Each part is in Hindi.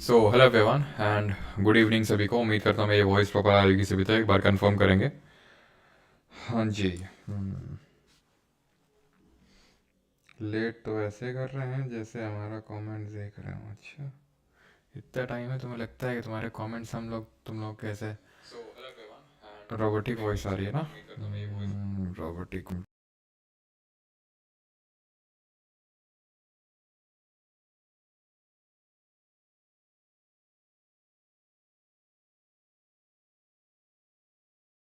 So hello everyone and good evening सभी को। उम्मीद करता हूँ मेरी वॉइस प्रॉपर आ रही सभी तक। एक बार कंफर्म करेंगे। हाँ जी। लेट तो ऐसे कर रहे हैं जैसे हमारा कमेंट देख रहे हो। अच्छा, इतना टाइम है, तुम्हें लगता है कि तुम्हारे कमेंट्स तुम लोग कैसे रोबोटिक वॉइस आ रही है ना? रोबोटिक।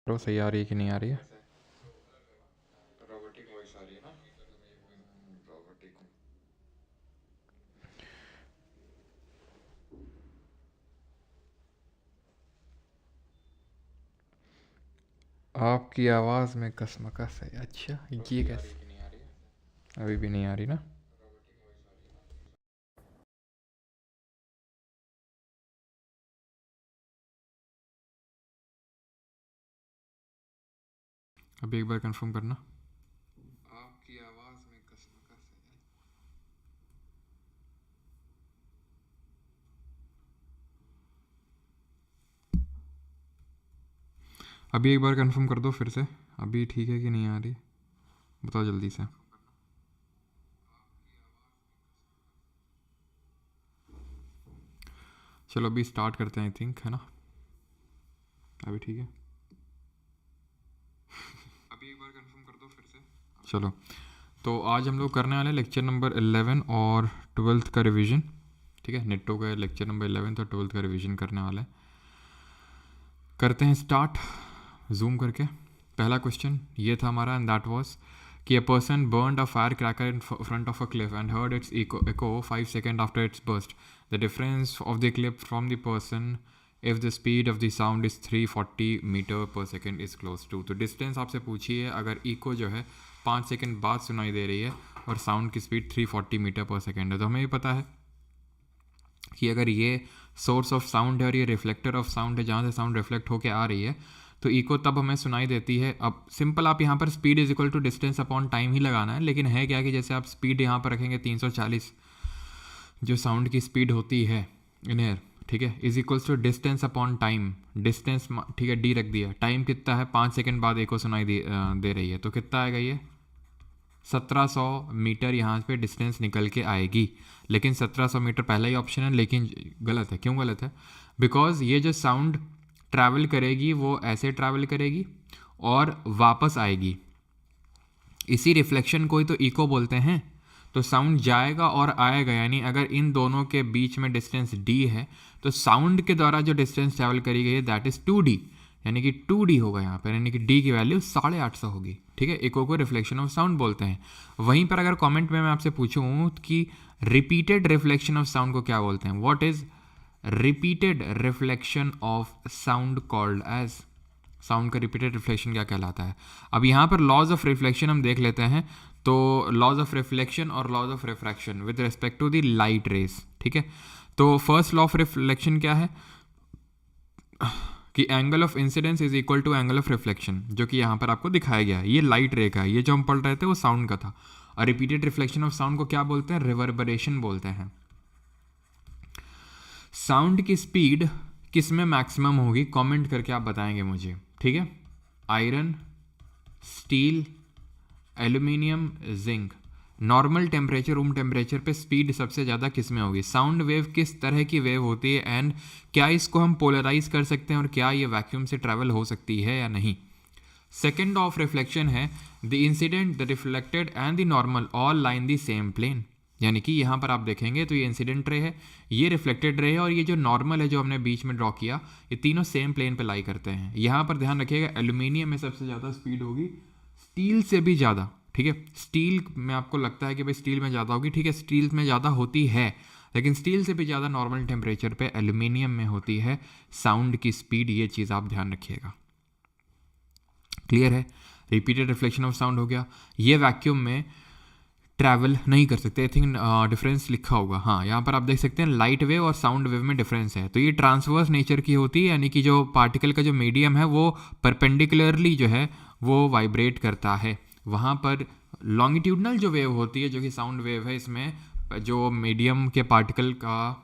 तो सही आ रही है कि नहीं आ रही है? रोबोटिक वॉइस आ रही है ना? रोबोटिक। आपकी आवाज़ में कसमकस है। अच्छा, ये कैसे? अभी भी नहीं आ रही ना? अभी एक बार कंफर्म करना। आपकी आवाज़ में कसमकस है। अभी एक बार कंफर्म कर दो फिर से। अभी ठीक है कि नहीं आ रही? बताओ जल्दी से। चलो अभी स्टार्ट करते हैं, आई थिंक, है ना? अभी ठीक है। अभी एक बार कंफर्म कर दो फिर से। चलो, तो आज हम लोग करने वाले हैं लेक्चर नंबर 11 और 12th का रिवीजन। ठीक है, नेटो का लेक्चर नंबर 11 और 12th का रिवीजन करने वाला है। करते हैं स्टार्ट जूम करके। पहला क्वेश्चन ये था हमारा, एंड दैट वाज कि a person burned a firecracker in front of a cliff and heard its echo 5 seconds after its burst. The difference of the clip from the person if the speed of the sound is 340 metre पर सेकेंड is close to। तो डिस्टेंस आपसे पूछी है अगर इको जो है 5 सेकेंड बाद सुनाई दे रही है और साउंड की स्पीड 340 मीटर पर सेकेंड है। तो हमें ये पता है कि अगर ये सोर्स ऑफ साउंड है और ये रिफ्लेक्टर ऑफ साउंड है जहाँ से साउंड रिफ्लेक्ट होकर आ रही है, तो इको तब हमें सुनाई देती है। अब सिंपल आप यहाँ पर speed is equal to distance upon time ही लगाना है, लेकिन है क्या कि जैसे आप स्पीड यहाँ पर रखेंगे 340 जो साउंड की स्पीड होती है इन एयर, ठीक है, is equals to distance upon time. Distance ठीक है डी रख दिया, टाइम कितना है 5 सेकेंड बाद इको सुनाई दे रही है, तो कितना आएगा ये 1700 मीटर यहाँ पे डिस्टेंस निकल के आएगी। लेकिन 1700 मीटर पहला ही ऑप्शन है, लेकिन गलत है। क्यों गलत है? बिकॉज ये जो साउंड ट्रैवल करेगी वो ऐसे ट्रैवल करेगी और वापस आएगी। इसी रिफ्लेक्शन को ही तो इको बोलते हैं। तो साउंड जाएगा और आएगा, यानी अगर इन दोनों के बीच में डिस्टेंस डी है तो साउंड के द्वारा जो डिस्टेंस ट्रैवल करी गई है दैट इज 2d, यानी कि 2d होगा यहाँ पर, यानी कि d की वैल्यू 850 होगी। ठीक है, इको को रिफ्लेक्शन ऑफ साउंड बोलते हैं। वहीं पर अगर कमेंट में मैं आपसे पूछूं कि रिपीटेड रिफ्लेक्शन ऑफ साउंड को क्या बोलते हैं, what is repeated reflection of sound called as, sound का रिपीटेड रिफ्लेक्शन क्या कहलाता है? अब यहाँ पर लॉज ऑफ रिफ्लेक्शन हम देख लेते हैं। तो लॉज ऑफ रिफ्लेक्शन और laws of refraction with respect to the light rays. ठीक है, तो फर्स्ट लॉ ऑफ रिफ्लेक्शन क्या है कि angle of incidence is equal to angle of reflection, जो कि यहाँ पर आपको दिखाया गया है। ये लाइट रे का है, ये जो हम पढ़ रहे थे वो साउंड का था। और रिपीटेड रिफ्लेक्शन ऑफ साउंड को क्या बोलते हैं? रिवर्बरेशन बोलते हैं। साउंड की स्पीड किस में मैक्सिमम होगी, कमेंट करके आप बताएंगे मुझे। ठीक है, iron, steel, aluminium, zinc. Normal temperature, room temperature पे स्पीड सबसे ज़्यादा किस में होगी? साउंड वेव किस तरह की वेव होती है एंड क्या इसको हम पोलराइज कर सकते हैं और क्या ये वैक्यूम से ट्रैवल हो सकती है या नहीं? सेकेंड ऑफ रिफ्लेक्शन है the incident, the reflected and the normal all line the same plane. यानी कि यहाँ पर आप देखेंगे तो ये इंसिडेंट रे है, ये रिफ्लेक्टेड रे है और ये जो नॉर्मल है जो हमने बीच में ड्रॉ किया, ये तीनों सेम प्लेन पे लाई करते हैं। यहाँ पर ध्यान रखिएगा एल्यूमिनियम में सबसे ज़्यादा स्पीड होगी, स्टील से भी ज़्यादा। ठीक है, स्टील में आपको लगता है कि भाई स्टील में ज़्यादा होगी, ठीक है, स्टील में ज़्यादा होती है, लेकिन स्टील से भी ज़्यादा नॉर्मल टेम्परेचर पे एल्यूमिनियम में होती है साउंड की स्पीड। ये चीज़ आप ध्यान रखिएगा। क्लियर है? रिपीटेड रिफ्लेक्शन ऑफ साउंड हो गया। ये वैक्यूम में ट्रैवल नहीं कर सकते। आई थिंक डिफरेंस लिखा होगा, हाँ, यहाँ पर आप देख सकते हैं लाइट वेव और साउंड वेव में डिफरेंस है। तो ये ट्रांसवर्स नेचर की होती है, यानी कि जो पार्टिकल का जो मीडियम है वो परपेंडिकुलरली जो है वो वाइब्रेट करता है। वहाँ पर लॉन्गिट्यूडनल जो वेव होती है, जो कि साउंड वेव है, इसमें जो मीडियम के पार्टिकल का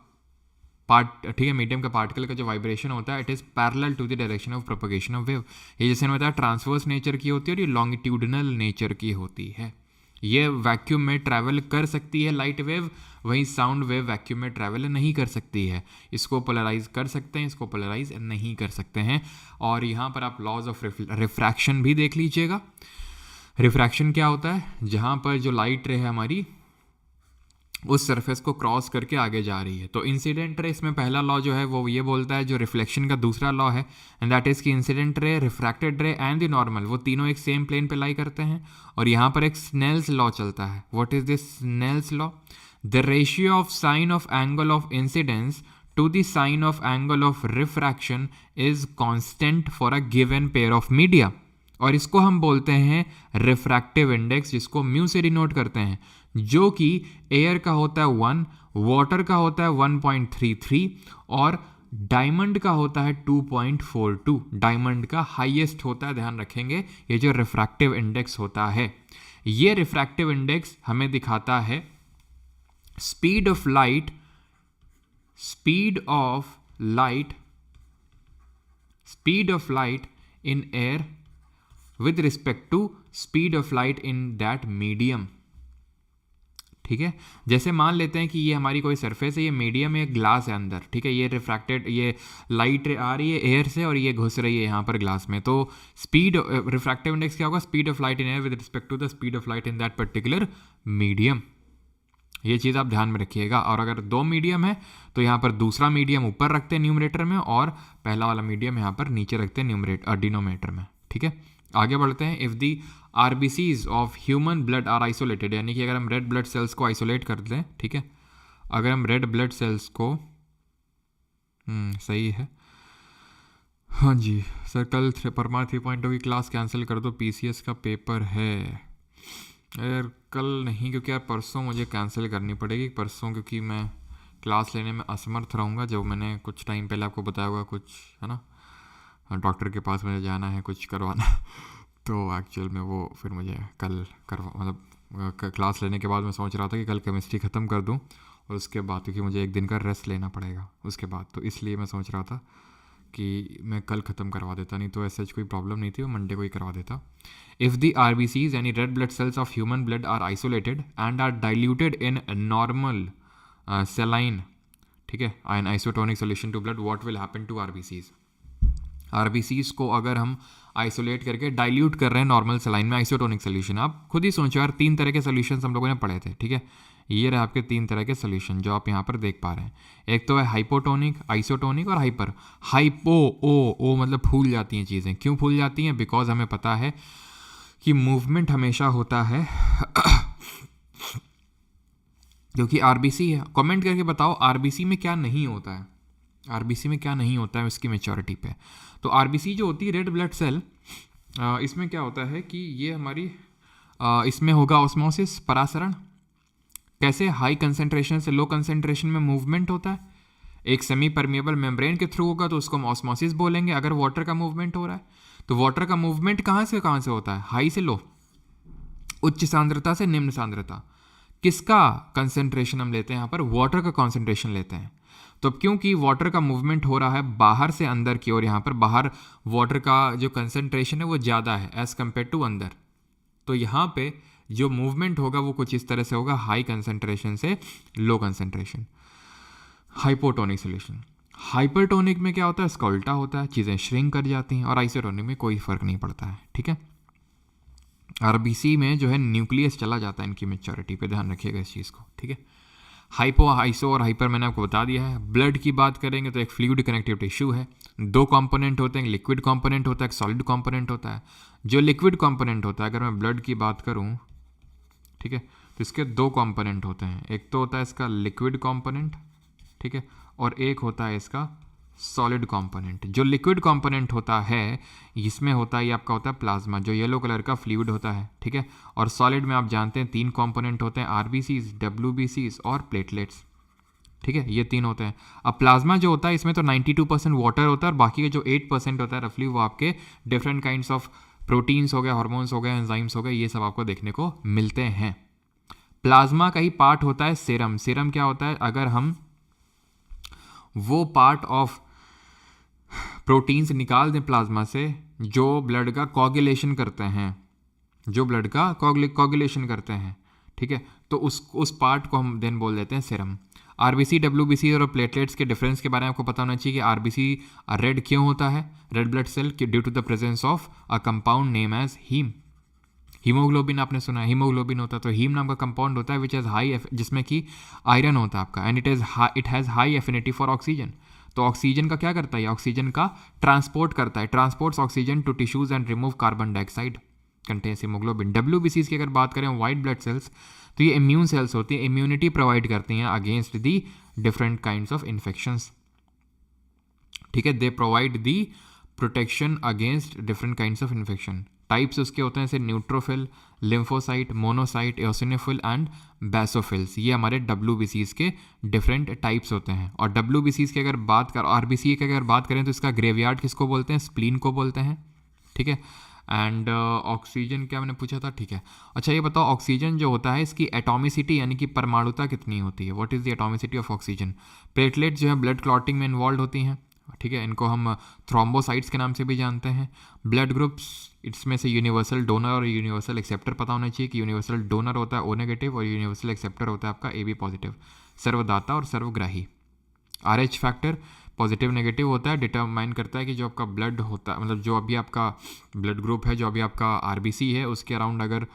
ठीक है, मीडियम का पार्टिकल का जो वाइब्रेशन होता है it is parallel to the direction of propagation of wave. ये जैसे मैंने बताया ट्रांसवर्स नेचर की होती है और ये लॉन्गिट्यूडनल नेचर की होती है। ये वैक्यूम में ट्रैवल कर सकती है लाइट वेव, वहीं साउंड वेव वैक्यूम में ट्रैवल नहीं कर सकती है। इसको पोलराइज कर सकते हैं, इसको पोलराइज नहीं कर सकते हैं। और यहाँ पर आप लॉज ऑफ रिफ्रैक्शन भी देख लीजिएगा। रिफ्रैक्शन क्या होता है, जहाँ पर जो लाइट रे है हमारी उस सरफेस को क्रॉस करके आगे जा रही है। तो इंसिडेंट रे, इसमें पहला लॉ जो है वो ये बोलता है, जो रिफ्लेक्शन का दूसरा लॉ है, एंड दैट इज़ कि इंसिडेंट रे, रिफ्रैक्टेड रे एंड द नॉर्मल, वो तीनों एक सेम प्लेन पे लाई करते हैं। और यहाँ पर एक स्नेल्स लॉ चलता है। What is this Snell's law? The ratio of sine of angle of incidence to the sine of angle of refraction is constant for a given pair of media. और इसको हम बोलते हैं रिफ्रैक्टिव इंडेक्स, जिसको म्यू से डिनोट करते हैं, जो कि एयर का होता है 1, वाटर का होता है 1.33 और डायमंड का होता है 2.42। डायमंड का हाईएस्ट होता है, ध्यान रखेंगे, ये जो रिफ्रैक्टिव इंडेक्स होता है। ये रिफ्रैक्टिव इंडेक्स हमें दिखाता है speed of light in air with respect to speed of light in that medium। ठीक है, जैसे मान लेते हैं कि ये हमारी कोई सरफेस है, ये मीडियम है, ग्लास है अंदर, ठीक है, ये रिफ्रैक्टेड, ये लाइट आ रही है एयर से और ये घुस रही है यहाँ पर ग्लास में। तो स्पीड रिफ्रैक्टिव इंडेक्स क्या होगा? Speed of light in air with respect to the speed of light in that particular medium. ये चीज़ आप ध्यान में रखिएगा। और अगर दो मीडियम है तो यहाँ पर दूसरा मीडियम ऊपर रखते हैं न्यूमरेटर में और पहला वाला मीडियम यहाँ पर नीचे रखते हैं डिनोमिनेटर में। ठीक है, आगे बढ़ते हैं। If the RBCs of human blood are isolated, यानी कि अगर हम रेड ब्लड सेल्स को आइसोलेट कर दें, ठीक है, अगर हम रेड ब्लड सेल्स को सही है, हाँ जी सर, कल परमार 3.0 की क्लास कैंसिल कर दो, पीसीएस का पेपर है। यार कल नहीं, क्योंकि यार परसों मुझे कैंसिल करनी पड़ेगी, परसों क्योंकि मैं क्लास लेने में असमर्थ रहूँगा। जो मैंने कुछ टाइम पहले आपको बताया होगा, कुछ है ना, डॉक्टर के पास मुझे जाना है, कुछ करवाना तो एक्चुअल में वो फिर मुझे कल मतलब क्लास लेने के बाद मैं सोच रहा था कि कल केमिस्ट्री ख़त्म कर दूं और उसके बाद, क्योंकि मुझे एक दिन का रेस्ट लेना पड़ेगा उसके बाद, तो इसलिए मैं सोच रहा था कि मैं कल ख़त्म करवा देता, नहीं तो ऐसा कोई प्रॉब्लम नहीं थी, वो मंडे को ही करवा देता। इफ़ द आरबीसीज यानी red blood cells of human blood are isolated and are diluted in normal saline, ठीक है, an isotonic solution to blood, what will happen to RBCs? RBCs को अगर हम आइसोलेट करके डाइल्यूट कर रहे हैं नॉर्मल सेलाइन में, आइसोटोनिक सोल्यूशन, आप खुद ही सोचो यार, 3 तरह के सोल्यूशन हम लोगों ने पढ़े थे, ठीक है, ये रहे आपके 3 तरह के सोल्यूशन जो आप यहाँ पर देख पा रहे हैं। एक तो है हाइपोटोनिक, आइसोटोनिक और हाइपर। हाइपो ओ मतलब फूल जाती हैं चीज़ें। क्यों फूल जाती हैं? बिकॉज हमें पता है कि मूवमेंट हमेशा होता है क्योंकि आरबीसी है। कमेंट करके बताओ आरबीसी में क्या नहीं होता है, आरबीसी में क्या नहीं होता है उसकी मेच्योरिटी पे। तो आरबीसी जो होती है रेड ब्लड सेल, इसमें क्या होता है कि ये हमारी इसमें होगा ऑस्मोसिस, परासरण। कैसे? हाई कंसंट्रेशन से लो कंसंट्रेशन में मूवमेंट होता है, एक सेमी परमिएबल मेम्ब्रेन के थ्रू होगा तो उसको हम ऑस्मोसिस बोलेंगे। अगर वाटर का मूवमेंट हो रहा है तो वाटर का मूवमेंट कहाँ से होता है? हाई से लो, उच्च सांद्रता से निम्न सांद्रता। किसका कंसंट्रेशन हम लेते हैं यहाँ पर? वाटर का कंसंट्रेशन लेते हैं। तो क्योंकि वाटर का मूवमेंट हो रहा है बाहर से अंदर की ओर, यहाँ पर बाहर वाटर का जो कंसंट्रेशन है वो ज़्यादा है एज़ कम्पेयर टू अंदर, तो यहाँ पे जो मूवमेंट होगा वो कुछ इस तरह से होगा, हाई कंसंट्रेशन से low concentration, hypotonic solution. Hypertonic में क्या होता है? इसका उल्टा होता है, चीज़ें श्रिंक कर जाती हैं, और आइसोटोनिक में कोई फ़र्क नहीं पड़ता है। ठीक है, आरबीसी में जो है न्यूक्लियस चला जाता है इनकी मेच्योरिटी पे, ध्यान रखिएगा इस चीज़ को। ठीक है, हाइपो, आइसो और हाइपर मैंने आपको बता दिया है। ब्लड की बात करेंगे तो एक फ्लूइड कनेक्टिव टिश्यू है, 2 कंपोनेंट होते हैं, एक लिक्विड कंपोनेंट होता है, एक सॉलिड कंपोनेंट होता है। जो लिक्विड कंपोनेंट होता है, अगर मैं ब्लड की बात करूं, ठीक है, तो इसके 2 कंपोनेंट होते हैं, एक तो होता है इसका लिक्विड कंपोनेंट, ठीक है, और एक होता है इसका सॉलिड कंपोनेंट। जो लिक्विड कंपोनेंट होता है इसमें होता है, ये आपका होता है प्लाज्मा, जो येलो कलर का फ्लूइड होता है। ठीक है, और सॉलिड में आप जानते हैं 3 कंपोनेंट होते हैं, आरबीसीज, डब्ल्यूबीसीज और प्लेटलेट्स। ठीक है, ये 3 होते हैं। अब प्लाज्मा जो होता है इसमें तो 92% वाटर होता है और बाकी का जो 8% होता है रफली वो आपके डिफरेंट काइंड्स ऑफ प्रोटीन्स हो गए, हार्मोन्स हो गए, एंजाइम्स हो गए, ये सब आपको देखने को मिलते हैं। प्लाज्मा का ही पार्ट होता है सीरम। सीरम क्या होता है? अगर हम वो पार्ट ऑफ प्रोटीन्स निकाल दें प्लाज्मा से जो ब्लड का कोगुलेशन करते हैं, जो ब्लड का कोगुलेशन करते हैं, ठीक है। तो उस पार्ट को हम देन बोल देते हैं सीरम। आरबीसी, डब्ल्यूबीसी और प्लेटलेट्स के डिफरेंस के बारे में आपको पता होना चाहिए कि आरबीसी रेड क्यों होता है, red blood cell, due to the presence of a compound name as haem. Haemoglobin आपने सुना है, हीमोग्लोबिन होता है, तो हीम नाम का कंपाउंड होता है विच हैज़ हाई, जिसमें कि आयरन होता है आपका, and it has high affinity for oxygen. तो ऑक्सीजन का क्या करता है, ऑक्सीजन का ट्रांसपोर्ट करता है, transports oxygen to tissues and remove carbon dioxide, contains haemoglobin. डब्ल्यूबीसीज की अगर बात करें वाइट ब्लड सेल्स, तो ये इम्यून सेल्स होती हैं, इम्यूनिटी प्रोवाइड करती हैं against the different kinds of infections, ठीक है। They provide the protection against different kinds of infection. Types उसके होते हैं जैसे neutrophil, lymphocyte, monocyte, eosinophil and basophils. ये हमारे डब्ल्यूबीसीज के डिफरेंट टाइप्स होते हैं। और डब्ल्यूबीसीज की अगर बात कर, आरबीसी की अगर बात करें तो इसका ग्रेवयार्ड किसको बोलते हैं, स्प्लीन को बोलते हैं, ठीक है। एंड ऑक्सीजन क्या मैंने पूछा था, ठीक है। अच्छा ये बताओ ऑक्सीजन जो होता है इसकी एटॉमिसिटी यानी कि परमाणुता कितनी होती है, what is the atomicity of oxygen. Platelets जो है ब्लड क्लॉटिंग में इन्वॉल्व होती हैं, ठीक है, इनको हम थ्रोम्बोसाइट्स के नाम से भी जानते हैं। ब्लड ग्रुप्स, इसमें से यूनिवर्सल डोनर और यूनिवर्सल एक्सेप्टर पता होना चाहिए कि यूनिवर्सल डोनर होता है ओ नेगेटिव और यूनिवर्सल एक्सेप्टर होता है आपका ए बी पॉजिटिव, सर्वदाता और सर्वग्राही। RH फैक्टर पॉजिटिव नेगेटिव होता है, डिटरमाइन करता है कि जो आपका ब्लड होता है, मतलब जो अभी आपका ब्लड ग्रुप है, जो अभी आपका आरबीसी है, उसके अराउंड अगर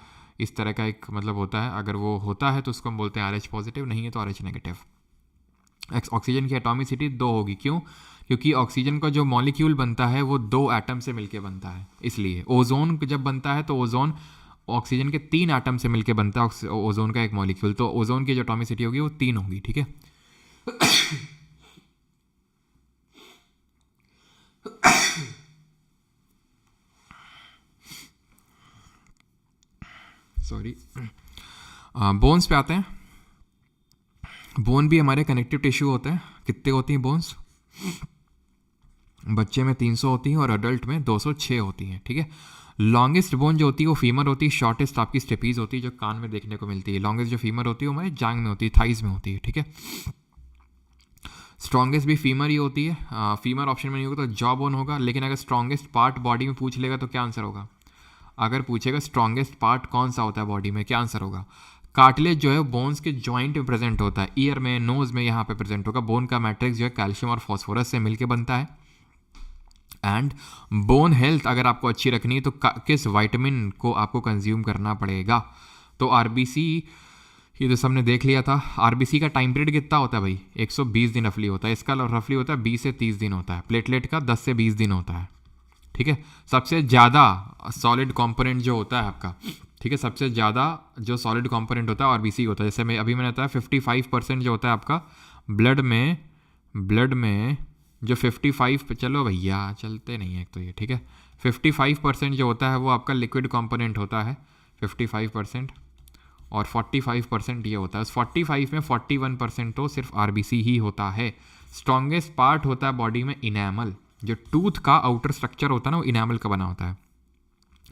इस तरह का एक मतलब होता है, अगर वो होता है तो उसको हम बोलते हैं RH पॉजिटिव, नहीं है तो RH नेगेटिव। ऑक्सीजन की एटॉमिसिटी 2 होगी, क्यों, क्योंकि ऑक्सीजन का जो मॉलिक्यूल बनता है वो 2 एटम से मिलके बनता है, इसलिए ओजोन जब बनता है तो ओजोन ऑक्सीजन के 3 एटम से मिलके बनता है ओजोन का एक मॉलिक्यूल, तो ओजोन की जो एटॉमिसिटी होगी वो 3 होगी, ठीक है। सॉरी। बोन्स पे आते हैं। बोन भी हमारे कनेक्टिव टिश्यू होते हैं। कितने होती हैं बोन्स, बच्चे में 300 होती हैं और अडल्ट में 206 होती हैं, ठीक है। लॉन्गेस्ट बोन जो होती है वो फीमर होती है, शॉर्टेस्ट आपकी स्टेपीज होती है जो कान में देखने को मिलती है। लॉन्गेस्ट जो फीमर होती है वो हमारे जांग में होती है, थाइज में होती है, ठीक है। स्ट्रॉन्गेस्ट भी फीमर ही होती है। फीमर ऑप्शन में नहीं होगा तो जॉ बोन होगा, लेकिन अगर स्ट्रॉन्गेस्ट पार्ट बॉडी में पूछ लेगा तो क्या आंसर होगा, अगर पूछेगा स्ट्रॉन्गेस्ट पार्ट कौन सा होता है बॉडी में, क्या आंसर होगा। कार्टिलेज जो है बोन्स के जॉइंट में प्रेजेंट होता है, ईयर में, नोज में, यहाँ पे प्रेजेंट होगा। बोन का मैट्रिक्स जो है कैल्शियम और फॉस्फोरस से मिलके बनता है। एंड बोन हेल्थ अगर आपको अच्छी रखनी है तो किस विटामिन को आपको कंज्यूम करना पड़ेगा, तो आरबीसी, ये तो सबने देख लिया था। आरबीसी का टाइम पीरियड कितना होता है भाई, 120 दिन रफली होता है, इसका रफली होता है 20 से 30 दिन होता है। प्लेटलेट का 10 से 20 दिन होता है, ठीक है। सबसे ज़्यादा सॉलिड कंपोनेंट जो होता है आपका, ठीक है, सबसे ज़्यादा जो सॉलिड कंपोनेंट होता है आरबीसी होता है। जैसे मैंने बताया 55% जो होता है आपका ब्लड में जो 55, चलो भैया चलते नहीं है एक तो ये, ठीक है। 55% जो होता है वो आपका लिक्विड कंपोनेंट होता है 55%, और 45% ये होता है। उस 45 में 41% तो सिर्फ आरबीसी ही होता है। स्ट्रॉन्गेस्ट पार्ट होता है बॉडी में इनेमल, जो टूथ का आउटर स्ट्रक्चर होता है ना वो इनेमल का बना होता है।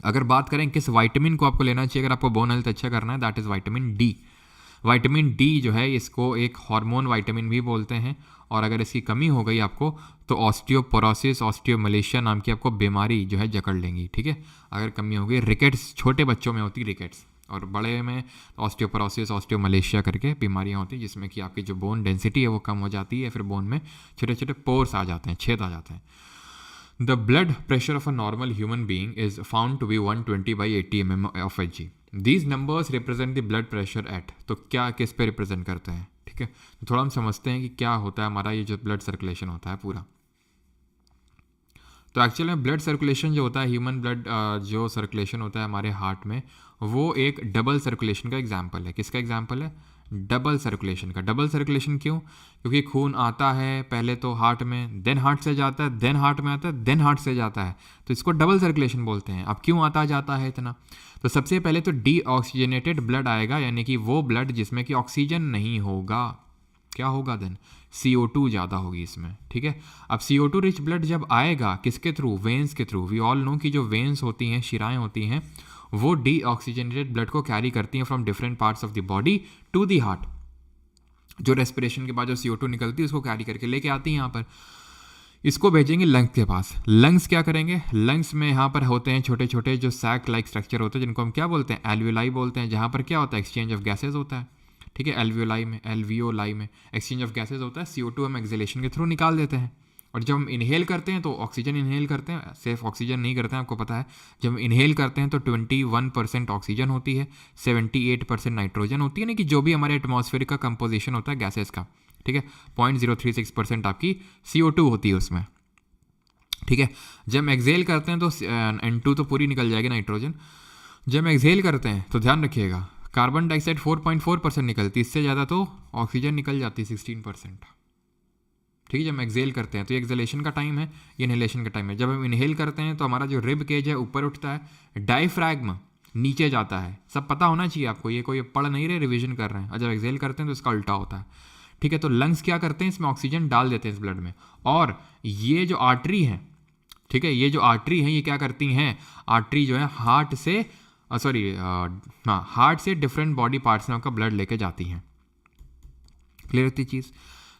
अगर बात करें किस विटामिन को आपको लेना चाहिए अगर आपको बोन हेल्थ अच्छा करना है, that is vitamin D. Vitamin D जो है इसको एक हार्मोन विटामिन भी बोलते हैं, और अगर इसकी कमी हो गई आपको तो ऑस्टियोपोरोसिस, ऑस्टियोमलेशिया नाम की आपको बीमारी जो है जकड़ लेंगी, ठीक है, अगर कमी हो गई। रिकेट्स छोटे बच्चों में होती रिकेट्स, और बड़े में ऑस्टियोपोरोसिस, ऑस्टियोमलेशिया करके बीमारियां होती हैं जिसमें कि आपकी जो बोन डेंसिटी है वो कम हो जाती है, फिर बोन में छोटे छोटे पोर्स आ जाते हैं, छेद आ जाते हैं। The blood pressure of a normal human being is found to be 120 by 80 mm of Hg. These numbers represent the blood pressure at, तो क्या किस पे रिप्रेजेंट करते हैं, ठीक है। तो थोड़ा हम समझते हैं कि क्या होता है हमारा ये जो ब्लड सर्कुलेशन होता है पूरा। तो एक्चुअली में ब्लड सर्कुलेशन जो होता है, ह्यूमन ब्लड जो सर्कुलेशन होता है हमारे हार्ट में, वो एक डबल सर्कुलेशन का एग्जाम्पल है। किसका एग्जाम्पल है, डबल सर्कुलेशन का। डबल सर्कुलेशन क्यों, क्योंकि खून आता है पहले तो हार्ट में, देन हार्ट से जाता है, देन हार्ट में आता है, देन हार्ट से जाता है, तो इसको डबल सर्कुलेशन बोलते हैं। अब क्यों आता जाता है इतना, तो सबसे पहले तो डीऑक्सीजनेटेड ब्लड आएगा, यानी कि वो ब्लड जिसमें कि ऑक्सीजन नहीं होगा, क्या होगा देन, CO2 ज़्यादा होगी इसमें, ठीक है। अब CO2 रिच ब्लड जब आएगा किसके थ्रू, वेन्स के थ्रू। वी ऑल नो कि जो वेन्स होती हैं, शिराएँ होती हैं, वो डीऑक्सीजनेटेड ब्लड को कैरी करती हैं from different parts of the body to the heart. जो रेस्पिरेशन के बाद जो CO2 निकलती है उसको कैरी करके लेके आती है यहाँ पर, इसको भेजेंगे लंग्स के पास। लंग्स क्या करेंगे, लंग्स में यहाँ पर होते हैं छोटे छोटे जो सैक लाइक स्ट्रक्चर होते हैं जिनको हम क्या बोलते हैं, एल्वियोलाई बोलते हैं, जहाँ पर क्या होता है, एक्सचेंज ऑफ गैसेज होता है। ठीक है, एल्वियोलाई में एक्सचेंज ऑफ गैसेज होता है, CO2 हम एक्सहेलेशन के थ्रू निकाल देते हैं। और जब हम इनहेल करते हैं तो ऑक्सीजन इनहेल करते हैं, सिर्फ ऑक्सीजन नहीं करते हैं, आपको पता है। जब हम इनहेल करते हैं तो 21% ऑक्सीजन होती है, 78% नाइट्रोजन होती है, यानी कि जो भी हमारे एटमॉस्फेरिक का कंपोजिशन होता है गैसेस का, ठीक है, 0.036% आपकी CO2 होती है उसमें। ठीक है, जब हम एक्सहेल करते हैं तो N2 तो पूरी निकल जाएगी नाइट्रोजन। जब हम एक्सहेल करते हैं तो ध्यान रखिएगा, कार्बन डाइऑक्साइड 4.4% निकलती है, इससे ज़्यादा तो ऑक्सीजन निकल जाती है 16%। ठीक है, जब हम एक्सहेल करते हैं तो ये एक्सहेलेशन का टाइम है, ये इनहेलेशन का टाइम है। जब हम इनहेल करते हैं तो हमारा जो रिब केज है ऊपर उठता है, डायफ्रैगम नीचे जाता है, सब पता होना चाहिए आपको, ये कोई पढ़ नहीं रहे, रिवीजन कर रहे हैं। और जब एक्सहेल करते हैं तो इसका उल्टा होता है। ठीक है, तो लंग्स क्या करते हैं, इसमें ऑक्सीजन डाल देते हैं इस ब्लड में। और ये जो आर्टरी है, ठीक है, ये जो आर्टरी है ये क्या करती हैं, आर्टरी जो है हार्ट से हार्ट से डिफरेंट बॉडी पार्ट्स में आपका ब्लड लेके जाती हैं। क्लियर होती चीज़।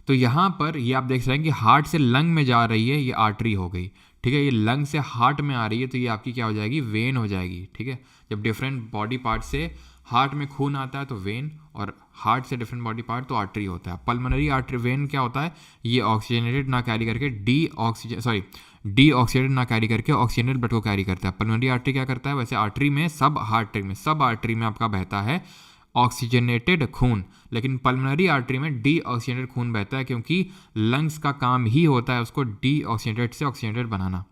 तो यहाँ पर ये आप देख रहे हैं कि हार्ट से लंग में जा रही है, ये आर्टरी हो गई। ठीक है, ये लंग से हार्ट में आ रही है तो ये आपकी क्या हो जाएगी, वेन हो जाएगी। ठीक है, जब डिफरेंट बॉडी पार्ट से हार्ट में खून आता है तो वेन, और हार्ट से डिफरेंट बॉडी पार्ट तो आर्टरी होता है। पल्मोनरी आर्टरी वेन क्या होता है, ये ऑक्सीजनेटेड ना कैरी करके डीऑक्सीजनेटेड ना कैरी करके ऑक्सीजनेटेड ब्लड को कैरी करता है। पल्मोनरी आर्टरी क्या करता है, वैसे आर्टरी में सब आर्टरी में आपका बहता है ऑक्सीजनेटेड खून, लेकिन पल्मोनरी आर्टरी में डीऑक्सीजनेटेड खून बहता है, क्योंकि लंग्स का काम ही होता है उसको डीऑक्सीजनेटेड से ऑक्सीजनेटेड बनाना।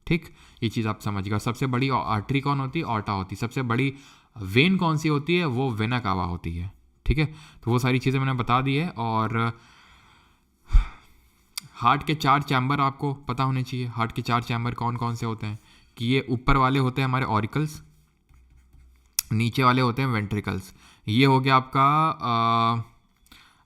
ठीक, ये चीज़ आप समझिएगा। सबसे बड़ी आर्टरी कौन होती है, ऑर्टा होती है। सबसे बड़ी वेन कौन सी होती है, वो वेना कावा होती है। ठीक है, तो वो सारी चीज़ें मैंने बता दी है। और हार्ट के 4 चैम्बर आपको पता होने चाहिए। हार्ट के 4 चैम्बर कौन कौन से होते हैं, कि ये ऊपर वाले होते हैं हमारे ऑरिकल्स, नीचे वाले होते हैं वेंट्रिकल्स। ये हो गया आपका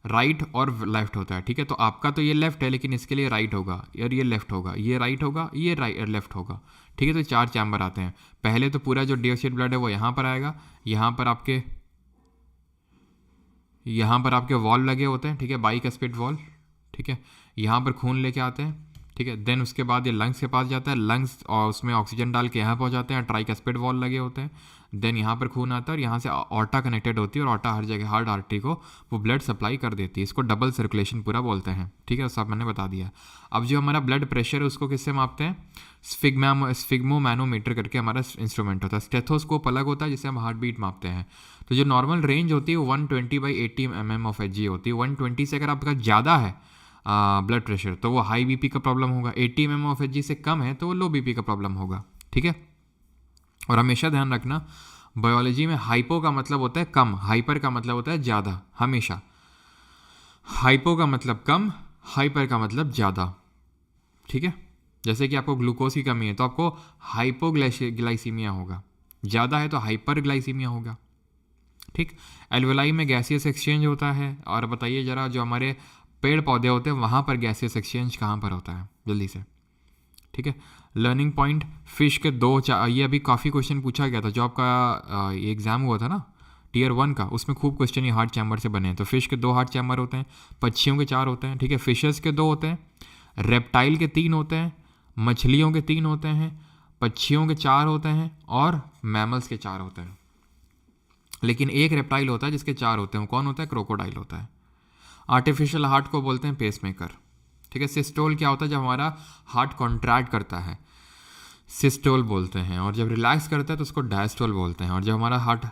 राइट और लेफ्ट होता है। ठीक है, तो आपका तो ये लेफ्ट है लेकिन इसके लिए राइट होगा, यार ये लेफ्ट होगा, ये राइट होगा, ये राइट लेफ्ट होगा। ठीक है, तो 4 चैम्बर आते हैं। पहले तो पूरा जो डीऑक्सीजनेटेड ब्लड है वो यहाँ पर आएगा, यहाँ पर आपके वॉल्व लगे होते हैं। ठीक है, बाइकस्पिड वॉल्व। ठीक है, यहाँ पर खून लेके आते हैं। ठीक है, देन उसके बाद ये लंग्स के पास जाता है, लंग्स और उसमें ऑक्सीजन डाल के यहाँ पहुँचाते हैं, ट्राइकस्पिड वॉल्व लगे होते हैं। देन यहाँ पर खून आता है और यहाँ से ऑर्टा कनेक्टेड होती है, और ऑर्टा हर जगह हार्ट आर्टरी को वो ब्लड सप्लाई कर देती है। इसको डबल सर्कुलेशन पूरा बोलते हैं। ठीक है, सब मैंने बता दिया। अब जो हमारा ब्लड प्रेशर है उसको किससे मापते हैं, स्फिग्मोमैनोमीटर करके हमारा इंस्ट्रूमेंट होता है। स्टेथोस्कोप अलग होता है जिससे हम हार्ट बीट मापते हैं। तो जो नॉर्मल रेंज होती है 120/80 mm ऑफ Hg होती है। 120 से अगर आपका ज़्यादा है ब्लड प्रेशर तो वो हाई BP का प्रॉब्लम होगा, 80 mm ऑफ Hg से कम है तो वो लो BP का प्रॉब्लम होगा। ठीक है, और हमेशा ध्यान रखना बायोलॉजी में हाइपो का मतलब होता है कम, हाइपर का मतलब होता है ज़्यादा। हमेशा हाइपो का मतलब कम, हाइपर का मतलब ज़्यादा। ठीक है, जैसे कि आपको ग्लूकोज की कमी है तो आपको हाइपोग्लाइसीमिया होगा, ज़्यादा है तो हाइपरग्लाइसीमिया होगा। ठीक, एल्वेलाई में गैसियस एक्सचेंज होता है। और बताइए ज़रा, जो हमारे पेड़ पौधे होते हैं वहाँ पर गैसियस एक्सचेंज कहाँ पर होता है, जल्दी से। ठीक है, लर्निंग पॉइंट, फिश के 2 ये अभी काफ़ी क्वेश्चन पूछा गया था जो आपका ये एग्ज़ाम हुआ था ना Tier 1 का, उसमें खूब क्वेश्चन ये हार्ट चैम्बर से बने हैं। तो फिश के 2 हार्ट चैम्बर होते हैं, पक्षियों के 4 होते हैं। ठीक है, फिशेस के 2 होते हैं, रेप्टाइल के 3 होते हैं, मछलियों के 3 होते हैं, पक्षियों के 4 होते हैं, और मैमल्स के 4 होते हैं। लेकिन एक रेप्टाइल होता है जिसके 4 होते हैं, कौन होता है, क्रोकोडाइल होता है। आर्टिफिशियल हार्ट को बोलते हैं पेसमेकर। ठीक है, सिस्टोल क्या होता है, जब हमारा हार्ट कॉन्ट्रैक्ट करता है सिस्टोल बोलते हैं, और जब रिलैक्स करता है तो उसको डायस्टोल बोलते हैं। और जब हमारा हार्ट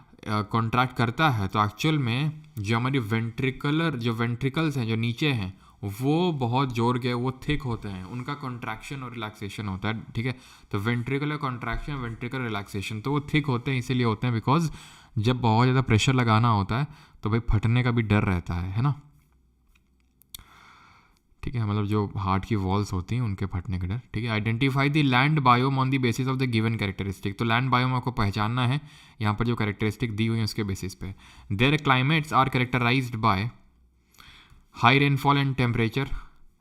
कॉन्ट्रैक्ट करता है तो एक्चुअल में जो हमारी वेंट्रिकल्स हैं जो नीचे हैं वो बहुत जोर के वो थिक होते हैं, उनका कॉन्ट्रैक्शन और रिलैक्सेशन होता है। ठीक है, तो वेंट्रिकुलर कॉन्ट्रैक्शन, वेंट्रिकुलर रिलैक्सेशन, तो वो थिक होते हैं इसीलिए होते हैं बिकॉज जब बहुत ज़्यादा प्रेशर लगाना होता है तो भाई फटने का भी डर रहता है ना। ठीक है, मतलब जो हार्ट की वॉल्स होती हैं उनके फटने का डर। ठीक है, identify the land biome on the basis of the given characteristic. तो लैंड बायोम आपको पहचानना है, यहाँ पर जो कैरेक्टरिस्टिक दी हुई है उसके बेसिस पे। Their climates are characterised by high rainfall and temperature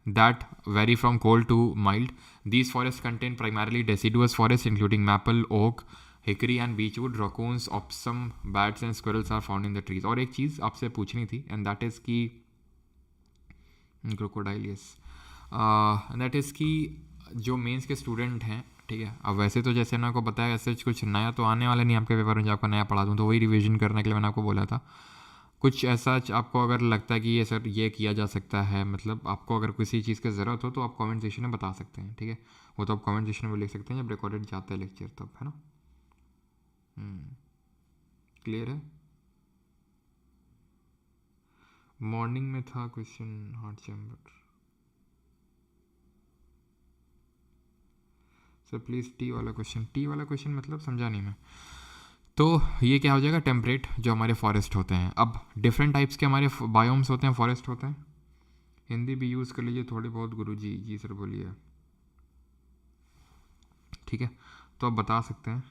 that vary from cold to mild. These forests contain primarily deciduous forests including maple, oak, hickory and beechwood. Raccoons, opossum, bats and squirrels are found in the trees. और एक चीज़ आपसे पूछनी थी and that is कि क्रोकोडाइल, यस। दैट इज़ कि जो मेंस के स्टूडेंट हैं, ठीक है, अब वैसे तो जैसे मैंने आपको बताया ऐसे कुछ नया तो आने वाला नहीं आपके पेपर में जो आपका नया पढ़ा दूँ, तो वही रिवीजन करने के लिए मैंने आपको बोला था। कुछ ऐसा आपको अगर लगता है कि ये सर ये किया जा सकता है, मतलब आपको अगर किसी चीज़ की ज़रूरत हो तो आप कमेंट सेक्शन में बता सकते हैं, ठीक है। वो तो आप कमेंट सेक्शन में लिख सकते हैं जब रिकॉर्डेड जाता है लेक्चर तब, है ना। क्लियर है। मॉर्निंग में था question heart chamber. Sir please T वाला क्वेश्चन मतलब समझा नहीं मैं। तो ये क्या हो जाएगा, टेम्परेट जो हमारे फॉरेस्ट होते हैं। अब डिफरेंट टाइप्स के हमारे बायोम्स होते हैं, फॉरेस्ट होते हैं। हिंदी भी यूज़ कर लीजिए थोड़ी बहुत गुरुजी। जी सर बोलिए। ठीक है, तो आप बता सकते हैं।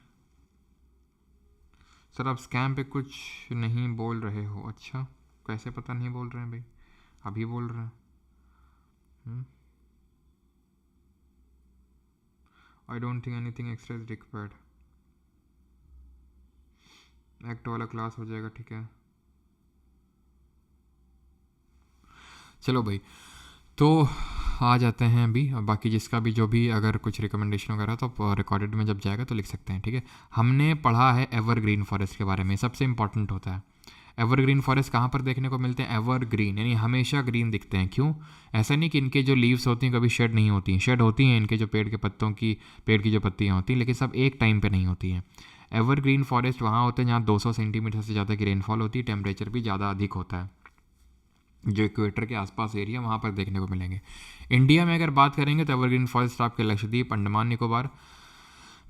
सर आप स्कैम पे कुछ नहीं बोल रहे हो। अच्छा, कैसे पता नहीं बोल रहे हैं भाई, अभी बोल रहे हैं। I don't think anything extra is required. Act वाला क्लास हो जाएगा, ठीक है। चलो भाई, तो आ जाते हैं अभी। बाकी जिसका भी जो भी अगर कुछ रिकमेंडेशन वगैरह तो रिकॉर्डेड में जब जाएगा तो लिख सकते हैं, ठीक है। हमने पढ़ा है एवरग्रीन फॉरेस्ट के बारे में, सबसे इंपॉर्टेंट होता है। एवरग्रीन फॉरेस्ट कहाँ पर देखने को मिलते हैं, एवरग्रीन यानी हमेशा ग्रीन दिखते हैं। क्यों? ऐसा नहीं कि इनके जो लीव्स होती हैं कभी शेड नहीं होती हैं, शेड होती हैं इनके जो पेड़ के पत्तों की, पेड़ की जो पत्तियाँ होती हैं, लेकिन सब एक टाइम पे नहीं होती हैं। एवरग्रीन फॉरेस्ट वहाँ होते हैं जहाँ 200 सेंटीमीटर से ज़्यादा की रेनफॉल होती है, टेम्परेचर भी ज़्यादा अधिक होता है। जो इक्वेटर के आसपास एरिया वहाँ पर देखने को मिलेंगे। इंडिया में अगर बात करेंगे तो एवरग्रीन फॉरेस्ट आपके लक्षद्वीप, अंडमान निकोबार,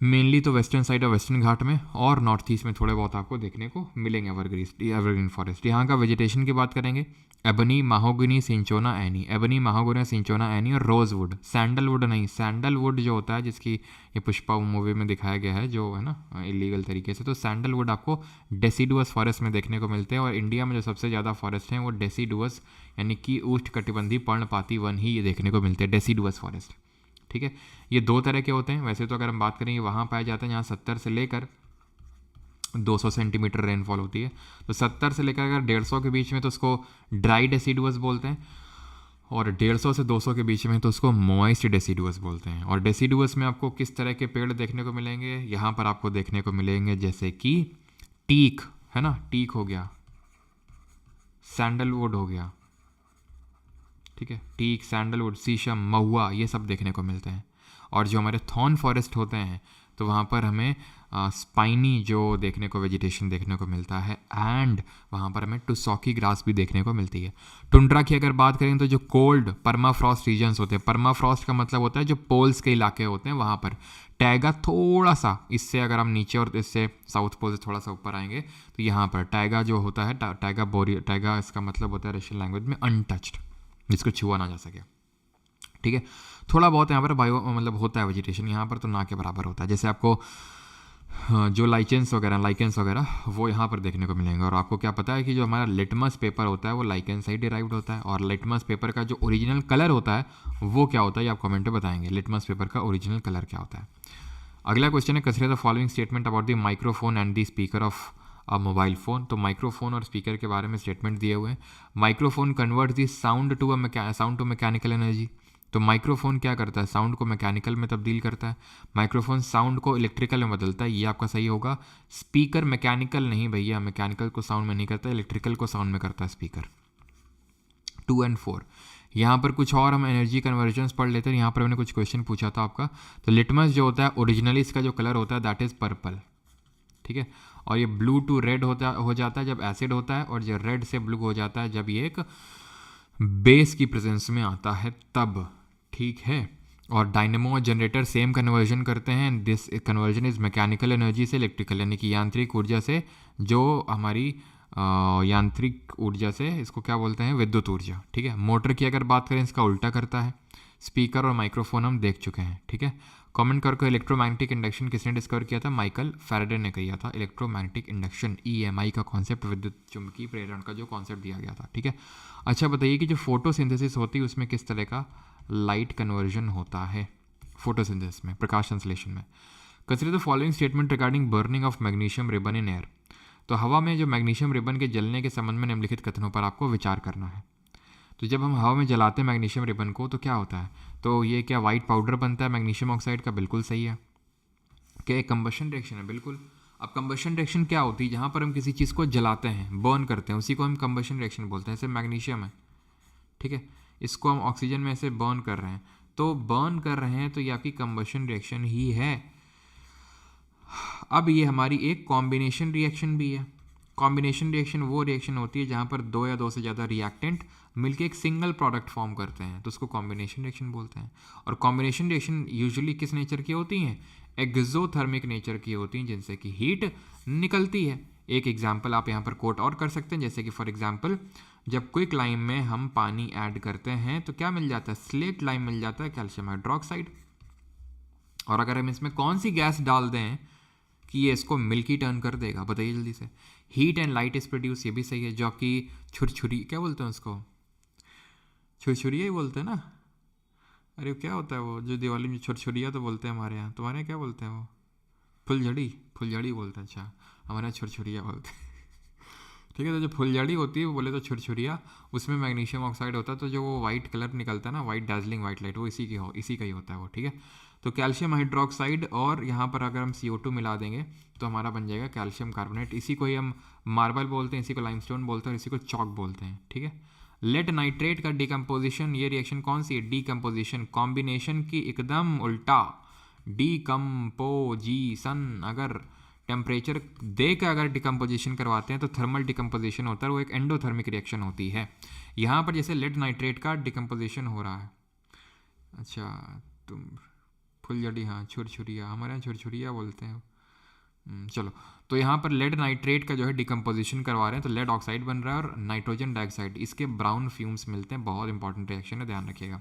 मेनली तो वेस्टर्न साइड और वेस्टर्न घाट में, और नॉर्थ ईस्ट में थोड़े बहुत आपको देखने को मिलेंगे एवरग्रीन फॉरेस्ट। यहाँ का वेजिटेशन की बात करेंगे, ebony, mahogany, cinchona, any, ebony, mahogany, cinchona, any और रोजवुड। सैंडलवुड नहीं, सैंडलवुड जो होता है जिसकी ये पुष्पा मूवी में दिखाया गया है जो है ना इलीगल तरीके से, तो सैंडलवुड आपको डेसिडुअस फॉरेस्ट में देखने को मिलते हैं। और इंडिया में जो सबसे ज़्यादा फॉरेस्ट हैं वो डेसिडुअस यानी कि उष्णकटिबंधीय पर्णपाती वन ही ये देखने को मिलते हैं, डेसिडुअस फॉरेस्ट, ठीक है। ये दो तरह के होते हैं वैसे तो, अगर हम बात करें वहाँ पाए जाते हैं जहाँ 70 से लेकर 200 सेंटीमीटर रेनफॉल होती है। तो 70 से लेकर अगर 150 के बीच में तो उसको ड्राई डेसिडुअस बोलते हैं, और 150 से 200 के बीच में तो उसको मॉइस्ट डेसिडुअस बोलते हैं। और डेसिडुअस में आपको किस तरह के पेड़ देखने को मिलेंगे, यहाँ पर आपको देखने को मिलेंगे जैसे कि टीक, है ना, टीक हो गया, सैंडलवुड हो गया, ठीक है, टीक, सैंडलवुड, शीशम, महुआ, ये सब देखने को मिलते हैं। और जो हमारे थॉर्न फॉरेस्ट होते हैं तो वहाँ पर हमें स्पाइनी जो देखने को वेजिटेशन देखने को मिलता है, एंड वहाँ पर हमें टुसॉकी ग्रास भी देखने को मिलती है। टुंड्रा की अगर बात करें तो जो कोल्ड परमाफ्रॉस्ट रीजन्स होते हैं, परमाफ्रॉस्ट का मतलब होता है जो पोल्स के इलाके होते हैं वहाँ पर। टैगा थोड़ा सा इससे अगर हम नीचे और इससे साउथ पोल से थोड़ा सा ऊपर आएंगे तो यहाँ पर टैगा जो होता है, टैगा इसका मतलब होता है रशियन लैंग्वेज में अनटच्ड, जिसको छुआ ना जा सके, ठीक है। थोड़ा बहुत यहाँ पर बायो मतलब होता है वेजिटेशन, यहाँ पर तो ना के बराबर होता है। जैसे आपको जो लाइकेंस वगैरह वो यहाँ पर देखने को मिलेंगे। और आपको क्या पता है कि जो हमारा लिटमस पेपर होता है वो लाइकेंस से ही डिराइव्ड होता है, और लिटमस पेपर का जो ओरिजिनल कलर होता है वो क्या होता है ये आप कमेंट में बताएंगे, लिटमस पेपर का ओरिजिनल कलर क्या होता है। अगला क्वेश्चन है, consider the following statement about the microphone and the speaker of a mobile phone. तो माइक्रोफोन और स्पीकर के बारे में स्टेटमेंट दिए हुए हैं। Microphone convert the sound to mechanical energy. तो माइक्रोफोन क्या करता है, साउंड को मैकेनिकल में तब्दील करता है। माइक्रोफोन साउंड को इलेक्ट्रिकल में बदलता है, ये आपका सही होगा। स्पीकर मैकेनिकल नहीं भैया, मैकेनिकल को साउंड में नहीं करता, इलेक्ट्रिकल को साउंड में करता है स्पीकर। 2 और 4 यहाँ पर कुछ और हम एनर्जी कन्वर्जन्स पढ़ लेते हैं। यहाँ पर मैंने कुछ क्वेश्चन पूछा था आपका। तो लिटमस जो होता है ओरिजिनली इसका जो कलर होता है दैट इज़ पर्पल, ठीक है। और ये ब्लू टू रेड हो जाता है जब एसिड होता है, और ये रेड से ब्लू हो जाता है जब ये एक बेस की प्रेजेंस में आता है तब, ठीक है। और डायनेमो और जनरेटर सेम कन्वर्जन करते हैं। This conversion is mechanical energy से इलेक्ट्रिकल, यानी कि यांत्रिक ऊर्जा से, जो हमारी यांत्रिक ऊर्जा से इसको क्या बोलते हैं, विद्युत ऊर्जा, ठीक है। मोटर की अगर बात करें इसका उल्टा करता है। स्पीकर और माइक्रोफोन हम देख चुके हैं, ठीक है। कमेंट करके इलेक्ट्रोमैग्नेटिक इंडक्शन किसने डिस्कवर किया था, माइकल फैराडे ने किया था। इलेक्ट्रोमैग्नेटिक इंडक्शन EMI का कॉन्सेप्ट, विद्युत चुंबकीय प्रेरण का जो कॉन्सेप्ट दिया गया था, ठीक है। अच्छा बताइए कि जो फोटोसिंथेसिस होती है उसमें किस तरह का लाइट कन्वर्जन होता है फोटोसिंथेसिस में, प्रकाश संश्लेषण में। Consider the following statement regarding burning of magnesium ribbon in air. तो हवा में जो मैग्नीशियम रिबन के जलने के संबंध में निम्नलिखित कथनों पर आपको विचार करना है। तो जब हम हवा में जलाते हैं मैग्नीशियम रिबन को तो क्या होता है, तो ये क्या वाइट पाउडर बनता है मैग्नीशियम ऑक्साइड का, बिल्कुल सही है। क्या एक कंबशन रिएक्शन है, बिल्कुल। अब कंबशन रिएक्शन क्या होती है, जहाँ पर हम किसी चीज़ को जलाते हैं, बर्न करते हैं, उसी को हम कंबशन रिएक्शन बोलते हैं। जैसे मैग्नीशियम है, ठीक है, इसको हम ऑक्सीजन में ऐसे बर्न कर रहे हैं, तो बर्न कर रहे हैं तो ये आपकी कंबशन रिएक्शन ही है। अब ये हमारी एक कॉम्बिनेशन रिएक्शन भी है। कॉम्बिनेशन रिएक्शन वो रिएक्शन होती है जहाँ पर दो या दो से ज़्यादा रिएक्टेंट मिलके एक सिंगल प्रोडक्ट फॉर्म करते हैं, तो उसको कॉम्बिनेशन रिएक्शन बोलते हैं। और कॉम्बिनेशन रिएक्शन यूजुअली किस नेचर की होती हैं, एक्सोथर्मिक नेचर की होती हैं, जिनसे कि हीट निकलती है। एक एग्जाम्पल आप यहाँ पर कोट और कर सकते हैं, जैसे कि फॉर एग्जाम्पल जब क्विक लाइम में हम पानी ऐड करते हैं तो क्या मिल जाता है, स्लेट लाइम मिल जाता है, कैल्शियम हाइड्रोक्साइड। और अगर हम इसमें कौन सी गैस डाल दें कि ये इसको मिल्की टर्न कर देगा, बताइए जल्दी से। Heat and light is produce, ये भी सही है। जो आपकी छुरछुरी, क्या बोलते हैं उसको, छुरछुरिया ही बोलते हैं ना। अरे क्या होता है वो जो दिवाली में छुरछुरिया तो बोलते हैं हमारे यहाँ, तुम्हारे यहाँ क्या बोलते हैं वो, फुलझड़ी, फुलझड़ी बोलते हैं। अच्छा, हमारे यहाँ छुरछुरिया बोलते हैं। ठीक है, तो जो फुलझड़ी होती है वो बोले तो छुरछुरिया, उसमें मैग्नीशियम ऑक्साइड होता है, तो जो वो वाइट कलर निकलता है ना, वाइट डार्जिलिंग वाइट लाइट, वो इसी का ही होता है वो, ठीक है। तो कैल्शियम हाइड्रोक्साइड और यहाँ पर अगर हम CO2 मिला देंगे तो हमारा बन जाएगा कैल्शियम कार्बोनेट। इसी को ही हम मार्बल बोलते हैं, इसी को लाइमस्टोन बोलते हैं और इसी को चॉक बोलते हैं, ठीक है। लेड नाइट्रेट का डिकम्पोजिशन, ये रिएक्शन कौन सी है, डिकम्पोजिशन। कॉम्बिनेशन की एकदम उल्टा, डिकम्पोजिशन। अगर टेम्परेचर देकर अगर डिकम्पोजिशन करवाते हैं तो थर्मल डिकम्पोजिशन होता है, वो एक एंडोथर्मिक रिएक्शन होती है। यहाँ पर जैसे लेड नाइट्रेट का डिकम्पोजिशन हो रहा है। अच्छा, तुम फुलझड़ी, हाँ छुरछुरिया, हमारे यहाँ छुरछुरिया बोलते हैं। चलो, तो यहाँ पर लेड नाइट्रेट का जो है डिकम्पोजिशन करवा रहे हैं, तो लेड ऑक्साइड बन रहा है और नाइट्रोजन डाइऑक्साइड, इसके ब्राउन फ्यूम्स मिलते हैं। बहुत इंपॉर्टेंट रिएक्शन है, ध्यान रखिएगा।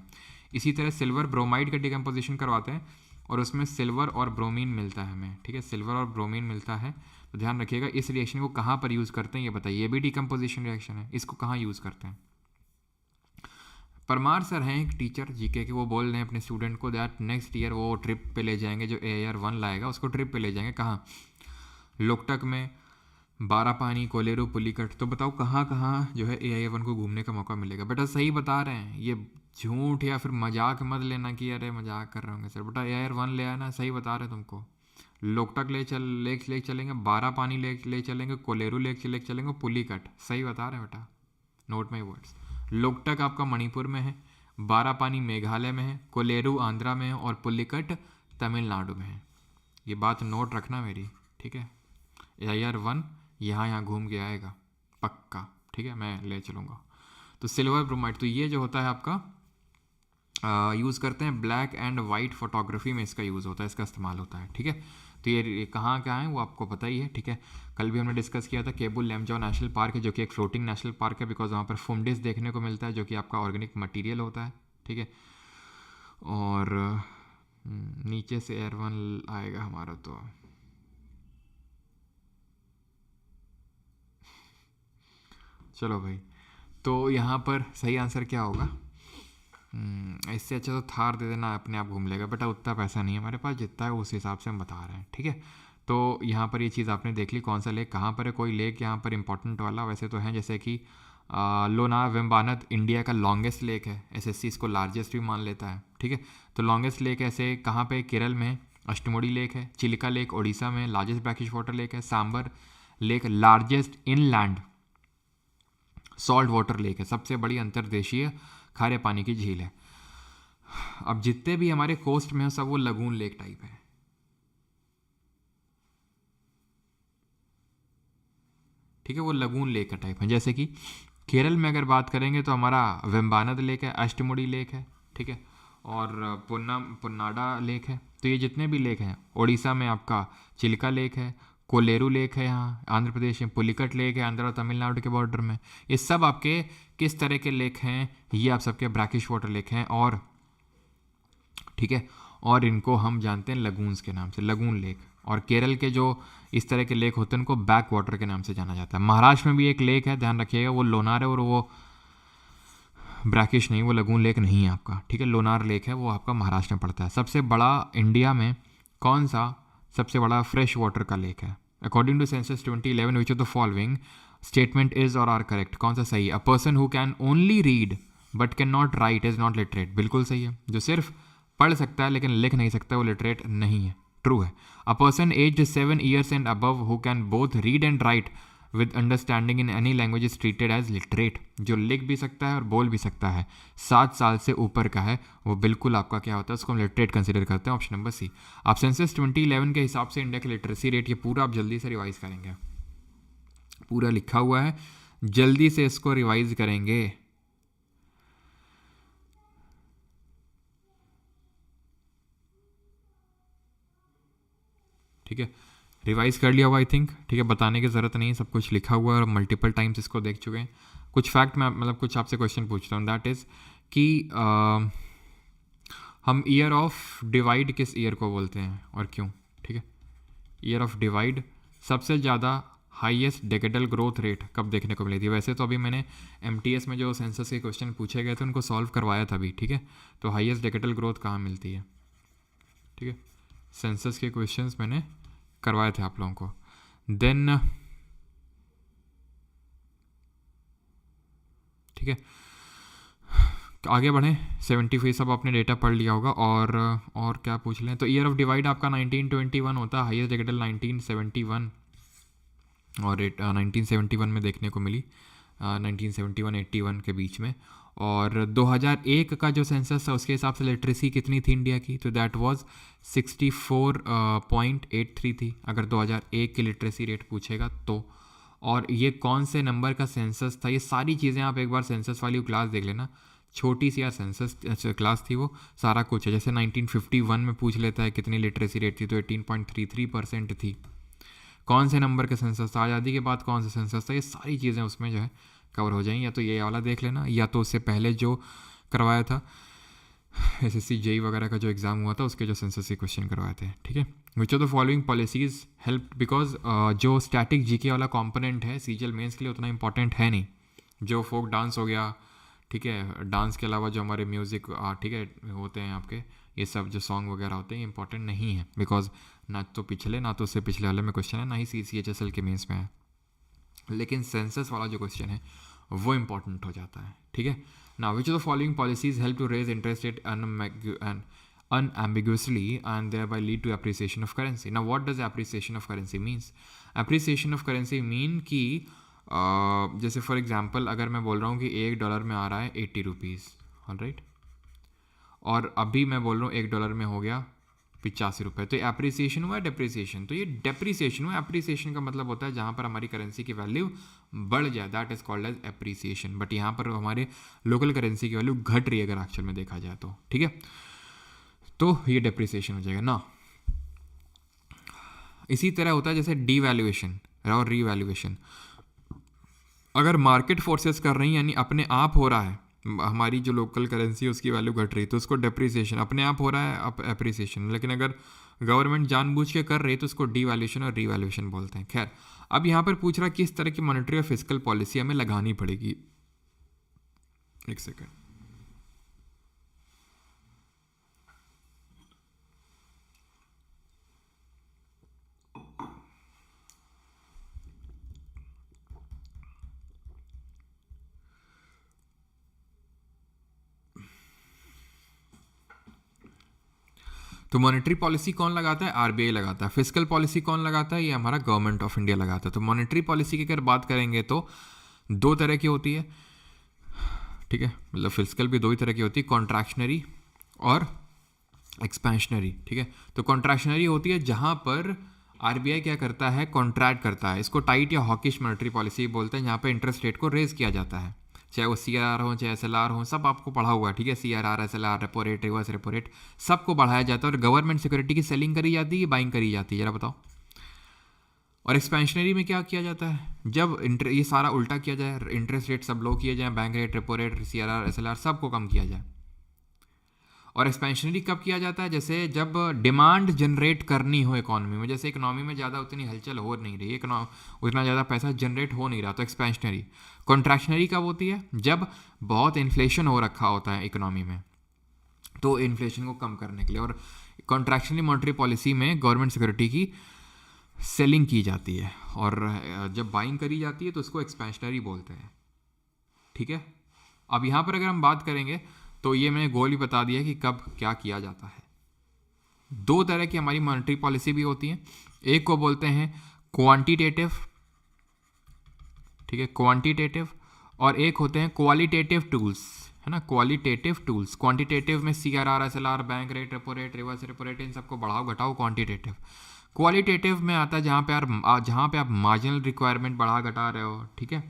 इसी तरह सिल्वर ब्रोमाइड का डिकम्पोजिशन करवाते हैं और उसमें सिल्वर और ब्रोमीन मिलता है हमें, ठीक है, सिल्वर और ब्रोमीन मिलता है। तो ध्यान रखिएगा इस रिएक्शन को कहाँ पर यूज़ करते हैं ये बताइए, ये भी डिकम्पोजिशन रिएक्शन है, इसको कहाँ यूज़ करते हैं। परमार सर हैं एक टीचर जीके के, वो बोल रहे हैं अपने स्टूडेंट को दैट नेक्स्ट ईयर वो ट्रिप पे ले जाएंगे, जो AIR-1 लाएगा उसको ट्रिप पे ले जाएंगे। कहाँ, लोकटक में, बारापानी, कोलेरू, पुलिकट। तो बताओ कहाँ कहाँ जो है AIR-1 को घूमने का मौका मिलेगा। बेटा सही बता रहे हैं, ये झूठ या फिर मजाक मत लेना कि अरे मजाक कर रहे होंगे सर। बेटा AIR-1 ले आना, सही बता रहे हैं तुमको। लोकटक ले चलेंगे, बारापानी ले चलेंगे, कोलेरू ले चलेंगे, पुलिकट, सही बता रहे हैं बेटा, नोट माई वर्ड्स। लोकटक आपका मणिपुर में है, बारापानी मेघालय में है, कोलेरू आंध्रा में है और पुलिकट तमिलनाडु में है। ये बात नोट रखना मेरी, ठीक है। AIR-1 यहाँ घूम के आएगा पक्का, ठीक है, मैं ले चलूँगा। तो सिल्वर ब्रोमाइड, तो ये जो होता है आपका यूज़ करते हैं ब्लैक एंड वाइट फोटोग्राफी में, इसका यूज़ होता है, इसका इस्तेमाल होता है, ठीक है। तो ये कहाँ क्या है वो आपको पता ही है, ठीक है। कल भी हमने डिस्कस किया था केबुल लैमजाओ नेशनल पार्क है, जो कि एक फ्लोटिंग नेशनल पार्क है, बिकॉज वहाँ पर फुमडिस देखने को मिलता है जो कि आपका ऑर्गेनिक मटेरियल होता है, ठीक है। और नीचे से AIR-1 आएगा हमारा, तो चलो भाई, तो यहाँ पर सही आंसर क्या होगा, इससे अच्छा तो थार दे देना, अपने आप घूम लेगा। बेटा उतना पैसा नहीं है हमारे पास, जितना है उस हिसाब से हम बता रहे हैं, ठीक है। तो यहाँ पर ये चीज़ आपने देख ली, कौन सा लेक कहाँ पर है। कोई लेक यहाँ पर इंपॉर्टेंट वाला वैसे तो है, जैसे कि लोनार वेम्बानद इंडिया का लॉन्गेस्ट लेक है, SSC इसको लार्जेस्ट भी मान लेता है, ठीक है। तो लॉन्गेस्ट लेक ऐसे कहाँ पे, केरल में अष्टमुडी लेक है, चिलिका लेक ओडिशा में लार्जेस्ट ब्रैकिश वाटर लेक है, Sambhar lake largest inland salt water lake है, सबसे बड़ी अंतर्देशीय खारे पानी की झील है। अब जितने भी हमारे कोस्ट में हैं सब वो लगून लेक टाइप है, ठीक है, वो लगून लेक का टाइप है। जैसे कि केरल में अगर बात करेंगे तो हमारा वेम्बानद लेक है, अष्टमुडी लेक है, ठीक है, और पुन्नाडा लेक है। तो ये जितने भी लेक हैं, ओडिशा में आपका चिल्का लेक है, कोलेरू लेक है, यहाँ आंध्र प्रदेश में पुलिकट लेक है, आंध्र और तमिलनाडु के बॉर्डर में। ये सब आपके किस तरह के लेक हैं, ये आप सबके ब्रैकिश वाटर लेक हैं, और ठीक है, और इनको हम जानते हैं लगून्स के नाम से, लगून लेक। और केरल के जो इस तरह के लेक होते हैं उनको बैक वाटर के नाम से जाना जाता है। महाराष्ट्र में भी एक लेक है, ध्यान रखिएगा, वो लोनार है, और वो ब्रैकिश नहीं, वो लगून लेक नहीं है आपका, ठीक है, लोनार लेक है, वो आपका महाराष्ट्र में पड़ता है। सबसे बड़ा इंडिया में कौन सा सबसे बड़ा फ्रेश वाटर का लेक है, according to census 2011, which of the following statement is or are correct, कौन सा सही है। A person who can only read but can not write is not literate, बिल्कुल सही है। जो सिर्फ पढ़ सकता है लेकिन लिख नहीं सकता वो लिटरेट नहीं है, ट्रू है। A person aged 7 years and above who can both read and write with understanding in any language is treated as literate. जो लिख भी सकता है और बोल भी सकता है, 7 साल से ऊपर का है, वो बिल्कुल आपका क्या होता है, उसको हम लिटरेट कंसिडर करते हैं। Option number C. आप सेंसस 2011 के हिसाब से इंडिया की लिटरेसी रेट, ये पूरा आप जल्दी से रिवाइज करेंगे, पूरा लिखा हुआ है, जल्दी से इसको रिवाइज करेंगे। ठीक है, रिवाइज कर लिया होगा आई थिंक। ठीक है, बताने की ज़रूरत नहीं है, सब कुछ लिखा हुआ है और मल्टीपल टाइम्स इसको देख चुके हैं। कुछ फैक्ट मैं मतलब कुछ आपसे क्वेश्चन पूछता हूँ, दैट इज़ कि हम ईयर ऑफ डिवाइड किस ईयर को बोलते हैं और क्यों? ठीक है, ईयर ऑफ डिवाइड सबसे ज़्यादा हाईएस्ट डेकेडल ग्रोथ रेट कब देखने को मिली थी? वैसे तो अभी मैंने MTS में जो सेंसस के क्वेश्चन पूछे गए थे उनको सॉल्व करवाया था अभी। ठीक है, तो हाईएस्ट डेकेडल ग्रोथ कहाँ मिलती है? ठीक है, सेंसस के क्वेश्चंस मैंने करवाए थे आप लोगों को। देन ठीक है, आगे बढ़ें। 75 सब आपने डेटा पढ़ लिया होगा। और क्या पूछ लें, तो ईयर ऑफ डिवाइड आपका 1921 होता है, हाईएस्ट डेकेडल 1971 और 1971 में देखने को मिली, 1971-81 के बीच में। और 2001 का जो सेंसस था उसके हिसाब से लिटरेसी कितनी थी इंडिया की? तो दैट वाज 64.83 थी, अगर 2001 की लिटरेसी रेट पूछेगा तो। और ये कौन से नंबर का सेंसस था? ये सारी चीज़ें आप एक बार सेंसस वाली क्लास देख लेना, छोटी सी यार सेंसस क्लास थी वो, सारा कुछ है। जैसे 1951 में पूछ लेता है कितनी लिटरेसी रेट थी, तो 18.33% थी। कौन से नंबर का सेंसस था? आज़ादी के बाद कौन सा सेंसस था? ये सारी चीज़ें उसमें जो है कवर हो जाएंगी। या तो ये वाला देख लेना, या तो उससे पहले जो करवाया था SSC JEE वगैरह का जो एग्ज़ाम हुआ था उसके जो सेंसस के क्वेश्चन करवाए थे। ठीक है, which of the following policies help, because जो स्टैटिक GK वाला कॉम्पोनेंट है CGL मेंस के लिए उतना इंपॉर्टेंट है नहीं। जो फोक डांस हो गया, ठीक है, डांस के अलावा जो हमारे म्यूज़िक ठीक है होते हैं आपके, ये सब जो सॉन्ग वगैरह होते हैं इंपॉर्टेंट नहीं है, बिकॉज ना तो पिछले ना तो उससे पिछले वाले में क्वेश्चन है, ना ही CHSL के मेंस में है। लेकिन सेंसस वाला जो क्वेश्चन है वो इंपॉर्टेंट हो जाता है। ठीक है, ना which of the following policies help to raise interest rate unambiguously and thereby lead to appreciation of currency. Now what does appreciation of currency means? Appreciation of currency mean कि जैसे फॉर एग्जांपल अगर मैं बोल रहा हूँ कि $1 में आ रहा है 80 रुपीज़, ऑलराइट, और अभी मैं बोल रहा हूँ $1 में हो गया 85 रुपये, तो ये अप्रिसिएशन हुआ, डेप्रिसिएशन? तो ये डेप्रिसिएशन हुआ। अप्रिसिएशन का मतलब होता है जहाँ पर हमारी करेंसी की वैल्यू बढ़ जाए, that is called as appreciation. But यहाँ पर हमारे लोकल करेंसी की वैल्यू घट रही है अगर एक्चुअल में देखा जाए तो। ठीक है, तो ये डेप्रिसिएशन हो जाएगा ना। इसी तरह होता है जैसे डीवैल्यूएशन और रीवैल्यूएशन। अगर मार्केट फोर्सेस कर रही हैं, यानी अपने आप हो रहा है, हमारी जो लोकल करेंसी है उसकी वैल्यू घट रही है तो उसको डेप्रिसिएशन, अपने आप हो रहा है एप्रिसिएशन। लेकिन अगर गवर्नमेंट जानबूझ के कर रही है तो उसको डीवैल्यूएशन और रीवैल्यूएशन बोलते हैं। खैर, अब यहाँ पर पूछ रहा है किस तरह की मॉनेटरी और फिस्कल पॉलिसी हमें लगानी पड़ेगी। एक सेकेंड, तो मॉनेटरी पॉलिसी कौन लगाता है? RBI लगाता है। फिस्कल पॉलिसी कौन लगाता है? ये हमारा गवर्नमेंट ऑफ इंडिया लगाता है। तो मॉनेटरी पॉलिसी की अगर बात करेंगे तो 2 तरह की होती है। ठीक है, मतलब फिस्कल भी 2 ही तरह की होती है, कॉन्ट्रैक्शनरी और एक्सपेंशनरी। ठीक है, तो कॉन्ट्रैक्शनरी होती है जहाँ पर RBI क्या करता है, कॉन्ट्रैक्ट करता है। इसको टाइट या हॉकिश मॉनेटरी पॉलिसी बोलते हैं, जहाँ पर इंटरेस्ट रेट को रेज किया जाता है, चाहे वो CRR हो चाहे SLR हो, सब आपको पढ़ा हुआ है। ठीक है, CRR SLR, repo rate, reverse repo rate, सबको बढ़ाया जाता है और गवर्नमेंट सिक्योरिटी की सेलिंग करी जाती है, बाइंग करी जाती है, जरा बताओ। और एक्सपेंशनरी में क्या किया जाता है? जब ये सारा उल्टा किया जाए, इंटरेस्ट रेट सब लो किए जाए, bank rate, repo rate, CRR SLR सबको कम किया जाए। और एक्सपेंशनरी कब किया जाता है? जैसे जब डिमांड जनरेट करनी हो इकोनॉमी में, जैसे इकोनॉमी में ज़्यादा उतनी हलचल हो नहीं रही, उतना ज़्यादा पैसा जनरेट हो नहीं रहा, तो एक्सपेंशनरी। कॉन्ट्रैक्शनरी कब होती है? जब बहुत इन्फ्लेशन हो रखा होता है इकोनॉमी में, तो इन्फ्लेशन को कम करने के लिए। और कॉन्ट्रैक्शनरी मॉनेटरी पॉलिसी में गवर्नमेंट सिक्योरिटी की सेलिंग की जाती है, और जब बाइंग करी जाती है तो उसको एक्सपेंशनरी बोलते हैं। ठीक है, अब यहाँ पर अगर हम बात करेंगे तो ये मैंने गोल ही बता दिया कि कब क्या किया जाता है। दो तरह की हमारी मॉनेटरी पॉलिसी भी होती है, एक को बोलते हैं क्वांटिटेटिव, ठीक है, क्वांटिटेटिव, और एक होते हैं क्वालिटेटिव टूल्स, है ना, क्वालिटेटिव टूल्स। क्वांटिटेटिव में CRR, SLR, bank rate, repo rate, reverse repo rate, इन सबको बढ़ाओ घटाओ, क्वांटिटेटिव। क्वालिटेटिव में आता है जहाँ पे आप मार्जिनल रिक्वायरमेंट बढ़ा घटा रहे हो, ठीक है,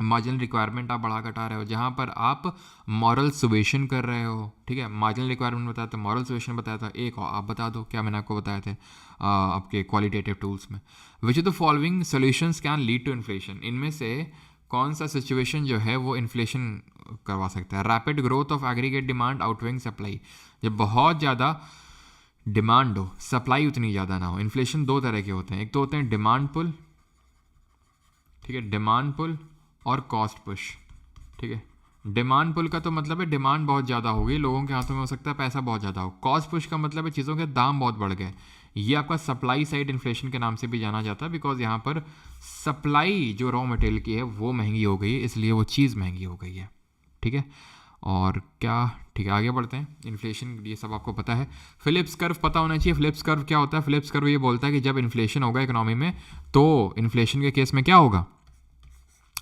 मार्जिनल रिक्वायरमेंट आप बढ़ा घटा रहे हो, जहाँ पर आप मॉरल सुवेशन कर रहे हो, ठीक है। मार्जिनल रिक्वायरमेंट बताया था, मॉरल सुवेशन बताया था, एक और आप बता दो क्या मैंने आपको बताए थे आपके क्वालिटेटिव टूल्स में। Which of the following solutions can lead to inflation, इनमें से कौन सा सिचुएशन जो है वो इन्फ्लेशन करवा सकता है। Rapid growth of aggregate demand outweighing supply, जब बहुत ज़्यादा डिमांड हो, सप्लाई उतनी ज़्यादा ना हो। इन्फ्लेशन दो तरह के होते हैं, एक तो होते हैं डिमांड पुल, ठीक है, डिमांड पुल और कॉस्ट पुश, ठीक है। डिमांड पुल का तो मतलब है डिमांड बहुत ज़्यादा हो गई, लोगों के हाथों में हो सकता है पैसा बहुत ज़्यादा हो। कॉस्ट पुश का मतलब है चीज़ों के दाम बहुत बढ़ गए। ये आपका सप्लाई साइड इन्फ्लेशन के नाम से भी जाना जाता है, बिकॉज यहाँ पर सप्लाई जो रॉ मटेरियल की है वो महंगी हो गई है, इसलिए वो चीज़ महंगी हो गई है, ठीक है। और क्या, ठीक है, आगे बढ़ते हैं। इन्फ्लेशन ये सब आपको पता है। फिलिप्स कर्व पता होना चाहिए। फिलिप्स कर्व क्या होता है? फिलिप्स कर्व ये बोलता है कि जब इन्फ्लेशन होगा इकोनॉमी में तो इन्फ्लेशन के केस में क्या होगा,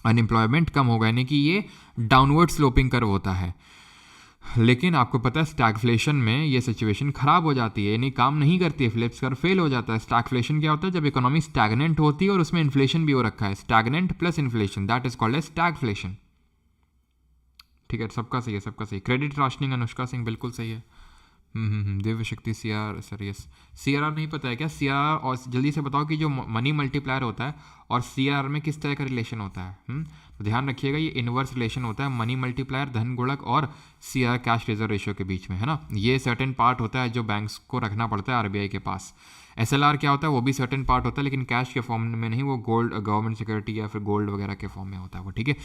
अनएम्प्लॉयमेंट कम होगा, यानी कि ये डाउनवर्ड स्लोपिंग कर्व होता है। लेकिन आपको पता है स्टैगफ्लेशन में ये सिचुएशन खराब हो जाती है, यानी काम नहीं करती है, फिलिप्स कर्व फेल हो जाता है। स्टैगफ्लेशन क्या होता है? जब इकोनॉमी स्टैगनेंट होती है और उसमें इन्फ्लेशन भी हो रखा है, stagnant plus inflation, that is called as stagflation, ठीक है। सबका सही है, सबका सही। क्रेडिट राशनिंग अनुष्का सिंह बिल्कुल सही है। दिव्य शक्ति CR, सर यस। CRR नहीं पता है क्या? CRR, और जल्दी से बताओ कि जो मनी मल्टीप्लायर होता है और CRR में किस तरह का रिलेशन होता है। तो ध्यान रखिएगा, ये इनवर्स रिलेशन होता है मनी मल्टीप्लायर, धन गुणक और CRR कैश रिजर्व रेशियो के बीच में, है ना। ये सर्टेन पार्ट होता है जो बैंक्स को रखना पड़ता है RBI के पास। SLR क्या होता है? वो भी सर्टेन पार्ट होता है, लेकिन कैश के फॉर्म में नहीं, वो गोल्ड, गवर्नमेंट सिक्योरिटी या फिर गोल्ड वगैरह के फॉर्म में होता है वो, ठीक है।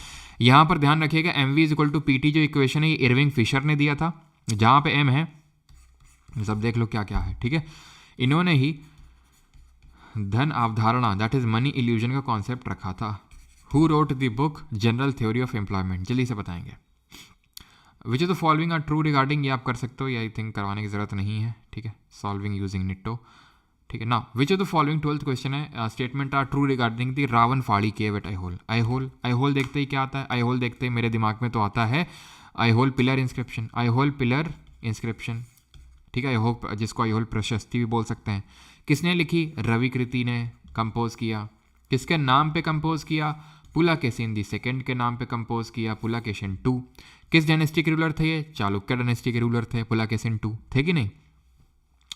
यहाँ पर ध्यान रखिएगा MV=PT जो इक्वेशन है ये इरविंग फिशर ने दिया था, जहाँ पे M है, सब देख लो क्या क्या है, ठीक है। इन्होंने ही धन अवधारणा, दैट इज मनी इल्यूजन का कॉन्सेप्ट रखा था। Who wrote the book general theory of employment, जल्दी से बताएंगे। Which of the following are true regarding, ये आप कर सकते हो, ये आई थिंक करवाने की जरूरत नहीं है, ठीक है। सॉल्विंग यूजिंग निट्टो, ठीक है ना। Which of the following 12th question है, statement are true regarding the Ravana Phadi cave at Aihole. Aihole देखते ही क्या आता है? आई होल देखते ही मेरे दिमाग में तो आता है आई होल पिलर इंस्क्रिप्शन, आई होल पिलर इंस्क्रिप्शन, ठीक है। आई होप, जिसको आई होल प्रशस्ति भी बोल सकते हैं। किसने लिखी? रवि कृति ने कंपोज किया। किसके नाम पे कंपोज किया? पुलाकेशिन दी सेकंड के नाम पे कंपोज किया, पुलाकेशिन 2। किस डायनेस्टी के रूलर थे ये? चालुक्य डायनेस्टी के रूलर थे पुलाकेशिन 2, थे कि नहीं?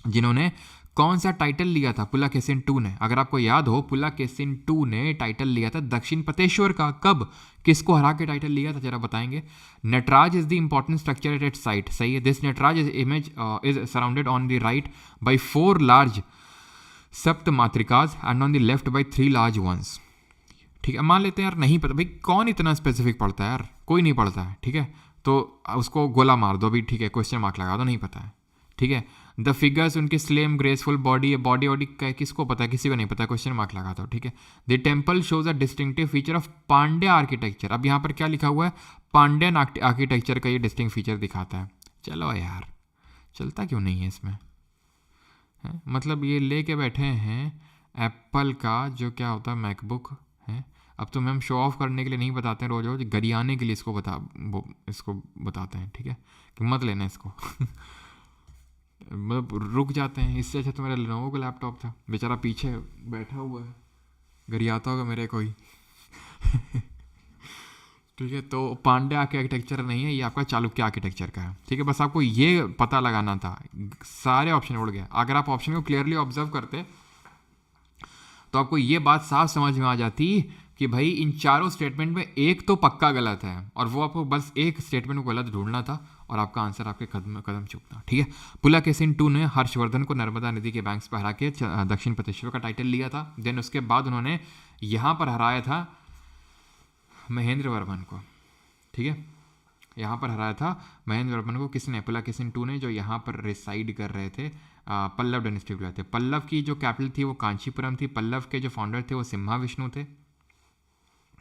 जिन्होंने कौन सा टाइटल लिया था? पुलाकेशिन 2 ने। अगर आपको याद हो, पुलाकेशिन 2 ने टाइटल लिया था दक्षिण पतेश्वर का। कब? किसको हरा के टाइटल लिया था, जरा बताएंगे। Nataraja is the important structure at its site, सही है। This Nataraja is image is surrounded on the right by 4 large Sapta Matrikas and on the left by 3 large ones, ठीक है। मान लेते हैं यार नहीं पता, भाई कौन इतना स्पेसिफिक पढ़ता है यार, कोई नहीं पढ़ता है, ठीक है। तो उसको गोला मार दो भी, ठीक है, क्वेश्चन मार्क लगा दो, नहीं पता है, ठीक है। द फिगर्स, उनकी स्लिम ग्रेसफुल बॉडी, बॉडी किसको पता है? किसी को नहीं पता, क्वेश्चन मार्क लगा दो, ठीक है। The temple shows a distinctive feature of Pandya architecture. अब यहाँ पर क्या लिखा हुआ है? पांड्यन आर्किटेक्चर का ये डिस्टिंक्ट फीचर दिखाता है। चलो यार, चलता क्यों नहीं है इसमें, है? मतलब ये लेके बैठे हैं एप्पल का जो क्या होता है मैकबुक है। अब तो हम शो ऑफ करने के लिए नहीं बताते हैं रोज रोज, गरियाने के लिए इसको बताते हैं, ठीक है, कि मत लेना इसको मतलब रुक जाते हैं। इससे अच्छा तो मेरा लेनोवो का लैपटॉप था, बेचारा पीछे बैठा हुआ है, गरियाता होगा मेरे कोई ठीक है। तो पांड्या के आर्किटेक्चर नहीं है, ये आपका चालुक्य आर्किटेक्चर का है, ठीक है। बस आपको ये पता लगाना था, सारे ऑप्शन उड़ गए। अगर आप ऑप्शन को क्लियरली ऑब्जर्व करते तो आपको ये बात साफ समझ में आ जाती कि भाई इन चारों स्टेटमेंट में एक तो पक्का गलत है, और वो आपको बस एक स्टेटमेंट को गलत ढूंढना था और आपका आंसर आपके कदम चूकना, ठीक है। पुलाकेशिन 2 ने हर्षवर्धन को नर्मदा नदी के बैंक्स पर हरा के दक्षिण पतेश्वर का टाइटल लिया था। देन उसके बाद उन्होंने यहाँ पर हराया था महेंद्र वर्मन को, ठीक है। यहाँ पर हराया था महेंद्र वर्मन को किसने? पुलाकेशिन 2 ने, जो यहाँ पर रिसाइड कर रहे थे, पल्लव डायनेस्टी को थे। पल्लव की जो कैपिटल थी वो कांचीपुरम थी। पल्लव के जो फाउंडर थे वो सिम्हा विष्णु थे।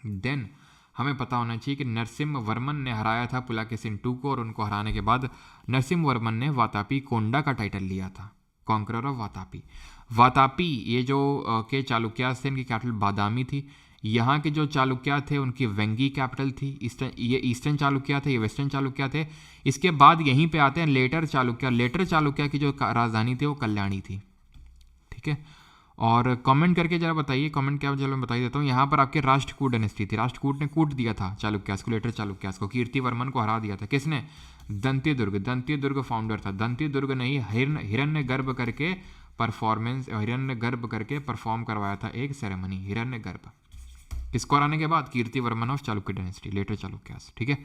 देन हमें पता होना चाहिए कि नरसिम्हा वर्मन ने हराया था पुलाकेशिन II को, और उनको हराने के बाद नरसिम्हा वर्मन ने वातापी कोंडा का टाइटल लिया था, कॉन्करर ऑफ वातापी। वातापी ये जो के चालुक्यास थे, इनकी कैपिटल बादामी थी। यहाँ के जो चालुक्या थे उनकी वेंगी कैपिटल थी। ये ईस्टर्न चालुक्या थे, ये वेस्टर्न चालुक्या थे। इसके बाद यहीं पे आते हैं लेटर चालुक्या। लेटर चालुक्या की जो राजधानी थी वो कल्याणी थी, ठीक है। और कमेंट करके जरा बताइए, कमेंट क्या, चलो मैं बता देता हूँ। यहाँ पर आपके राष्ट्रकूट डायनेस्टी थी, राष्ट्रकूट ने कूट दिया था चालुक्यास को, लेटर चालुक्यास को। कीर्तिवर्मन को हरा दिया था किसने? दंत्यदुर्ग। दंत्यदुर्ग फाउंडर था, दंत्यदुर्ग ने ही हिरण्यगर्भ करके हिरण्यगर्भ करके परफॉर्म करवाया था एक सेरेमनी, हिरण्यगर्भ। किसको हराने के बाद? Kirtivarman of Chalukya dynasty, later Chalukyas, ठीक है।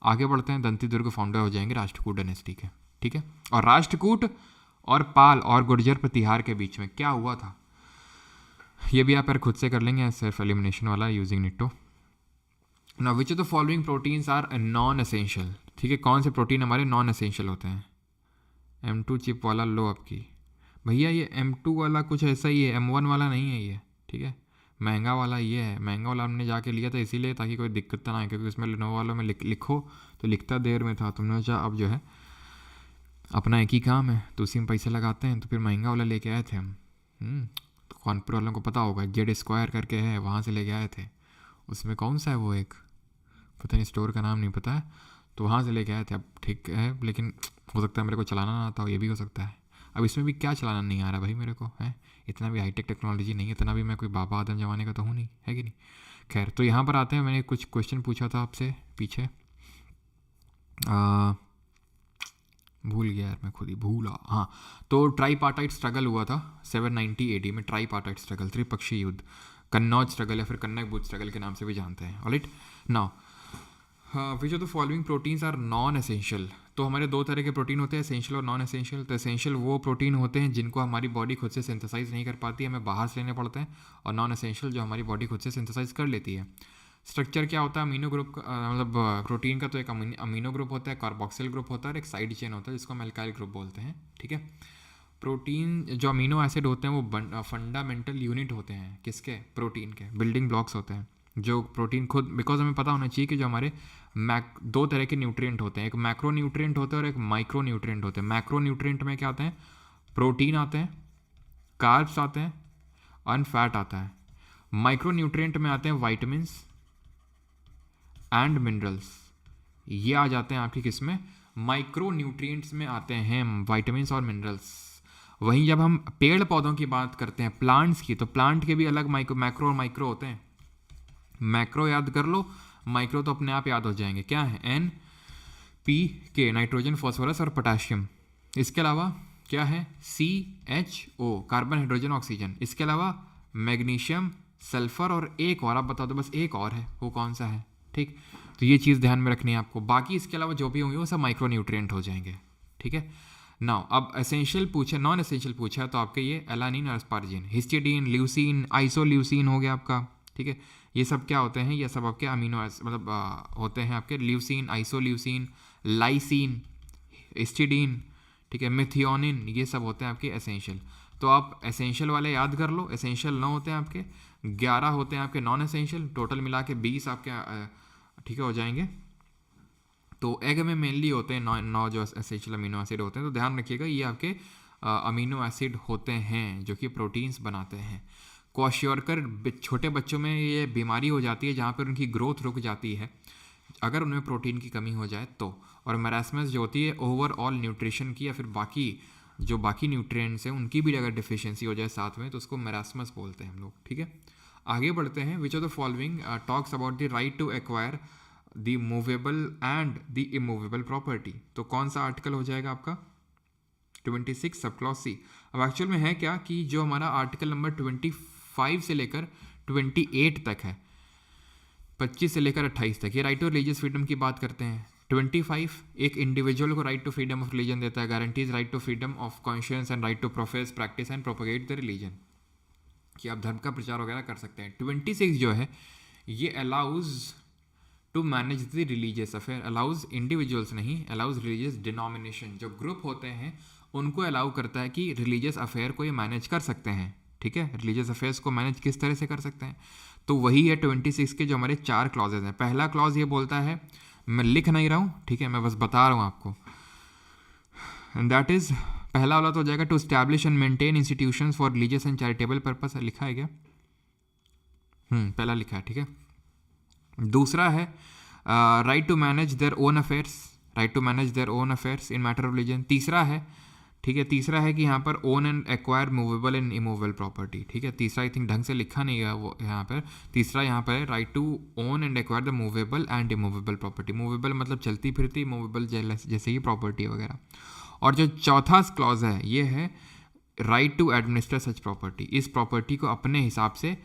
आगे बढ़ते हैं, दंत्यदुर्ग फाउंडर हो जाएंगे राष्ट्रकूट डायनेस्टी के, ठीक है। और राष्ट्रकूट और पाल और गुर्जर प्रतिहार के बीच में क्या हुआ था, ये भी आप यार खुद से कर लेंगे, सेल्फ एलिमिनेशन वाला, यूजिंग निट्टो। Now which of the following proteins are non essential, ठीक है। कौन से प्रोटीन हमारे नॉन एसेंशियल होते हैं? M2 चिप वाला लो आपकी भैया, ये M2 वाला कुछ ऐसा ही है, M1 वाला नहीं है ये, ठीक है। महंगा वाला ये है, महंगा वाला हमने जाके लिया था इसीलिए ताकि कोई दिक्कत ना आए, क्योंकि उसमें लिनोवो वालों में लिखो तो लिखता देर में था। तुमने सोचा अब जो है अपना एक ही काम है तो उसी में पैसे लगाते हैं, तो फिर महंगा वाला लेके आए थे हम। तो कानपुर वालों को पता होगा, Z² करके है, वहाँ से लेके आए थे। उसमें कौन सा है वो, एक पता नहीं, स्टोर का नाम नहीं पता है, तो वहाँ से लेके आए थे। अब ठीक है, लेकिन हो सकता है मेरे को चलाना ना आता हो, ये भी हो सकता है। अब इसमें भी क्या चलाना नहीं आ रहा भाई मेरे को, है इतना भी हाईटेक टेक्नोलॉजी नहीं है, इतना भी मैं कोई बाबा आदम जमाने का तो हूँ नहीं, है कि नहीं। खैर, तो यहाँ पर आते हैं, मैंने कुछ क्वेश्चन पूछा था आपसे पीछे, भूल गया यार, मैं खुद ही भूला। हाँ, तो ट्राईपार्टाइट स्ट्रगल हुआ था 790 AD में, ट्राईपार्टाइट स्ट्रगल, त्रिपक्षीय युद्ध, कन्नौज स्ट्रगल या फिर कन्नक बुद्ध स्ट्रगल के नाम से भी जानते हैं। Alright, now which of the following proteins are non essential. तो हमारे दो तरह के प्रोटीन होते हैं, एसेंशियल और नॉन एसेंशियल। तो एसेंशियल वो प्रोटीन होते हैं जिनको हमारी बॉडी खुद से सिंथेसाइज नहीं कर पाती, हमें बाहर से लेने पड़ते हैं, और नॉन एसेंशियल जो हमारी बॉडी खुद से सिंथेसाइज कर लेती है। स्ट्रक्चर क्या होता है अमीनो ग्रुप का, मतलब प्रोटीन का? तो एक अमीनो ग्रुप होता है, कार्बोक्सिल ग्रुप होता है, और एक साइड चेन होता है जिसको हम अल्काइल ग्रुप बोलते हैं, ठीक है। प्रोटीन जो अमीनो एसिड होते हैं वो फंडामेंटल यूनिट होते हैं किसके? प्रोटीन के, बिल्डिंग ब्लॉक्स होते हैं जो प्रोटीन खुद, बिकॉज हमें पता होना चाहिए कि जो हमारे दो तरह के न्यूट्रिएंट होते हैं, एक मैक्रो न्यूट्रिएंट होते हैं और एक माइक्रो न्यूट्रिएंट होते हैं। मैक्रो न्यूट्रिएंट में क्या आते हैं? प्रोटीन आते हैं, कार्ब्स आते हैं, और फैट आता है। माइक्रो न्यूट्रिएंट में आते हैं वाइटामिन्स एंड मिनरल्स, ये आ जाते हैं आपकी किस में? माइक्रो न्यूट्रिएंट्स में आते हैं वाइटामिन्स और मिनरल्स। वहीं जब हम पेड़ पौधों की बात करते हैं, प्लांट्स की, तो प्लांट के भी अलग मैक्रो और माइक्रो होते हैं। मैक्रो याद कर लो, माइक्रो तो अपने आप याद हो जाएंगे, क्या है? NPK, नाइट्रोजन, फॉस्फोरस और पोटेशियम। इसके अलावा क्या है? CHO, carbon, hydrogen, oxygen. इसके अलावा मैग्नीशियम, सल्फर, और एक और, आप बता दो बस, एक और है, वो कौन सा है? ठीक, तो ये चीज़ ध्यान में रखनी है आपको। बाकी इसके अलावा जो भी होंगे वो सब माइक्रो न्यूट्रिएंट हो जाएंगे, ठीक है। नाउ अब एसेंशियल पूछे, नॉन एसेंशियल पूछा, तो आपके ये एलानिन और एस्पार्जिन, हिस्टिडीन, ल्यूसीन, आइसोल्यूसीन हो गया आपका, ठीक है। ये सब क्या होते हैं? ये सब आपके अमीनो मतलब होते हैं आपके, ल्यूसीन, आइसोल्यूसीन, लाइसीन, हिस्टिडीन, ठीक है, मिथियोनिन, ये सब होते हैं आपके एसेंशियल। तो आप एसेंशियल वाले याद कर लो, एसेंशियल 9 होते हैं आपके, 11 होते हैं आपके नॉन एसेंशियल, टोटल मिला के 20 आपके, ठीक है, हो जाएंगे। तो एग में मेनली होते हैं 9 जो एसेंशियल अमीनो एसिड होते हैं। तो ध्यान रखिएगा, ये आपके अमीनो एसिड होते हैं जो कि प्रोटीन्स बनाते हैं। क्वाशियोरकर छोटे बच्चों में ये बीमारी हो जाती है जहाँ पर उनकी ग्रोथ रुक जाती है अगर उनमें प्रोटीन की कमी हो जाए तो। और मैरास्मस जो होती है ओवरऑल न्यूट्रिशन की, या फिर बाकी जो बाकी न्यूट्रिएंट्स हैं उनकी भी अगर डिफिशियंसी हो जाए साथ में, तो उसको मैरास्मस बोलते हैं हम लोग, ठीक है। आगे बढ़ते हैं। Which of the following talks about the right to acquire the movable and the immovable property. तो कौन सा आर्टिकल हो जाएगा आपका? 26 सब क्लॉज C। अब एक्चुअल में है क्या कि जो हमारा आर्टिकल नंबर 25 से लेकर 28 तक है, 25 से लेकर 28 तक, ये राइट टू रिलीजियस फ्रीडम की बात करते हैं। 25 एक इंडिविजुअल को right to freedom of religion देता है, guarantees right to freedom of conscience and right to profess, practice and propagate the religion, कि आप धर्म का प्रचार वगैरह कर सकते हैं। 26 जो है ये allows to manage the religious affair, allows individuals नहीं, अलाउज रिलीजियस डिनोमिनेशन, जो ग्रुप होते हैं उनको अलाउ करता है कि रिलीजियस अफेयर को ये मैनेज कर सकते हैं, ठीक है। रिलीजियस अफेयर्स को मैनेज किस तरह से कर सकते हैं? तो वही है 26 के जो हमारे 4 क्लॉजेज हैं। पहला क्लॉज ये बोलता है, मैं लिख नहीं रहा हूँ, ठीक है, मैं बस बता रहा हूँ आपको, एंड दैट इज पहला वाला तो हो जाएगा to establish and maintain institutions for religious and charitable purpose. लिखा है क्या? पहला लिखा है, ठीक है। दूसरा है right to manage their own affairs, right to manage their own affairs in matter of religion. तीसरा है, ठीक है, तीसरा है कि यहाँ पर own and acquire movable and immovable property, ठीक है। तीसरा आई थिंक ढंग से लिखा नहीं है वो यहाँ पर। तीसरा यहाँ पर है right to own and acquire the movable and immovable property. Movable मतलब चलती फिरती, मूवेबल जैसे ही प्रॉपर्टी वगैरह। और जो चौथा क्लॉज है ये है right to administer such property. इस प्रॉपर्टी को अपने हिसाब से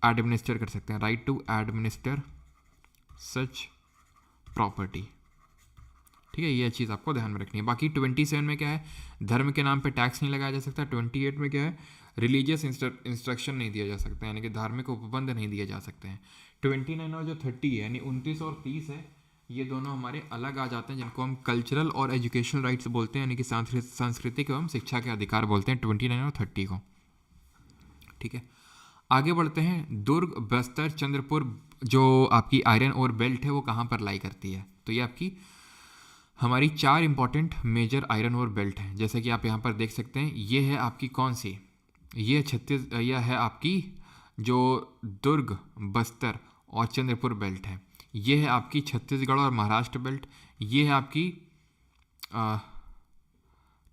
एडमिनिस्टर कर सकते हैं, right to administer such property, ठीक है। ये चीज़ आपको ध्यान में रखनी है। बाकी 27 में क्या है, धर्म के नाम पे टैक्स नहीं लगाया जा सकता। 28 में क्या है, रिलीजियस इंस्ट्रक्शन नहीं दिया जा सकता, यानी कि धार्मिक उपबंध नहीं दिए जा सकते हैं। 29 और जो 30 है, यानी 29 और 30 है, ये दोनों हमारे अलग आ जाते हैं, जिनको हम कल्चरल और एजुकेशनल राइट्स बोलते हैं, यानी कि सांस्कृतिक एवं शिक्षा के अधिकार बोलते हैं 29 और 30 को, ठीक है। आगे बढ़ते हैं। दुर्ग, बस्तर, चंद्रपुर जो आपकी आयरन और बेल्ट है वो कहाँ पर लाई करती है? तो ये आपकी हमारी 4 इंपॉर्टेंट मेजर आयरन और बेल्ट हैं। जैसे कि आप यहाँ पर देख सकते हैं, ये है आपकी कौन सी, यह है आपकी जो दुर्ग, बस्तर और चंद्रपुर बेल्ट है। ये है आपकी छत्तीसगढ़ और महाराष्ट्र बेल्ट। ये है आपकी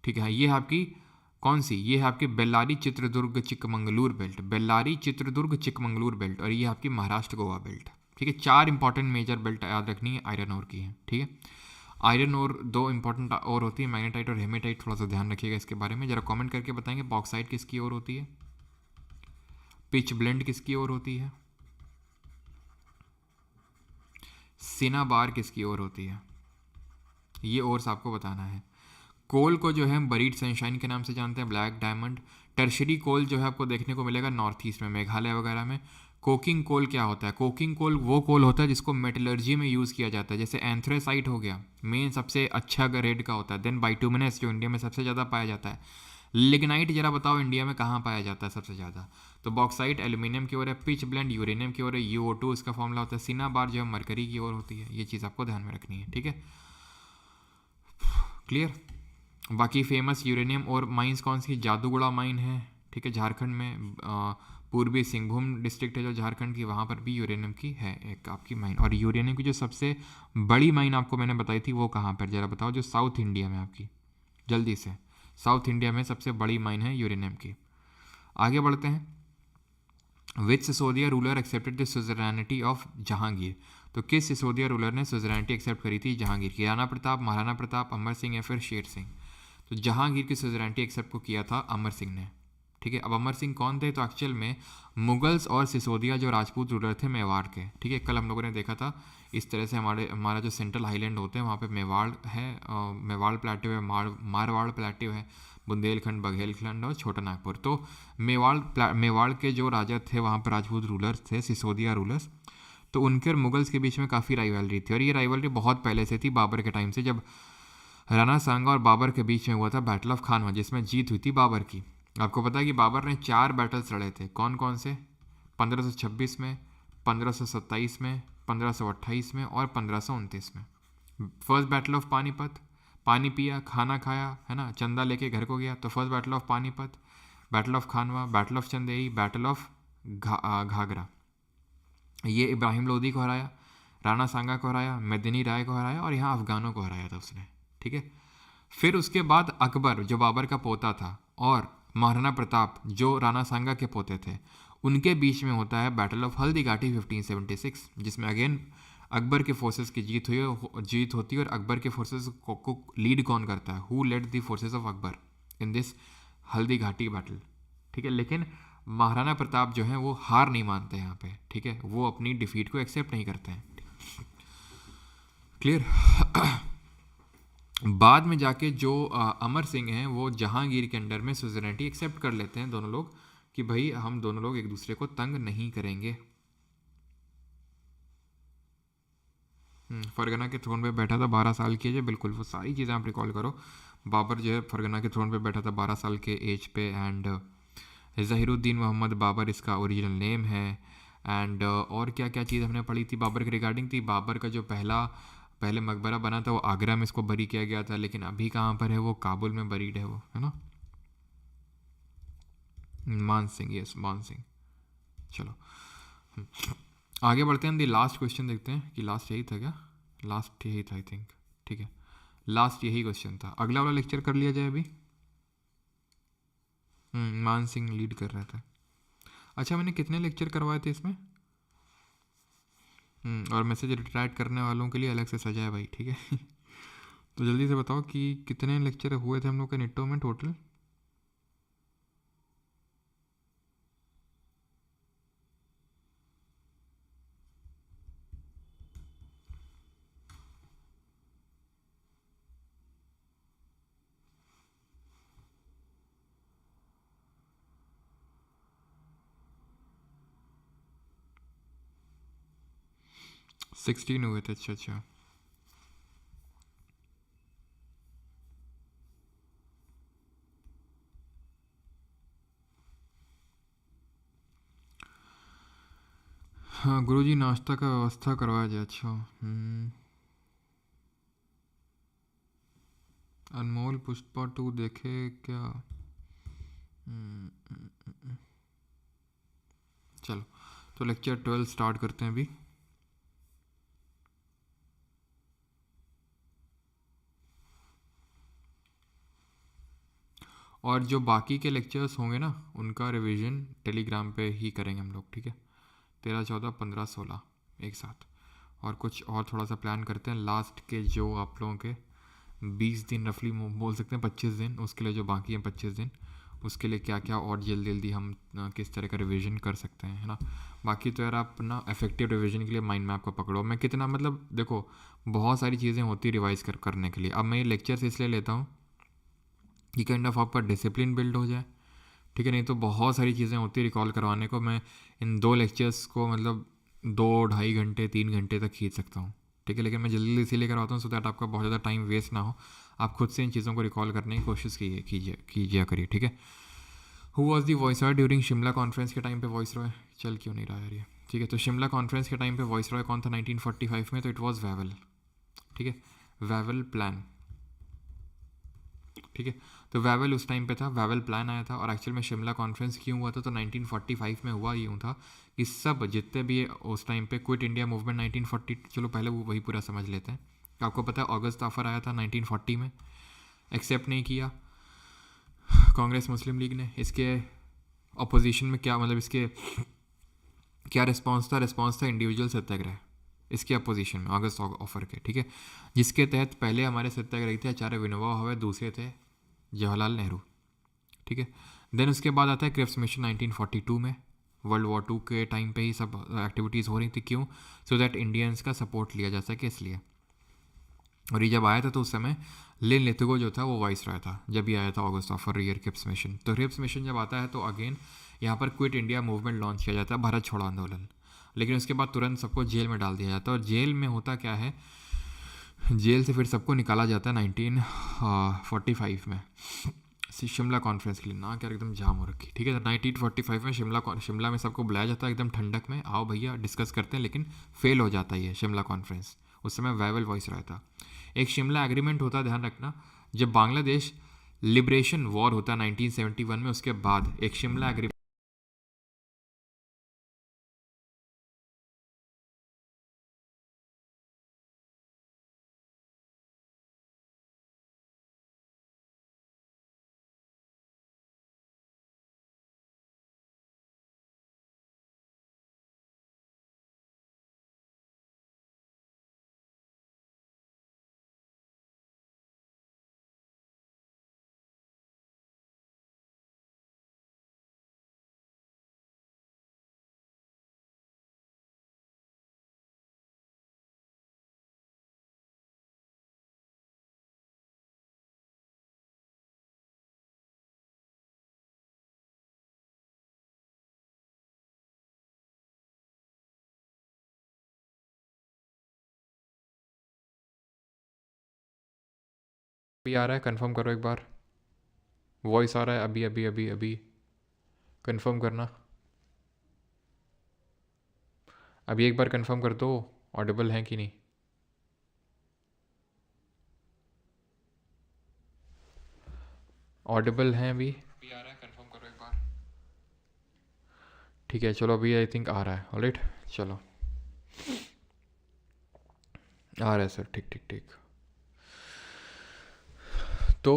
ठीक है, ये है आपकी कौन सी, ये है आपकी बेल्लारी, चित्रदुर्ग, चिकमंगलूर बेल्ट, बेल्लारी, चित्रदुर्ग, चिकमंगलूर बेल्ट, और ये आपकी महाराष्ट्र गोवा बेल्ट, ठीक है। 4 इंपॉर्टेंट मेजर बेल्ट याद रखनी है, आयरन और की है, ठीक है। आयरन और 2 इंपॉर्टेंट और होती है, मैग्नेटाइट और हेमेटाइट। थोड़ा सा ध्यान रखिएगा इसके बारे में, जरा कमेंट करके बताएंगे बॉक्साइट किसकी ओर होती है, पिच ब्लेंड किसकी ओर होती है, सिनाबार किसकी ओर होती है, ये ओर्स आपको बताना है। कोल को जो है हम बरीड सनशाइन के नाम से जानते हैं, ब्लैक डायमंड। टर्शरी कोल जो है आपको देखने को मिलेगा नॉर्थ ईस्ट में, मेघालय वगैरह में। कोकिंग कोल क्या होता है? कोकिंग कोल वो कोल होता है जिसको मेटलर्जी में यूज़ किया जाता है। जैसे एंथ्रेसाइट हो गया, मेन सबसे अच्छा ग्रेड का होता है। देन बाइटुमिनस जो इंडिया में सबसे ज़्यादा पाया जाता है। लिग्नाइट जरा बताओ इंडिया में कहाँ पाया जाता है सबसे ज़्यादा? तो बॉक्साइट एल्यूमिनियम की ओर है, पिच ब्लेंड यूरेनियम की ओर है, UO2 इसका फॉर्मूला होता है, सिनाबार जो है मरकरी की ओर होती है। ये चीज़ आपको ध्यान में रखनी है, ठीक है, क्लियर। बाकी फेमस यूरेनियम और माइंस कौन सी? जादूगुड़ा माइन है, ठीक है, झारखंड में। पूर्वी सिंहभूम डिस्ट्रिक्ट है जो झारखंड की, वहाँ पर भी यूरेनियम की है एक आपकी माइन। और यूरेनियम की जो सबसे बड़ी माइन आपको मैंने बताई थी वो कहाँ पर, जरा बताओ? जो साउथ इंडिया में आपकी, जल्दी से, साउथ इंडिया में सबसे बड़ी माइन है यूरेनियम की। आगे बढ़ते हैं। Which Sisodia ruler accepted the suzerainty of Jahangir? तो किस सिसोदिया रूलर ने सुजरैनिटी एक्सेप्ट करी थी जहांगीर की? राणा प्रताप, महाराणा प्रताप, अमर सिंह या फिर शेर सिंह? तो जहांगीर की सुजरैनिटी एक्सेप्ट को किया था अमर सिंह ने, ठीक है। अब अमर सिंह कौन थे? तो एक्चुअल में मुगल्स और सिसोदिया जो राजपूत रूलर थे मेवाड़ के, ठीक है। कल हम लोगों ने देखा था इस तरह से हमारा जो सेंट्रल हाईलैंड होते हैं वहाँ पे मेवाड़ है, मेवाड़ प्लेटिव है, मारवाड़ प्लेटिव है, बुंदेलखंड, बघेलखंड और छोटा नागपुर। तो मेवाड़ के जो राजा थे वहाँ पर राजपूत रूलर्स थे, सिसोदिया रूलर्स। तो उनके और मुगल्स के बीच में काफ़ी राइवलरी थी, और ये राइवलरी बहुत पहले से थी, बाबर के टाइम से, जब राणा सांगा और बाबर के बीच में हुआ था बैटल ऑफ खानवा, जिसमें जीत हुई थी बाबर की। आपको पता है कि बाबर ने 4 बैटल्स लड़े थे, कौन कौन से? 1526 में, 1527 में, 1528 में और 1529 में। फर्स्ट बैटल ऑफ पानीपत, पानी पिया, खाना खाया, है ना, चंदा लेके घर को गया। तो first battle of Panipat, battle of Khanwa, battle of Chanderi, battle of Ghaghra. ये इब्राहिम लोदी को हराया, राणा सांगा को हराया, मेदिनी राय को हराया, और यहाँ अफगानों को हराया था उसने, ठीक है। फिर उसके बाद अकबर जो बाबर का पोता था और महाराणा प्रताप जो राणा सांगा के पोते थे, उनके बीच में होता है बैटल ऑफ हल्दी घाटी 1576, जिसमें अगेन अकबर के फोर्सेस की जीत होती है। और अकबर के फोर्सेस को लीड कौन करता है? Who led the forces of Akbar in this Haldi Ghati battle, ठीक है। लेकिन महाराणा प्रताप जो है वो हार नहीं मानते यहाँ पे, ठीक है, वो अपनी डिफीट को एक्सेप्ट नहीं करते हैं, क्लियर। बाद में जाके जो अमर सिंह हैं वो जहांगीर के अंडर में सुजरेनिटी एक्सेप्ट कर लेते हैं दोनों लोग, कि भाई हम दोनों लोग एक दूसरे को तंग नहीं करेंगे। फरगना के थ्रोन पे बैठा था 12 साल की एज, बिल्कुल वो सारी चीज़ें आप रिकॉल करो। बाबर जो है फरगना के थ्रोन पे बैठा था 12 साल के एज पे, एंड ज़हीरुद्दीन मोहम्मद बाबर इसका ओरिजिनल नेम है। एंड और क्या क्या चीज़ हमने पढ़ी थी बाबर के रिगार्डिंग थी। बाबर का जो पहले मकबरा बना था वो आगरा में इसको बरी किया गया था, लेकिन अभी कहाँ पर है वो, काबुल में बरीड है वो, है ना। मान सिंह, यस मान सिंह। चलो आगे बढ़ते हैं। दी लास्ट क्वेश्चन देखते हैं कि लास्ट यही था क्या, लास्ट यही था आई थिंक। ठीक है, लास्ट यही क्वेश्चन था। अगला वाला लेक्चर कर लिया जाए अभी। मान सिंह लीड कर रहा था। अच्छा, मैंने कितने लेक्चर करवाए थे इसमें। और मैसेज रिट्राइट करने वालों के लिए अलग से सजा है भाई, ठीक है। तो जल्दी से बताओ कि कितने लेक्चर हुए थे हम लोग के निट्टो में टोटल। सिक्सटीन हुए थे, अच्छा अच्छा। हाँ गुरुजी, नाश्ता का व्यवस्था करवाया जाए। अच्छा अनमोल पुष्पा 2 देखे क्या। चलो तो लेक्चर 12 स्टार्ट करते हैं अभी। और जो बाकी के लेक्चर्स होंगे ना उनका रिवीजन टेलीग्राम पे ही करेंगे हम लोग, ठीक है। 13, 14, 15, 16 एक साथ। और कुछ और थोड़ा सा प्लान करते हैं लास्ट के, जो आप लोगों के 20 दिन रफली बोल सकते हैं, 25 दिन, उसके लिए जो बाकी हैं 25 दिन, उसके लिए क्या क्या और जल्दी जल्दी हम किस तरह का रिवीजन कर सकते हैं, है ना। बाकी तो यार आप ना इफेक्टिव रिवीजन के लिए माइंड मैप को पकड़ो। मैं कितना मतलब देखो, बहुत सारी चीज़ें होती रिवाइज करने के लिए। अब मैं ये लेक्चर्स इसलिए लेता हूँ कि काइंड ऑफ आपका डिसिप्लिन बिल्ड हो जाए, ठीक है। नहीं तो बहुत सारी चीज़ें होती रिकॉल करवाने को। मैं इन 2 लेक्चर्स को मतलब 2 ढाई घंटे 3 घंटे तक खींच सकता हूँ, ठीक है। लेकिन मैं जल्दी इसीलिए करवाता हूँ सो दैट आपका बहुत ज़्यादा टाइम वेस्ट ना हो। आप खुद से इन चीज़ों को रिकॉल करने की कोशिश कीजिए करिए, ठीक है। Who was the voice Roy during Shimla conference के टाइम पे वॉइस रॉय चल क्यों नहीं रहा यार ये, ठीक है। तो शिमला कॉन्फ्रेंस के टाइम पे वॉइस रॉय कौन था 1945 में, तो इट वॉज वेवल, ठीक है। वेवल प्लान, ठीक है। तो वेवल उस टाइम पे था, वेवल प्लान आया था। और एक्चुअल में शिमला कॉन्फ्रेंस क्यों हुआ था, तो 1945 में हुआ यूँ था कि सब जितने भी उस टाइम पे क्विट इंडिया मूवमेंट 1940, चलो पहले वो वही पूरा समझ लेते हैं। आपको पता है अगस्त ऑफर आया था 1940 में, एक्सेप्ट नहीं किया कांग्रेस मुस्लिम लीग ने। इसके अपोजिशन में क्या मतलब इसके क्या रिस्पॉन्स था, रिस्पॉन्स था इंडिविजुअल सत्याग्रह इसके अपोजिशन में अगस्त ऑफर के, ठीक है। जिसके तहत पहले हमारे सत्याग्रही थे आचार्य विनोबा भावे, दूसरे थे जवाहरलाल नेहरू, ठीक है। देन उसके बाद आता है क्रिप्स मिशन 1942 में, वर्ल्ड वॉर 2 के टाइम पे ही सब एक्टिविटीज़ हो रही थी। क्यों, सो दैट इंडियंस का सपोर्ट लिया जा सके इसलिए। और ये जब आया था तो उस समय लिन लिथुगो जो था वो वाइस रॉय था जब ये आया था अगस्त ऑफर ईयर क्रिप्स मिशन। तो क्रिप्स मिशन जब आता है तो अगेन यहाँ पर क्विट इंडिया मूवमेंट लॉन्च किया जाता है, भारत छोड़ो आंदोलन। लेकिन उसके बाद तुरंत सबको जेल में डाल दिया जाता है। और जेल में होता क्या है, जेल से फिर सबको निकाला जाता है 1945 में शिमला कॉन्फ्रेंस के लिए। ना क्या एकदम जाम हो रखी, ठीक है। 1945 में शिमला में सबको बुलाया जाता है एकदम ठंडक में, आओ भैया डिस्कस करते हैं। लेकिन फेल हो जाता है ये शिमला कॉन्फ्रेंस। उस समय वाइवल वॉइस रहा था। एक शिमला एग्रीमेंट होता है, ध्यान रखना, जब बांग्लादेश लिबरेशन वॉर होता है 1971 में, उसके बाद एक शिमला एग्रीमेंट भी आ रहा है, कंफर्म करो एक बार। वॉइस आ रहा है अभी अभी अभी अभी, कंफर्म करना, अभी एक बार कंफर्म कर दो ऑडिबल है कि नहीं। ऑडिबल हैं अभी आ रहा है, कंफर्म करो एक बार। ठीक है चलो, अभी आई थिंक आ रहा है। ऑलराइट चलो, आ रहा है सर, ठीक ठीक ठीक। तो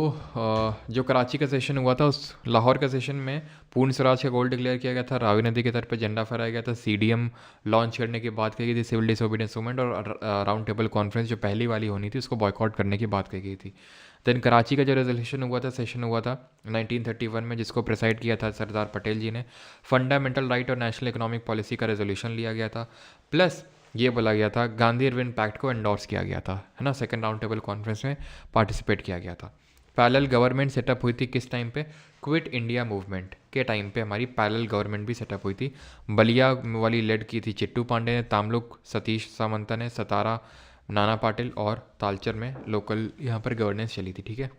जो कराची का सेशन हुआ था, उस लाहौर का सेशन में पूर्ण स्वराज का गोल डिक्लेयर किया गया था, रावी नदी के तट पर झंडा फहराया गया था, सीडीएम लॉन्च करने की बात कही गई थी, सिविल डिसोबीडियंस मूवमेंट और राउंड टेबल कॉन्फ्रेंस जो पहली वाली होनी थी उसको बॉयकॉट करने की बात कही गई थी। देन कराची का जो रेजोल्यूशन हुआ था, सेशन हुआ था 1931 में, जिसको प्रिसाइड किया था सरदार पटेल जी ने, फंडामेंटल राइट और नेशनल इकोनॉमिक पॉलिसी का रेजोल्यूशन लिया गया था, प्लस ये बोला गया था गांधी इरविन पैक्ट को एंडोर्स किया गया था, है ना, सेकंड राउंड टेबल कॉन्फ्रेंस में पार्टिसिपेट किया गया था। पैरेलल गवर्नमेंट सेटअप हुई थी किस टाइम पे, क्विट इंडिया मूवमेंट के टाइम पे हमारी पैरेलल गवर्नमेंट भी सेटअप हुई थी। बलिया वाली लेड की थी चिट्टू पांडे ने, तामलुक सतीश सामंता ने, सतारा नाना पाटिल, और तालचर में लोकल यहाँ पर गवर्नेंस चली थी। ठीक है,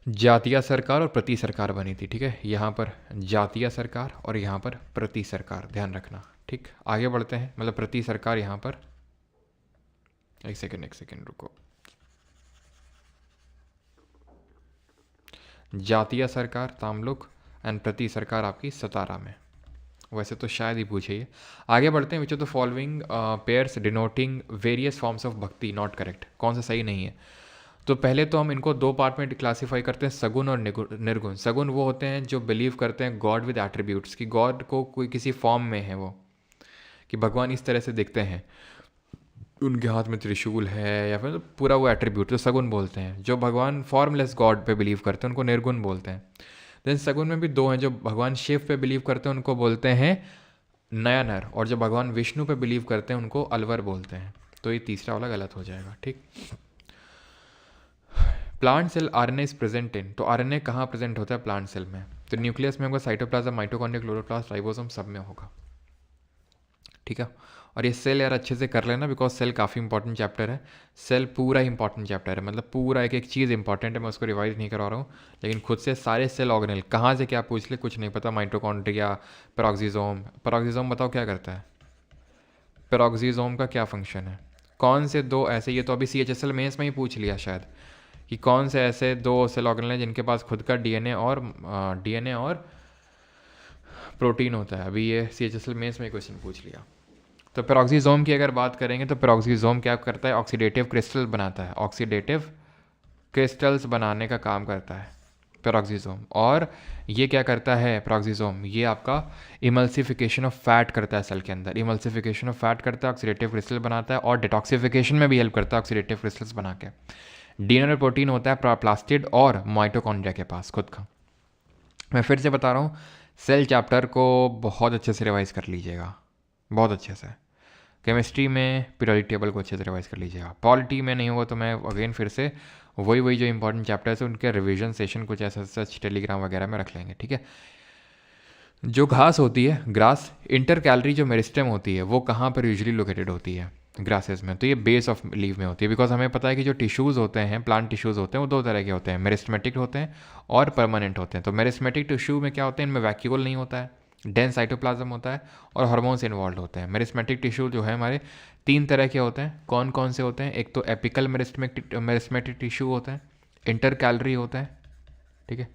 जातीय सरकार और प्रति सरकार बनी थी। ठीक है, यहाँ पर जातीय सरकार और यहाँ पर प्रति सरकार, ध्यान रखना। ठीक, आगे बढ़ते हैं, मतलब प्रति सरकार यहाँ पर, एक सेकेंड रुको, जातीय सरकार तामलुक एंड प्रति सरकार आपकी सतारा में। वैसे तो शायद ही पूछे ये। आगे बढ़ते हैं, which of the following pairs denoting various forms of भक्ति नॉट करेक्ट, कौन सा सही नहीं है। तो पहले तो हम इनको दो पार्ट में क्लासीफाई करते हैं, सगुन और निर्गुण। सगुन वो होते हैं जो बिलीव करते हैं गॉड विद एट्रीब्यूट्स, कि गॉड को कोई किसी फॉर्म में है, वो कि भगवान इस तरह से दिखते हैं, उनके हाथ में त्रिशूल है, या फिर पूरा वो एट्रीब्यूट, तो सगुन बोलते हैं। जो भगवान फॉर्मलेस गॉड पे बिलीव करते हैं उनको निर्गुण बोलते हैं। देन सगुन में भी दो हैं, जो भगवान शिव पे बिलीव करते हैं उनको बोलते हैं नयनर, और जो भगवान विष्णु पे बिलीव करते हैं उनको अलवर बोलते हैं। तो ये तीसरा वाला गलत हो जाएगा। ठीक, plant cell RNA is present in, तो आरएनए कहाँ प्रेजेंट होता है प्लांट सेल में, तो न्यूक्लियस में होगा, साइटोप्लाज्म, माइटोकॉन्ड्रिया, क्लोरोप्लास्ट, राइबोसोम, सब में होगा। ठीक है, और ये सेल यार अच्छे से कर लेना, बिकॉज सेल काफ़ी इंपॉर्टेंट चैप्टर है। सेल पूरा इंपॉर्टेंट चैप्टर है, मतलब पूरा एक एक चीज़ इंपॉर्टेंट है, मैं उसको रिवाइज नहीं करा रहा हूँ, लेकिन खुद से सारे सेल ऑर्गेनल कहाँ से क्या पूछ ले कुछ नहीं पता। माइटोकॉन्ड्रिया, पेरोक्सिसोम, पेरोक्सिसोम बताओ क्या करता है, पेरोक्सिसोम का क्या फंक्शन है, कौन से दो ऐसे, ये तो अभी CHSL मेंस में ही पूछ लिया शायद, कि कौन से ऐसे दो सेल ऑर्गेनल हैं जिनके पास खुद का डीएनए और प्रोटीन होता है। अभी ये CHSL मेंस में क्वेश्चन पूछ लिया। तो पेरोक्सिसोम की अगर बात करेंगे तो पेरोक्सिसोम क्या करता है, ऑक्सीडेटिव क्रिस्टल बनाता है, ऑक्सीडेटिव क्रिस्टल्स बनाने का काम करता है पेरोक्सिसोम। और ये क्या करता है पेरोक्सिसोम, ये आपका इमल्सिफिकेशन ऑफ फैट करता है सेल के अंदर, इमल्सिफिकेशन ऑफ फैट करता है, ऑक्सीडेटिव क्रिस्टल बनाता है, और डिटॉक्सिफिकेशन में भी हेल्प करता है ऑक्सीडेटिव क्रिस्टल्स बना के। डीएनए प्रोटीन होता है प्लास्टिड और माइटोकॉन्ड्रिया के पास खुद का। मैं फिर से बता रहा हूँ, सेल चैप्टर को बहुत अच्छे से रिवाइज कर लीजिएगा, बहुत अच्छे से। केमिस्ट्री में पीरियोडिक टेबल को अच्छे से रिवाइज कर लीजिएगा। पॉलिटी में नहीं हुआ तो मैं अगेन फिर से वही जो इंपॉर्टेंट चैप्टर्स है उनके रिवीजन सेशन कुछ ऐसा सच टेलीग्राम वगैरह में रख लेंगे। ठीक है, जो घास होती है, ग्रास, इंटर कैलरी जो मेरिस्टेम होती है वो कहाँ पर यूजुअली लोकेटेड होती है ग्रासेस में, तो ये बेस ऑफ लीव में होती है। बिकॉज हमें पता है कि जो टिश्यूज़ होते हैं, प्लांट टिश्यूज़ होते हैं, वो दो तरह के होते हैं, मेरिस्टेमेटिक होते हैं और परमानेंट होते हैं। तो मेरिस्टेमेटिक टिश्यू में क्या होते हैं, इनमें वैक्यूल नहीं होता है, डेंस साइटोप्लाज्म होता है और हार्मोन्स इन्वॉल्व होते हैं। मेरिस्टेमेटिक टिश्यू जो है हमारे तीन तरह के होते हैं, कौन कौन से होते हैं, एक तो एपिकल मेरिस्टेमेटिक टिश्यू होता है, इंटर कैलरी होता है, ठीक है,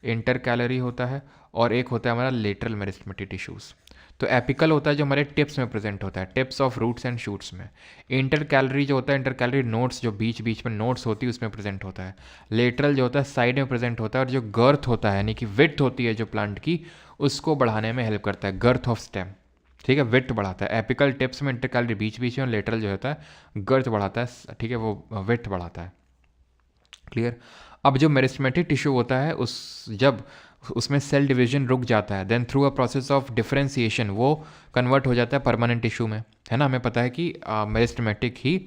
इंटर कैलरी होता है, और एक होता है हमारा लेटरल मेरिस्टेमेटिक टिश्यूज़। तो एपिकल होता है जो हमारे टिप्स में प्रेजेंट होता है, tips of roots and shoots में। इंटर कैलरी जो होता है, इंटर कैलरी नोट्स जो बीच बीच में नोट्स होती है उसमें प्रेजेंट होता है। लेटरल जो होता है साइड में प्रेजेंट होता है, और जो गर्थ होता है यानी कि विड्थ होती है जो प्लांट की, उसको बढ़ाने में हेल्प करता है, गर्थ ऑफ स्टेम। ठीक है, विड्थ बढ़ाता है। एपिकल टिप्स में, इंटर कैलरी बीच बीच में, और लेटरल जो होता है गर्थ बढ़ाता है, ठीक है, वो विड्थ बढ़ाता है। क्लियर। अब जो मेरिस्टेमेटिक टिश्यू होता है जब उसमें सेल डिवीजन रुक जाता है, then through a process of differentiation वो कन्वर्ट हो जाता है परमानेंट टिश्यू में, है ना। हमें पता है कि meristematic he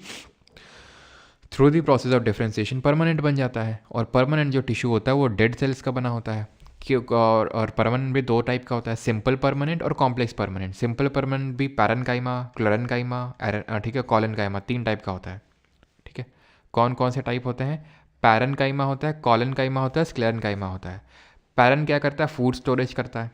through the process of differentiation permanent बन जाता है। और परमानेंट जो टिश्यू होता है वो डेड सेल्स का बना होता है। और परमानेंट भी दो टाइप का होता है, सिंपल परमानेंट और कॉम्प्लेक्स परमानेंट। सिंपल परमानेंट भी पैरेन्काइमा, क्लोरेन्काइमा, ठीक है, कॉलेन्काइमा, तीन टाइप का होता है। ठीक है, कौन कौन से टाइप होते हैं, पैरेन्काइमा होता है, कॉलेन्काइमा होता है, स्क्लेरेन्काइमा होता है। पैरन क्या करता है, फूड स्टोरेज करता है।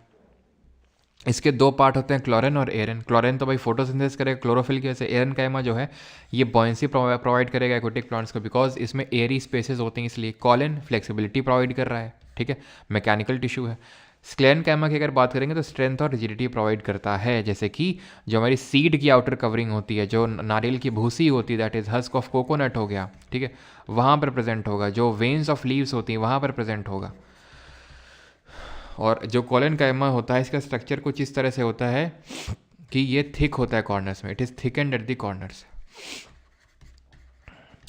इसके दो पार्ट होते हैं, क्लोरिन और एरन। क्लोरिन तो भाई फोटोसिंथेसिस करेगा क्लोरोफिल की वजह से। एरन काइमा जो है ये बॉयंसी प्रोवाइड करेगा एक्वेटिक प्लांट्स को, बिकॉज इसमें एयरी स्पेसेस होते हैं इसलिए। कॉलिन फ्लेक्सिबिलिटी प्रोवाइड कर रहा है, ठीक है, मैकेनिकल टिश्यू है। स्क्लेरन काइमा की अगर बात करेंगे तो स्ट्रेंथ और रिजिडिटी प्रोवाइड करता है, जैसे कि जो हमारी सीड की आउटर कवरिंग होती है, जो नारियल की भूसी होती है, that is husk of coconut हो गया, ठीक है, वहाँ पर प्रेजेंट होगा। जो वेन्स ऑफ लीव्स होती हैं वहाँ पर प्रेजेंट होगा। और जो कॉलन काइमा होता है इसका स्ट्रक्चर कुछ इस तरह से होता है कि ये थिक होता है कॉर्नर्स में, it is thick and at the corners.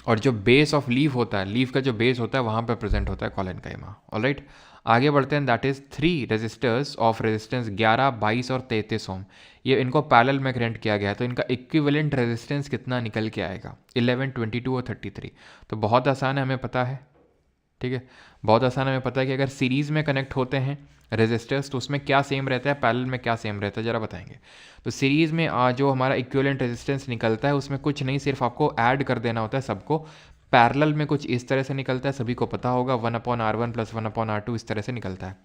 और जो बेस ऑफ लीफ होता है, लीफ का जो बेस होता है वहाँ पर प्रेजेंट होता है कॉलन काइमा। ऑलराइट, आगे बढ़ते हैं। That is 3 resistors of resistance 11, 22 और 33 ओम। ये इनको पैरेलल में कनेक्ट किया गया है, तो इनका इक्विवेलेंट रेजिस्टेंस कितना निकल के आएगा, 11, 22 और 33। तो बहुत आसान है, हमें पता है, ठीक है, बहुत आसान है, हमें पता है कि अगर सीरीज़ में कनेक्ट होते हैं रेजिस्टर्स तो उसमें क्या सेम रहता है, पैरेलल में क्या सेम रहता है, ज़रा बताएंगे। तो सीरीज़ में जो हमारा इक्विवेलेंट रेजिस्टेंस निकलता है उसमें कुछ नहीं, सिर्फ आपको ऐड कर देना होता है सबको। पैरेलल में कुछ इस तरह से निकलता है, सभी को पता होगा, 1/R1 + 1/R2 इस तरह से निकलता है।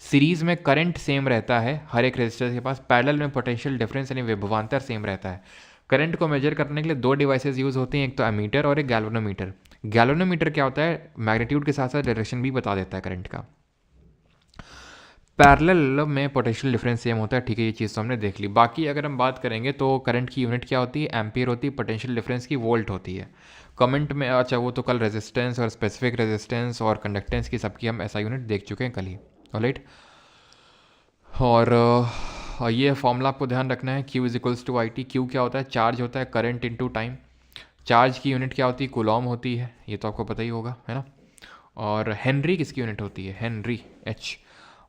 सीरीज़ में करंट सेम रहता है हर एक रेजिस्टर के पास, पैरेलल में पोटेंशियल डिफरेंस यानी विभवांतर सेम रहता है। करंट को मेजर करने के लिए 2 डिवाइसेस यूज़ होते हैं, एक तो एमीटर और एक गैल्वेनोमीटर। गैल्वेनोमीटर क्या होता है, मैग्नीट्यूड के साथ साथ डायरेक्शन भी बता देता है करंट का। पैरेलल में पोटेंशियल डिफरेंस सेम होता है, ठीक है, ये चीज़ तो हमने देख ली। बाकी अगर हम बात करेंगे तो करंट की यूनिट क्या होती है, एम्पियर होती है, पोटेंशियल डिफरेंस की वोल्ट होती है। कमेंट में अच्छा वो तो कल रेजिस्टेंस और स्पेसिफिक रेजिस्टेंस और कंडक्टेंस की सबकी हम ऐसा यूनिट देख चुके हैं कल ही। ऑलराइट, और ये फॉर्मूला आपको ध्यान रखना है, Q = IT। Q क्या होता है, चार्ज होता है करंट इनटू टाइम। चार्ज की यूनिट क्या होती है, कूलॉम होती है, ये तो आपको पता ही होगा, है ना। और हेनरी किसकी यूनिट होती है, Henry, H।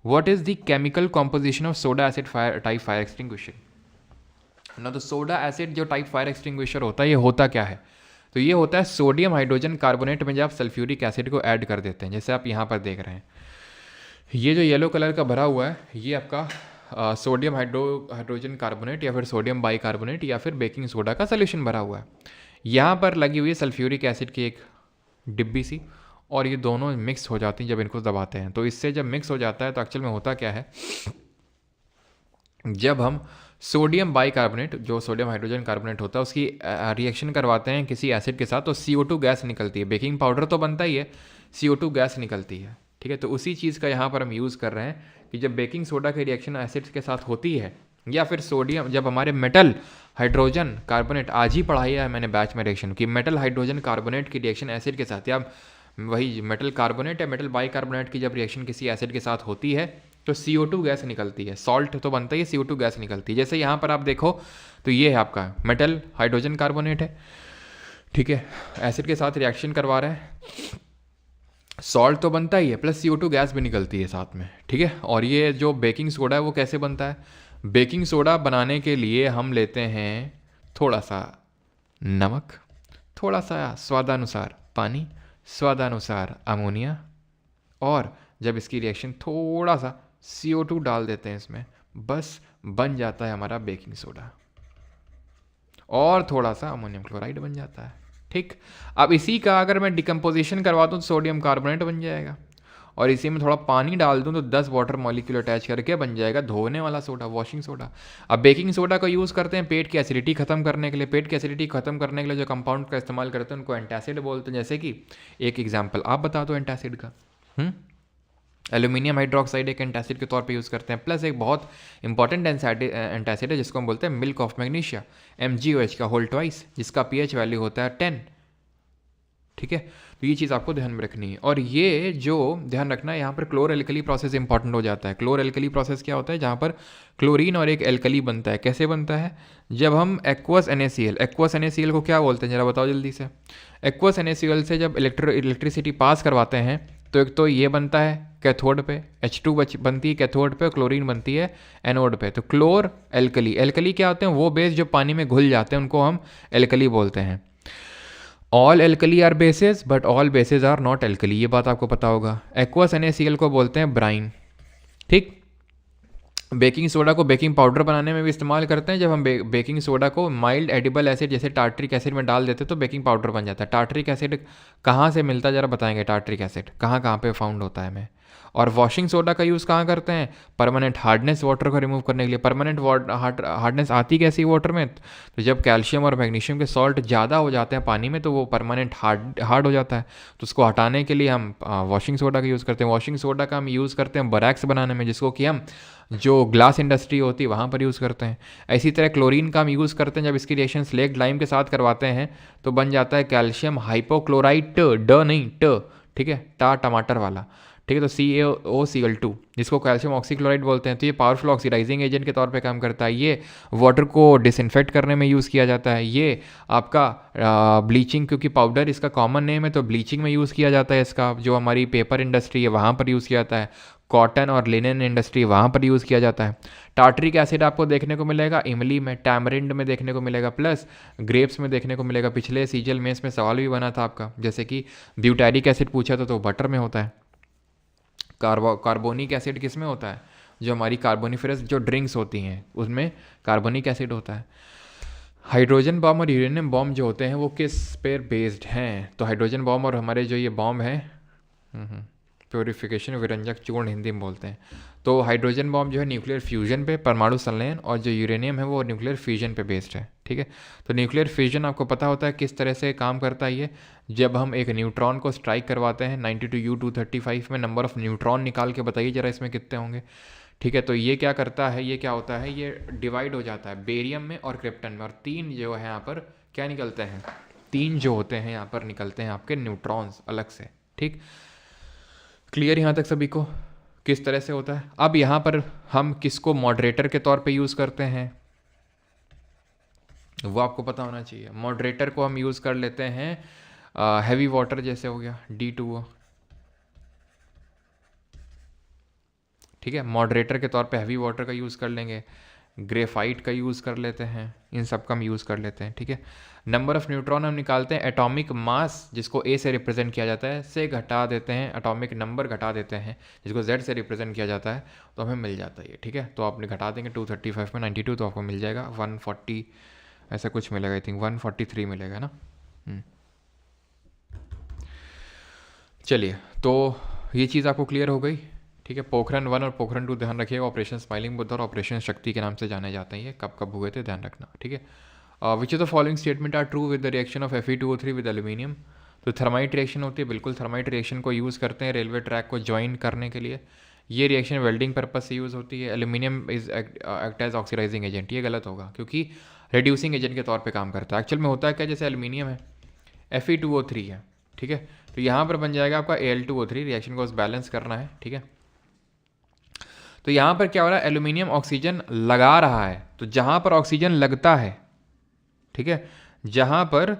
What is the chemical composition of soda acid type fire extinguisher. ना तो सोडा एसिड जो टाइप फायर एक्सटिंग्विशर होता है ये होता क्या है, तो ये होता है सोडियम हाइड्रोजन कार्बोनेट में जब आप सल्फ्यूरिक एसिड को ऐड कर देते हैं, जैसे आप यहाँ पर देख रहे हैं। ये जो येलो कलर का भरा हुआ है ये आपका सोडियम हाइड्रोजन कार्बोनेट या फिर सोडियम बाइकार्बोनेट या फिर बेकिंग सोडा का सोल्यूशन भरा हुआ है। यहाँ पर लगी हुई है सल्फ्यूरिक एसिड की एक डिब्बी सी, और ये दोनों मिक्स हो जाती हैं जब इनको दबाते हैं। तो इससे जब मिक्स हो जाता है तो एक्चुअल में होता क्या है, जब हम सोडियम बाइकार्बोनेट जो सोडियम हाइड्रोजन कार्बोनेट होता है उसकी रिएक्शन करवाते हैं किसी एसिड के साथ तो CO2 गैस निकलती है। बेकिंग पाउडर तो बनता ही है, CO2 गैस निकलती है, ठीक है। तो उसी चीज़ का यहाँ पर हम यूज़ कर रहे हैं कि जब बेकिंग सोडा की रिएक्शन एसिड्स के साथ होती है या फिर सोडियम, जब हमारे मेटल हाइड्रोजन कार्बोनेट, आज ही पढ़ाई है मैंने बैच में रिएक्शन की, मेटल हाइड्रोजन कार्बोनेट की रिएक्शन एसिड के साथ, या वही मेटल कार्बोनेट या मेटल बाइकार्बोनेट की जब रिएक्शन किसी एसिड के साथ होती है तो CO2 गैस निकलती है। सॉल्ट तो बनता ही है, CO2 गैस निकलती है। जैसे यहाँ पर आप देखो तो ये है आपका मेटल हाइड्रोजन कार्बोनेट है, ठीक है, एसिड के साथ रिएक्शन करवा रहे हैं, सॉल्ट तो बनता ही है प्लस CO2 गैस भी निकलती है साथ में, ठीक है। और ये जो बेकिंग सोडा है वो कैसे बनता है, बेकिंग सोडा बनाने के लिए हम लेते हैं थोड़ा सा नमक, थोड़ा सा स्वादानुसार पानी, स्वादानुसार अमोनिया, और जब इसकी रिएक्शन थोड़ा सा CO2 डाल देते हैं इसमें, बस बन जाता है हमारा बेकिंग सोडा, और थोड़ा सा अमोनियम क्लोराइड बन जाता है, ठीक। अब इसी का अगर मैं डिकम्पोजिशन करवा दूँ तो सोडियम कार्बोनेट बन जाएगा, और इसी में थोड़ा पानी डाल दूँ तो 10 वाटर मॉलिक्यूल अटैच करके बन जाएगा धोने वाला सोडा, वॉशिंग सोडा। अब बेकिंग सोडा का यूज़ करते हैं पेट की एसिडिटी खत्म करने के लिए। पेट की एसिडिटी खत्म करने के लिए जो कंपाउंड का इस्तेमाल करते हैं उनको एंटासिड बोलते हैं। जैसे कि एक एग्जाम्पल आप बता दो एंटासिड का, एल्यूमिनियम हाइड्रोक्साइड एक एंटासिड के तौर पे यूज़ करते हैं। प्लस एक बहुत इंपॉर्टेंट एंटासिड है जिसको हम बोलते हैं मिल्क ऑफ मैग्नीशिया, MgOH का होल ट्वाइस, जिसका pH वैल्यू होता है 10, ठीक है। तो ये चीज़ आपको ध्यान में रखनी है। और ये जो ध्यान रखना है यहाँ पर क्लोर एल्कली प्रोसेस इंपॉर्टेंट हो जाता है। क्लोर एल्कली प्रोसेस क्या होता है, जहाँ पर क्लोरीन और एक एल्कली बनता है। कैसे बनता है, जब हम एक्वस NaCl को क्या बोलते हैं जरा बताओ जल्दी से। एक्वस NaCl से जब इलेक्ट्रिसिटी पास करवाते हैं तो एक तो ये बनता है कैथोड पे, H2 बनती है कैथोड पे, क्लोरीन बनती है एनोड पे। तो क्लोर एल्कली क्या होते हैं, वो बेस जो पानी में घुल जाते हैं उनको हम एल्कली बोलते हैं। All alkali are bases but all bases are not alkali, ये बात आपको पता होगा। एक्वस NaCl को बोलते हैं ब्राइन, ठीक। बेकिंग सोडा को बेकिंग पाउडर बनाने में भी इस्तेमाल करते हैं। जब हम बेकिंग सोडा को माइल्ड एडिबल एसिड जैसे टार्ट्रिक एसिड में डाल देते हैं तो बेकिंग पाउडर बन जाता है। टार्ट्रिक एसिड कहाँ से मिलता है जरा बताएंगे, टार्ट्रिक एसिड कहाँ कहाँ पे फाउंड होता है हमें, और वॉशिंग सोडा का यूज़ कहाँ करते हैं? परमानेंट हार्डनेस वाटर को रिमूव करने के लिए। परमानेंट हार्डनेस आती कैसी वाटर में? तो जब कैल्शियम और मैग्नीशियम के सॉल्ट ज़्यादा हो जाते हैं पानी में तो वो परमानेंट हार्ड हो जाता है, तो उसको हटाने के लिए हम वॉशिंग सोडा का यूज़ करते हैं। वॉशिंग सोडा का हम यूज़ करते हैं बोरैक्स बनाने में, जिसको कि हम जो ग्लास इंडस्ट्री होती है वहाँ पर यूज़ करते हैं। इसी तरह क्लोरीन का हम यूज़ करते हैं, जब इसकी रिएक्शन स्लेक्ट लाइम के साथ करवाते हैं तो बन जाता है कैल्शियम हाइपोक्लोराइट, ड नहीं ट, ठीक है, टा टमाटर वाला, ठीक है। तो CaOCl2 जिसको कैल्शियम ऑक्सीक्लोराइड बोलते हैं, तो ये पावरफुल ऑक्सीडाइजिंग एजेंट के तौर पे काम करता है। ये वाटर को डिसइंफेक्ट करने में यूज़ किया जाता है। ये आपका ब्लीचिंग, क्योंकि पाउडर इसका कॉमन नेम है तो ब्लीचिंग में यूज़ किया जाता है इसका। जो हमारी पेपर इंडस्ट्री है वहाँ पर यूज़ किया जाता है। कॉटन और लिनन इंडस्ट्री वहाँ पर यूज़ किया जाता है। टार्टरिक एसिड आपको देखने को मिलेगा इमली में, टैमरिंड में देखने को मिलेगा, प्लस ग्रेप्स में देखने को मिलेगा। पिछले सीजल में इसमें सवाल भी बना था आपका, जैसे कि ब्यूटारिक एसिड पूछा था तो बटर में होता है। कार्बोनिक एसिड किस में होता है? जो हमारी कार्बोनिफेरस जो ड्रिंक्स होती हैं उसमें कार्बोनिक एसिड होता है। हाइड्रोजन बॉम्ब और यूरेनियम बॉम्ब जो होते हैं वो किस पर बेस्ड हैं? तो हाइड्रोजन बॉम्ब और हमारे जो ये बॉम्ब है प्योरिफिकेशन विरंजक चूर्ण हिंदी में बोलते हैं। तो हाइड्रोजन बॉम्ब जो है न्यूक्लियर फ्यूजन पे, परमाणु संलयन, और जो यूरेनियम है वो न्यूक्लियर फ्यूजन पे बेस्ड है, ठीक है। तो न्यूक्लियर फ्यूजन आपको पता होता है किस तरह से काम करता है ये। जब हम एक न्यूट्रॉन को स्ट्राइक करवाते हैं 92U235 में, नंबर ऑफ न्यूट्रॉन निकाल के बताइए जरा इसमें कितने होंगे, ठीक है। तो ये क्या करता है, ये क्या होता है, ये डिवाइड हो जाता है बेरियम में और क्रिप्टन में, और 3 जो है यहाँ पर क्या निकलते हैं, 3 जो होते हैं यहाँ पर निकलते हैं आपके न्यूट्रॉन्स अलग से, ठीक। क्लियर यहाँ तक सभी को किस तरह से होता है? अब यहाँ पर हम किसको मॉडरेटर के तौर पे यूज़ करते हैं वो आपको पता होना चाहिए। मॉडरेटर को हम यूज़ कर लेते हैं हैवी वाटर, जैसे हो गया D2O, ठीक है। मॉडरेटर के तौर पे हैवी वाटर का यूज़ कर लेंगे, ग्रेफाइट का यूज़ कर लेते हैं, इन सब का हम यूज़ कर लेते हैं, ठीक है। नंबर ऑफ न्यूट्रॉन हम निकालते हैं एटॉमिक मास, जिसको A से रिप्रेजेंट किया जाता है, से घटा देते हैं, एटॉमिक नंबर घटा देते हैं जिसको Z से रिप्रेजेंट किया जाता है, तो हमें मिल जाता है ये, ठीक है। तो आपने घटा देंगे 235 में 92 तो आपको मिल जाएगा 140 ऐसा कुछ मिलेगा, आई थिंक 143 मिलेगा ना। चलिए, तो ये चीज़ आपको क्लियर हो गई, ठीक है। पोखरण 1 और पोखरण 2 ध्यान रखिएगा। ऑपरेशन स्माइलिंग बुद्ध और ऑपरेशन शक्ति के नाम से जाने जाते हैं, ये कब कब हुए थे ध्यान रखना, ठीक है। Which of the following statement are true with the reaction of Fe2O3 with aluminium? तो थर्माइट रिएक्शन होती है, बिल्कुल थर्माइट रिएक्शन को यूज़ करते हैं रेलवे ट्रैक को ज्वाइन करने के लिए। ये रिएक्शन वेल्डिंग पर्पज से यूज़ होती है। Aluminium is act as oxidising agent, ये गलत होगा क्योंकि रिड्यूसिंग एजेंट के तौर पे काम करता है। एक्चुअल में होता है क्या, जैसे एल्यूमिनियम है, Fe2O3 है, ठीक है, तो यहाँ पर बन जाएगा आपका Al2O3, रिएक्शन को बैलेंस करना है, ठीक है। तो यहाँ पर क्या हो रहा है, एल्यूमिनियम ऑक्सीजन लगा रहा है, तो जहाँ पर ऑक्सीजन लगता है, ठीक है, जहाँ पर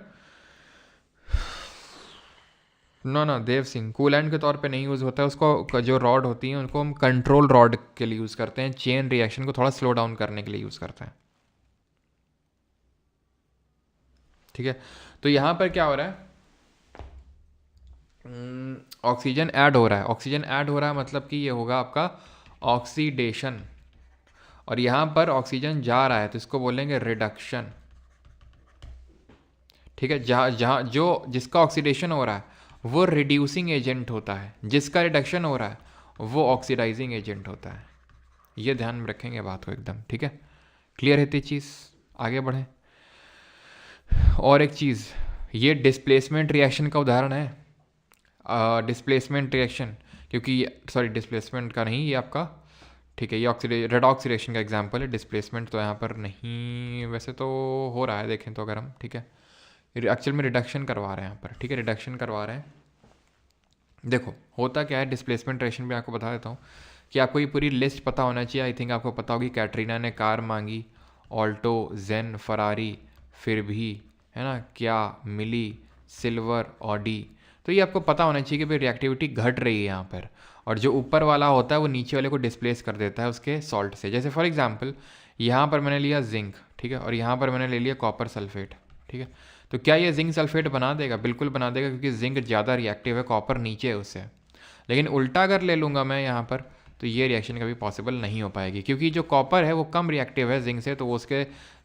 ना देव सिंह कूलेंट के तौर पे नहीं यूज़ होता है, उसको जो रॉड होती है उनको हम कंट्रोल रॉड के लिए यूज़ करते हैं, चेन रिएक्शन को थोड़ा स्लो डाउन करने के लिए यूज़ करते हैं, ठीक है। तो यहाँ पर क्या हो रहा है, ऑक्सीजन ऐड हो रहा है, ऑक्सीजन ऐड हो रहा है मतलब कि ये होगा आपका ऑक्सीडेशन, और यहाँ पर ऑक्सीजन जा रहा है तो इसको बोलेंगे रिडक्शन, ठीक है। जहाँ जो जिसका ऑक्सीडेशन हो रहा है वो रिड्यूसिंग एजेंट होता है, जिसका रिडक्शन हो रहा है वो ऑक्सीडाइजिंग एजेंट होता है। ये ध्यान में रखेंगे बात को एकदम, ठीक है। क्लियर है ये चीज़, आगे बढ़ें। और एक चीज़, ये डिस्प्लेसमेंट रिएक्शन का उदाहरण है, डिस्प्लेसमेंट रिएक्शन, क्योंकि सॉरी डिस्प्लेसमेंट का नहीं, ये आपका, ठीक है, ये रेडॉक्स रिएक्शन का एग्जांपल है। डिस्प्लेसमेंट तो यहाँ पर नहीं, वैसे तो हो रहा है देखें तो अगर हम, ठीक है, एक्चुअल में रिडक्शन करवा रहे हैं यहाँ पर, ठीक है, रिडक्शन करवा रहे हैं। देखो होता क्या है डिस्प्लेसमेंट रिएक्शन भी आपको बता देता हूँ कि आपको ये पूरी लिस्ट पता होना चाहिए। आई थिंक आपको पता होगी, कैटरीना ने कार मांगी, ऑल्टो, जेन, फरारी, फिर भी, है ना, क्या, मिली, सिल्वर, ऑडी। तो ये आपको पता होना चाहिए कि भाई रिएक्टिविटी घट रही है यहाँ पर, और जो ऊपर वाला होता है वो नीचे वाले को डिस्प्लेस कर देता है उसके सॉल्ट से। जैसे फॉर एग्जांपल यहाँ पर मैंने लिया जिंक, ठीक है, और यहाँ पर मैंने ले लिया कॉपर सल्फेट, ठीक है। तो क्या ये जिंक सल्फेट बना देगा? बिल्कुल बना देगा, क्योंकि जिंक ज़्यादा रिएक्टिव है, कॉपर नीचे है उससे। लेकिन उल्टा अगर ले लूँगा मैं यहाँ पर, तो ये रिएक्शन कभी पॉसिबल नहीं हो पाएगी, क्योंकि जो कॉपर है वो कम रिएक्टिव है जिंक से, तो वो उसके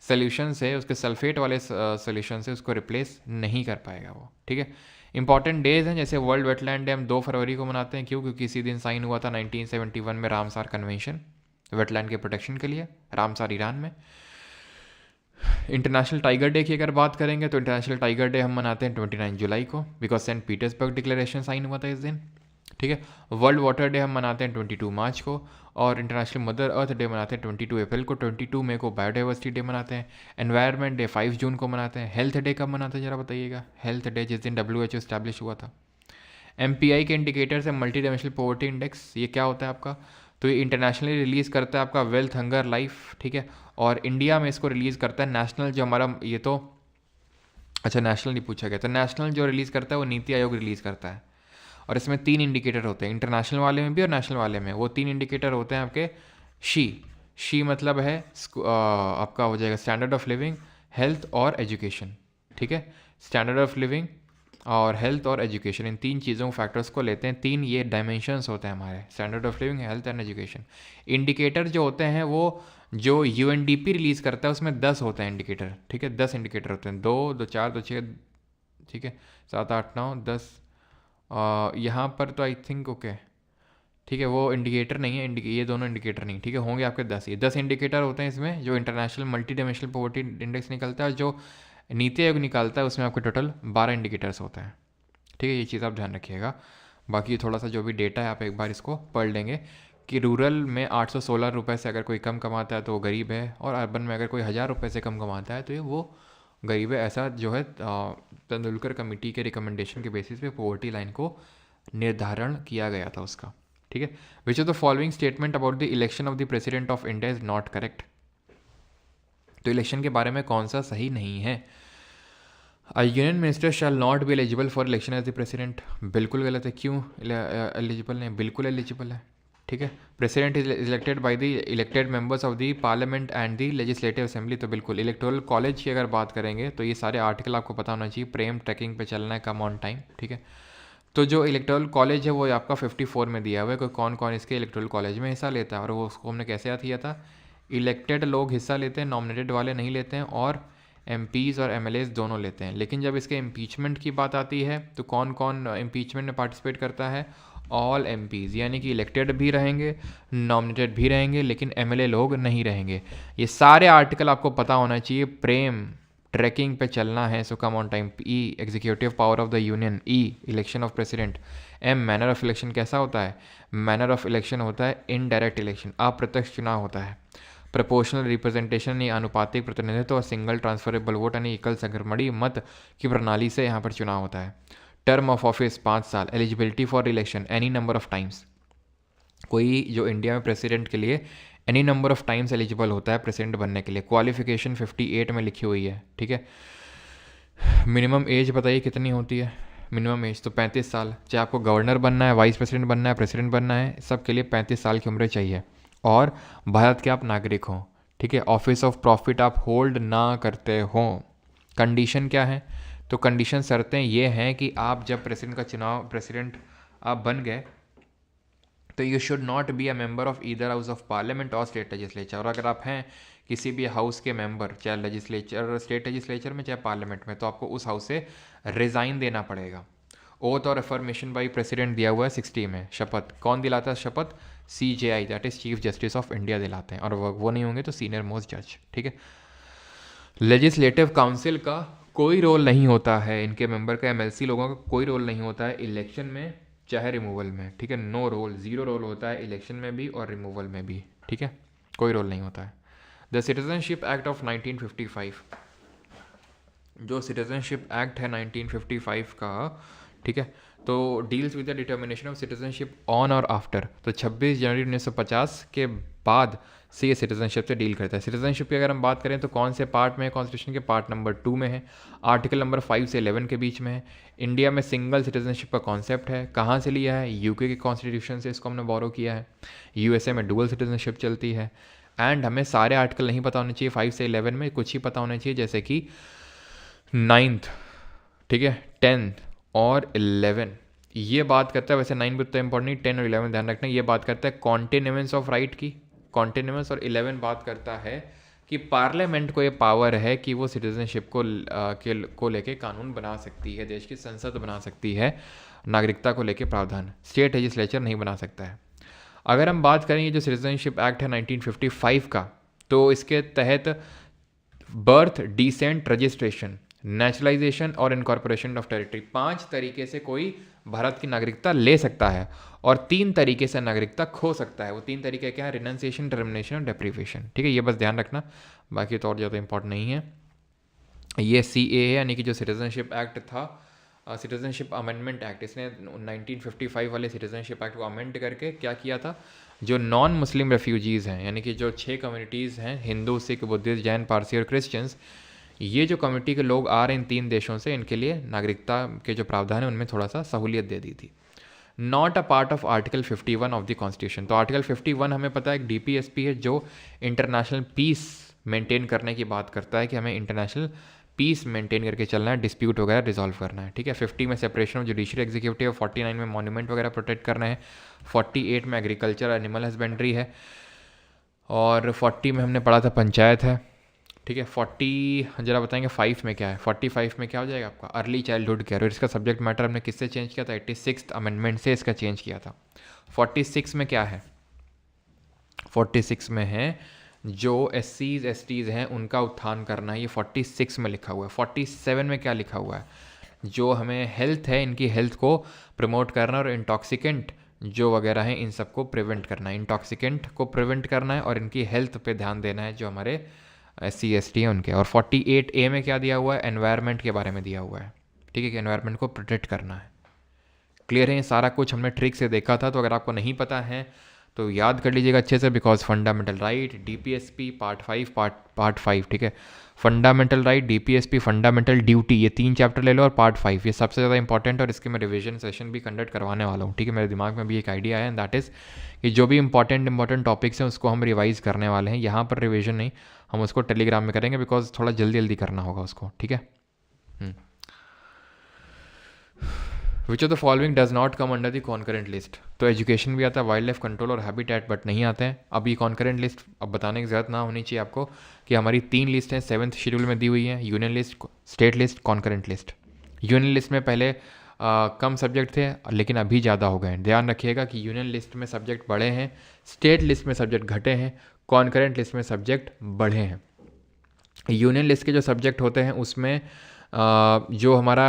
सोल्यूशन से, उसके सल्फेट वाले सोल्यूशन से उसको रिप्लेस नहीं कर पाएगा वो, ठीक है। इंपॉर्टेंट डेज हैं जैसे वर्ल्ड वेटलैंड डे हम 2 फरवरी को मनाते हैं, क्यों? क्योंकि इसी दिन साइन हुआ था 1971 में रामसार कन्वेंशन वेटलैंड के प्रोटेक्शन के लिए, रामसार ईरान में। इंटरनेशनल टाइगर डे की अगर बात करेंगे तो इंटरनेशनल टाइगर डे हम मनाते हैं 29 जुलाई को, because Saint Petersburg declaration sign हुआ था इस दिन, ठीक है। वर्ल्ड वाटर डे हम मनाते हैं 22 मार्च को, और इंटरनेशनल मदर अर्थ डे मनाते हैं 22 अप्रैल को, 22 मई को बायोडाइवर्सिटी डे मनाते हैं, एनवायरनमेंट डे 5 जून को मनाते हैं। हेल्थ डे कब मनाते हैं ज़रा बताइएगा? हेल्थ डे जिस दिन WHO इस्टेब्लिश हुआ था। MPI के इंडिकेटर्स है मल्टी डायमेंशनल पॉवर्टी इंडेक्स, ये क्या होता है आपका? तो ये इंटरनेशनली रिलीज़ करता है आपका वेल्थ हंगर लाइफ, ठीक है। और इंडिया में इसको रिलीज़ करता है नेशनल, जो हमारा ये तो अच्छा नेशनल नहीं पूछा गया, तो नेशनल जो रिलीज़ करता है वो नीति आयोग रिलीज़ करता है। और इसमें 3 इंडिकेटर होते हैं, इंटरनेशनल वाले में भी और नेशनल वाले में। वो 3 इंडिकेटर होते हैं आपके शी मतलब है आपका हो जाएगा स्टैंडर्ड ऑफ लिविंग, हेल्थ और एजुकेशन, ठीक है। स्टैंडर्ड ऑफ लिविंग और हेल्थ और एजुकेशन, इन 3 चीज़ों फैक्टर्स को लेते हैं। 3 ये डायमेंशंस होते हैं हमारे, standard of living, health and education. Indicator जो होते हैं वो जो UNDP रिलीज़ करता है उसमें 10 होते हैं इंडिकेटर, ठीक है। 10 इंडिकेटर होते हैं, 2, 2, 4, 2, 6, ठीक है, 7, 8, 9, 10। यहाँ पर तो आई थिंक ओके, ठीक है, वो इंडिकेटर नहीं है, ये दोनों इंडिकेटर नहीं, ठीक है, होंगे आपके 10। ये 10 इंडिकेटर होते हैं इसमें, जो international multi dimensional poverty index निकलता है और जो नीति आयोग निकालता है उसमें आपके टोटल 12 इंडिकेटर्स होते हैं, ठीक है। ये चीज़ आप ध्यान रखिएगा। बाकी थोड़ा सा जो भी डेटा है आप एक बार इसको पढ़ लेंगे कि रूरल में 816 रुपये से अगर कोई कम कमाता है तो वो गरीब है, और अर्बन में अगर कोई 1000 रुपये से कम कमाता है तो ये वो गरीब है। ऐसा जो है तेंदुलकर कमेटी के रिकमेंडेशन के बेसिस पे पॉवर्टी लाइन को निर्धारण किया गया था उसका, ठीक है। Which of the following statement about the election of the president of India is not correct? तो इलेक्शन के बारे में कौन सा सही नहीं है? A union minister shall not be eligible for election as the president, बिल्कुल गलत है। क्यों एलिजिबल नहीं? बिल्कुल एलिजिबल है, ठीक है। President is elected by the elected members of the parliament and the legislative assembly, तो बिल्कुल। इलेक्टोरल कॉलेज की अगर बात करेंगे तो ये सारे आर्टिकल आपको पता होना चाहिए। प्रेम ट्रैकिंग पे चलना है, कम ऑन टाइम, ठीक है। तो जो इलेक्टोरल कॉलेज है वो आपका 54 में दिया हुआ है, कौन कौन इसके इलेक्टोरल कॉलेज में हिस्सा लेता है, और वो उसको हमने कैसे याद किया था? इलेक्टेड लोग हिस्सा लेते हैं, नॉमिनेटेड वाले नहीं लेते हैं, और MPs और MLAs दोनों लेते हैं। लेकिन जब इसके इम्पीचमेंट की बात आती है तो कौन कौन इम्पीचमेंट में पार्टिसिपेट करता है? ऑल MPs, यानी कि इलेक्टेड भी रहेंगे, नॉमिनेटेड भी रहेंगे, लेकिन MLA लोग नहीं रहेंगे। ये सारे आर्टिकल आपको पता होना चाहिए। प्रेम ट्रैकिंग पे चलना है, so come on time. E executive power of the union, E election of president, M manner of election कैसा होता है? मैनर ऑफ इलेक्शन होता है इनडायरेक्ट इलेक्शन, अप्रत्यक्ष चुनाव होता है। प्रोपोर्शनल रिप्रेजेंटेशन यानी अनुपातिक प्रतिनिधित्व, और सिंगल ट्रांसफरेबल वोट यानी एकल संक्रमणीय मत की प्रणाली से यहाँ पर चुनाव होता है। टर्म ऑफ ऑफिस 5 साल। Eligibility for election any number of times, कोई जो इंडिया में प्रेसिडेंट के लिए any number of times eligible होता है प्रेसिडेंट बनने के लिए। क्वालिफिकेशन 58 में लिखी हुई है, ठीक है। मिनिमम एज बताइए कितनी होती है? मिनिमम एज तो 35 साल, चाहे आपको गवर्नर बनना है, वाइस प्रेसिडेंट बनना है, प्रेसिडेंट बनना है, सब के लिए 35 साल की उम्र चाहिए। और भारत के आप नागरिक हों, ठीक है। ऑफिस ऑफ प्रॉफिट आप होल्ड ना करते हों। कंडीशन क्या है? तो कंडीशन शर्तें ये हैं कि आप जब प्रेसिडेंट आप बन गए तो you should not be a member of either house of parliament और स्टेट लेजिस्लेचर। और अगर आप हैं किसी भी हाउस के मेंबर, चाहे लेजिस्लेचर, स्टेट लेजिस्लेचर में, चाहे पार्लियामेंट में, तो आपको उस हाउस से रिज़ाइन देना पड़ेगा। ओथ और अफर्मेशन बाई प्रेसिडेंट दिया हुआ है 60 में। शपथ कौन दिलाता है? शपथ CJI, that is chief justice of India दिलाते हैं, और वो नहीं होंगे तो सीनियर मोस्ट जज, ठीक है। लेजिस्लेटिव काउंसिल का कोई रोल नहीं होता है, इनके मेंबर का, MLC लोगों का कोई रोल नहीं होता है इलेक्शन में चाहे रिमूवल में, ठीक है। नो रोल, 0 रोल होता है इलेक्शन में भी और रिमूवल में भी, ठीक है, कोई रोल नहीं होता है। द सिटीजनशिप एक्ट ऑफ 1955, जो सिटीजनशिप एक्ट है 1955 का, ठीक है, तो deals with the determination of citizenship on और आफ्टर। तो 26 जनवरी 1950 के बाद से ये सिटीजनशिप से डील करता है। सिटीजनशिप की अगर हम बात करें तो कौन से पार्ट में है? कॉन्स्टिट्यूशन के पार्ट नंबर 2 में है, आर्टिकल नंबर 5 से 11 के बीच में है। इंडिया में सिंगल सिटीजनशिप का कॉन्सेप्ट है। कहाँ से लिया है? UK के कॉन्स्टिट्यूशन से इसको हमने बोरो किया है। USA में डुअल सिटीजनशिप चलती है। एंड हमें सारे आर्टिकल नहीं पता होने चाहिए 5 से 11 में, कुछ ही पता होने चाहिए, जैसे कि 9th, ठीक है, 10th और 11। ये बात करता है, वैसे 9 भी तो इंपॉर्टेंट नहीं, 10 और 11 ध्यान रखना। ये बात करता है कॉन्टिन्यूएंस ऑफ राइट की, कॉन्टिन्यूएंस, और 11 बात करता है कि पार्लियामेंट को ये पावर है कि वो सिटीजनशिप को लेके कानून बना सकती है, देश की संसद बना सकती है, नागरिकता को लेके प्रावधान। स्टेट लेजिस्लेचर नहीं बना सकता है। अगर हम बात करें ये जो सिटीजनशिप एक्ट है 1955 का, तो इसके तहत बर्थ, डिसेंट, रजिस्ट्रेशन, नेचुरलाइजेशन और इनकॉर्पोरेशन ऑफ टेरिटरी, 5 तरीके से कोई भारत की नागरिकता ले सकता है और 3 तरीके से नागरिकता खो सकता है। वो 3 तरीके क्या है? रिनंसिएशन, टर्मिनेशन और डेप्रीवेशन। ठीक है, ये बस ध्यान रखना, बाकी तो और ज़्यादा इंपॉर्टेंट नहीं है। ये CAA यानी कि जो सिटीजनशिप एक्ट था, सिटीजनशिप अमेंडमेंट एक्ट, इसने 1955 वाले सिटीजनशिप एक्ट को अमेंड करके क्या किया था? जो नॉन मुस्लिम रेफ्यूजीज़ हैं, यानी कि जो 6 कम्युनिटीज़ हैं, हिंदू, सिख, बुद्धिस्ट, जैन, पारसी और क्रिश्चियंस, ये जो कम्युनिटी के लोग आ रहे हैं इन 3 देशों से, इनके लिए नागरिकता के जो प्रावधान है उनमें थोड़ा सा सहूलियत दे दी थी। Not a part of article 51 of the constitution. तो आर्टिकल 51 हमें पता है एक DPSP है जो इंटरनेशनल पीस मेंटेन करने की बात करता है कि हमें इंटरनेशनल पीस मेंटेन करके चलना है, डिस्प्यूट वगैरह रिजॉल्व करना है। ठीक है, 50 में सेपरेशन ऑफ जुडिशरी एग्जीक्यूटिव, 49 में मॉन्यूमेंट वगैरह प्रोटेक्ट करना है, 48 में एग्रीकल्चर एनिमल हस्बेंड्री है, और 40 में हमने पढ़ा था पंचायत है। ठीक है, 40 जरा बताएंगे 5 में क्या है? 45 में क्या हो जाएगा आपका? Early childhood care. और इसका सब्जेक्ट मैटर हमने किससे चेंज किया था? 86th अमेंडमेंट से इसका चेंज किया था। 46 में क्या है? 46 में है जो SCs STs हैं उनका उत्थान करना है, ये 46 में लिखा हुआ है। 47 में क्या लिखा हुआ है? जो हमें हेल्थ है, इनकी हेल्थ को प्रमोट करना और इंटॉक्सिकेंट जो वगैरह हैं इन सबको प्रिवेंट करना है, इंटॉक्सिकेंट को प्रिवेंट करना है और इनकी हेल्थ पे ध्यान देना है जो हमारे SC ST हैं उनके। और 48A में क्या दिया हुआ है? एनवायरनमेंट के बारे में दिया हुआ है। ठीक है, कि एनवायरनमेंट को प्रोटेक्ट करना है। क्लियर है? ये सारा कुछ हमने ट्रिक से देखा था, तो अगर आपको नहीं पता है तो याद कर लीजिएगा अच्छे से, because fundamental right, DPSP part 5, ठीक है, fundamental right, DPSP, fundamental duty, ये 3 चैप्टर ले लो, और पार्ट 5 ये सबसे ज़्यादा इंपॉर्टेंट, और इसके मैं रिवीजन सेशन भी कंडक्ट करवाने वाला हूँ। ठीक है, मेरे दिमाग में भी एक आइडिया है, एंड दैट इज़ कि जो भी इंपॉर्टेंट टॉपिक्स हैं उसको हम रिवाइज़ करने वाले हैं। यहाँ पर रिविजन नहीं, हम उसको टेलीग्राम में करेंगे, बिकॉज थोड़ा जल्दी करना होगा उसको। ठीक है, which of the following does not come under the concurrent list. तो एजुकेशन भी आता है, वाइल्ड लाइफ कंट्रोल और हैबिटेट, बट नहीं आते हैं। अब ये कॉन्करेंट लिस्ट अब बताने की ज़रूरत ना होनी चाहिए आपको कि हमारी 3 लिस्ट हैं 7th शेड्यूल में दी हुई है, union list, state list, concurrent list. Union list में पहले कम सब्जेक्ट थे लेकिन अभी ज़्यादा हो गए हैं। ध्यान रखिएगा कि यूनियन लिस्ट में सब्जेक्ट बढ़े हैं, स्टेट लिस्ट में सब्जेक्ट घटे हैं, कॉन्करेंट लिस्ट में सब्जेक्ट बढ़े हैं। यूनियन लिस्ट के जो सब्जेक्ट होते हैं उसमें जो हमारा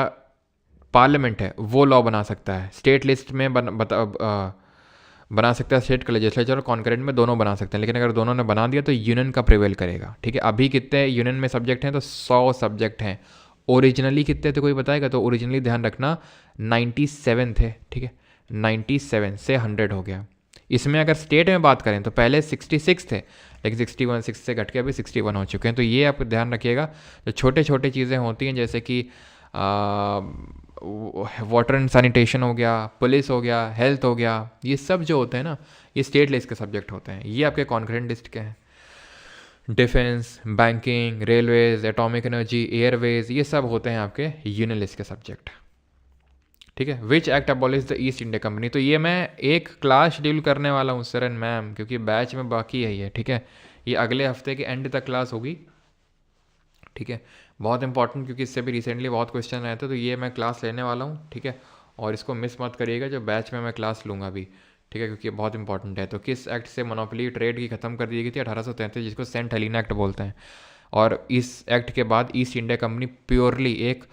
पार्लियामेंट है वो लॉ बना सकता है, स्टेट लिस्ट में बना सकता है स्टेट का लेजिस्लेचर, और कॉन्करेंट में दोनों बना सकते हैं। लेकिन अगर दोनों ने बना दिया तो यूनियन का प्रिवेल करेगा। ठीक है, अभी कितने यूनियन में सब्जेक्ट हैं? तो 100 सब्जेक्ट हैं। ओरिजिनली कितने थे कोई बताएगा? तो ओरिजिनली ध्यान रखना 97 थे। ठीक है, 97 से 100 हो गया। इसमें अगर स्टेट में बात करें तो पहले 66 थे, लेकिन 61 6 से घट के अभी 61 हो चुके हैं। तो ये आप ध्यान रखिएगा, जो छोटे छोटे चीज़ें होती हैं जैसे कि वाटर एंड सैनिटेशन हो गया, पुलिस हो गया, हेल्थ हो गया, ये सब जो होते हैं ना, ये स्टेट लिस्ट के सब्जेक्ट होते हैं। ये आपके कॉन्करेंट लिस्ट के हैं। Defence, banking, railways, atomic energy, Airways, ये सब होते हैं आपके यूनियन लिस्ट के सब्जेक्ट। ठीक है, which act abolish the east India company. तो ये मैं एक क्लास शेड्यूल करने वाला हूँ सर एंड मैम, क्योंकि बैच में बाकी है ये। ठीक है, ये अगले हफ्ते के एंड तक क्लास होगी। ठीक है, बहुत इंपॉर्टेंट, क्योंकि इससे भी रिसेंटली बहुत क्वेश्चन आए थे, तो ये मैं क्लास लेने वाला हूँ। ठीक है, और इसको मिस मत करिएगा, जो बैच में मैं क्लास लूँगा अभी। ठीक है, क्योंकि ये बहुत इंपॉर्टेंट है। तो किस एक्ट से मोनोपोली ट्रेड की खत्म कर दी गई थी? 1833, जिसको सेंट हेलिना एक्ट बोलते हैं। और इस एक्ट के बाद ईस्ट इंडिया कंपनी प्योरली एक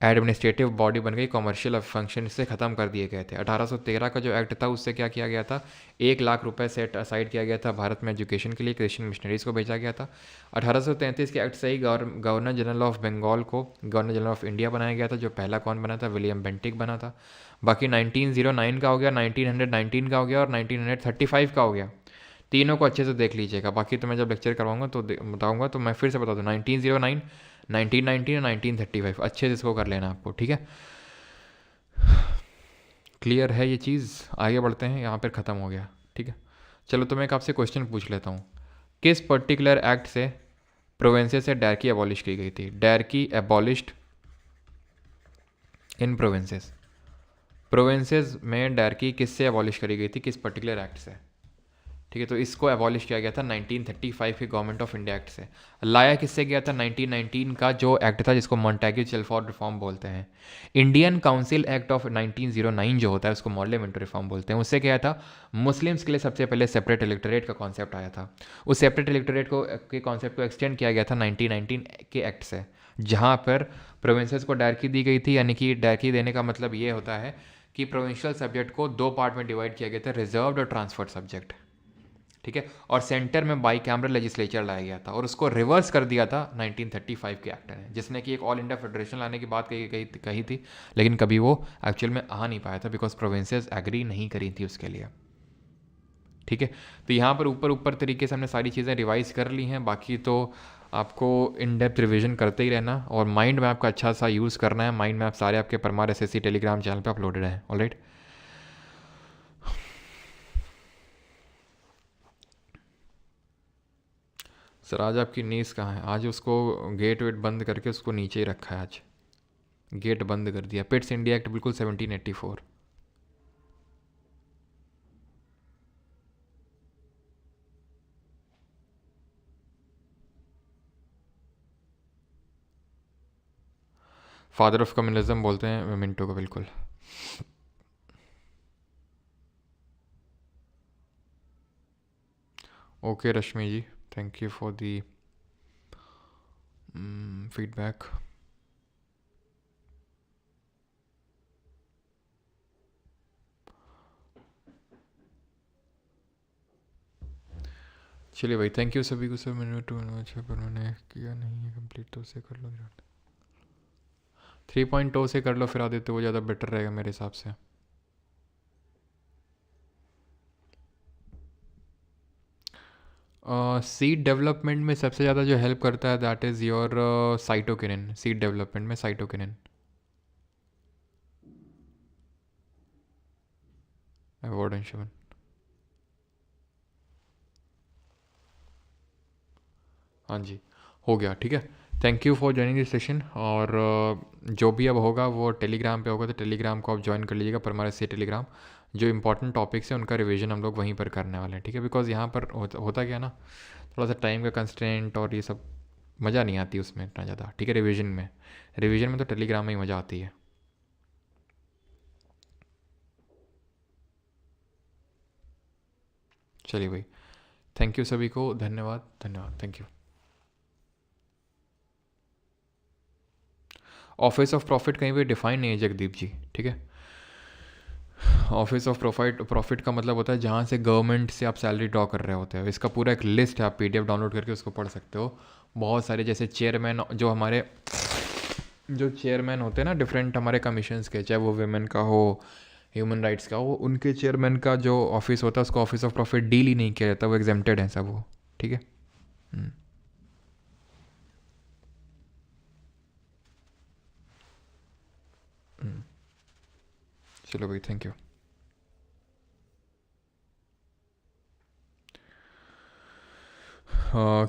एडमिनिस्ट्रेटिव बॉडी बन गई, कमर्शियल फंक्शन से ख़त्म कर दिए गए थे। 1813 का जो एक्ट था उससे क्या किया गया था? 1 लाख रुपए सेट असाइड किया गया था भारत में एजुकेशन के लिए, क्रिश्चियन मिशनरीज़ को भेजा गया था। 1833 के एक्ट से ही गवर्नर जनरल ऑफ बंगाल को गवर्नर जनरल ऑफ इंडिया बनाया गया था। जो पहला कौन बना था? विलियम बेंटिक बना था। बाकी 1909 का हो गया, 1919 का हो गया और 1935 का हो गया। तीनों को अच्छे से देख लीजिएगा, बाकी तो मैं जब लेक्चर करवाऊंगा तो बताऊंगा, तो मैं फिर से बता दूँ 1909, 1919 और 1935 अच्छे से इसको कर लेना आपको। ठीक है, क्लियर है ये चीज़? आगे बढ़ते हैं, यहाँ पर ख़त्म हो गया। ठीक है, चलो तो मैं एक आपसे क्वेश्चन पूछ लेता हूँ। किस पर्टिकुलर एक्ट से प्रोविंसेस से डायरकी एबॉलिश की गई थी? डायरकी एबॉलिश्ड इन प्रोविंसेस। प्रोविंसेस में डायरकी किससे एबॉलिश करी गई थी? किस पर्टिकुलर एक्ट से? ठीक है। तो इसको एबॉलिश किया गया था 1935 के गवर्नमेंट ऑफ इंडिया एक्ट से। लाया किससे गया था? 1919 का जो एक्ट था जिसको मॉन्टेग्यू चिलफोर्ड रिफॉर्म बोलते हैं। इंडियन काउंसिल एक्ट ऑफ 1909 जो होता है उसको मॉडल रिफॉर्म बोलते हैं। उससे क्या था? मुस्लिम्स के लिए सबसे पहले सेपरेट इलेक्टोरेट का कॉन्सेप्ट आया था। उस सेपरेट इलेक्टोरेट को के कॉन्सेप्ट को एक्सटेंड किया गया था 1919 के एक्ट से, जहाँ पर प्रोविंसेस को डायरेक्टरी दी गई थी। यानी कि डायरेक्टरी देने का मतलब ये होता है कि प्रोविंशियल सब्जेक्ट को दो पार्ट में डिवाइड किया गया था, रिजर्व्ड और ट्रांसफर्ड सब्जेक्ट। ठीक है। और सेंटर में बाई कैमरल लेजिस्लेचर लाया गया था और उसको रिवर्स कर दिया था 1935 के एक्ट ने, जिसने कि एक ऑल इंडिया फेडरेशन लाने की बात कही थी, लेकिन कभी वो एक्चुअल में आ नहीं पाया था बिकॉज प्रोविंसेस एग्री नहीं करी थी उसके लिए। ठीक है। तो यहाँ पर ऊपर तरीके से हमने सारी चीज़ें रिवाइज कर ली हैं। बाकी तो आपको इन डेप्थ रिविजन करते ही रहना और माइंड मैप का अच्छा सा यूज़ करना है। माइंड मैप सारे आपके परमार SSC टेलीग्राम चैनल पे अपलोडेड है। ऑलराइट। सर आज आपकी नीस कहाँ है? आज उसको गेट वेट बंद करके उसको नीचे ही रखा है। आज गेट बंद कर दिया। पिट्स इंडिया एक्ट बिल्कुल 1784। फादर ऑफ कम्युनिज्म बोलते हैं मिंटो को। बिल्कुल। Okay Rashmi ji, thank you for the feedback. चलिए भाई, थैंक यू सभी को। सर मैंने 2 अच्छा पर मैंने किया नहीं है कंप्लीट, तो उसे कर लो। 3.0 से कर लो फिर आदित्य, वो ज़्यादा बेटर रहेगा मेरे हिसाब से। सीड डेवलपमेंट में सबसे ज़्यादा जो हेल्प करता है that is your cytokinin. Seed development में साइटोकिनिन। अवॉर्ड अंशुमन। हाँ जी, हो गया। ठीक है। Thank you for joining this session. और जो भी अब होगा वो टेलीग्राम पे होगा, तो टेलीग्राम को आप ज्वाइन कर लीजिएगा, परमार SSC टेलीग्राम। जो इंपॉर्टेंट टॉपिक्स हैं उनका रिवीजन हम लोग वहीं पर करने वाले हैं। ठीक है। बिकॉज यहाँ पर होता क्या ना, थोड़ा सा टाइम का कंस्ट्रेंट और ये सब मज़ा नहीं आती उसमें इतना ज़्यादा। ठीक है। रिवीजन में तो टेलीग्राम में ही मज़ा आती है। चलिए भाई, थैंक यू सभी को। धन्यवाद धन्यवाद, thank you. Office of profit कहीं भी डिफाइन नहीं है जगदीप जी। ठीक है। ऑफिस ऑफ प्रॉफिट का मतलब होता है जहाँ से गवर्नमेंट से आप सैलरी ड्रॉ कर रहे होते हो। इसका पूरा एक लिस्ट है, आप PDF डाउनलोड करके उसको पढ़ सकते हो। बहुत सारे जैसे चेयरमैन, जो चेयरमैन होते हैं ना डिफरेंट हमारे कमीशंस के, चाहे वो वुमेन का हो, ह्यूमन राइट्स का हो, उनके चेयरमैन का जो ऑफिस होता है उसको ऑफिस ऑफ प्रॉफिट डील ही नहीं किया जाता, वो एग्जेम्प्टेड है सब वो। ठीक है। चलो भाई, थैंक यू।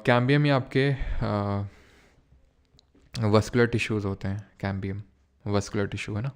कैम्बियम में आपके वस्कुलर टिश्यूज़ होते हैं। कैम्बियम वस्कुलर टिश्यू है ना।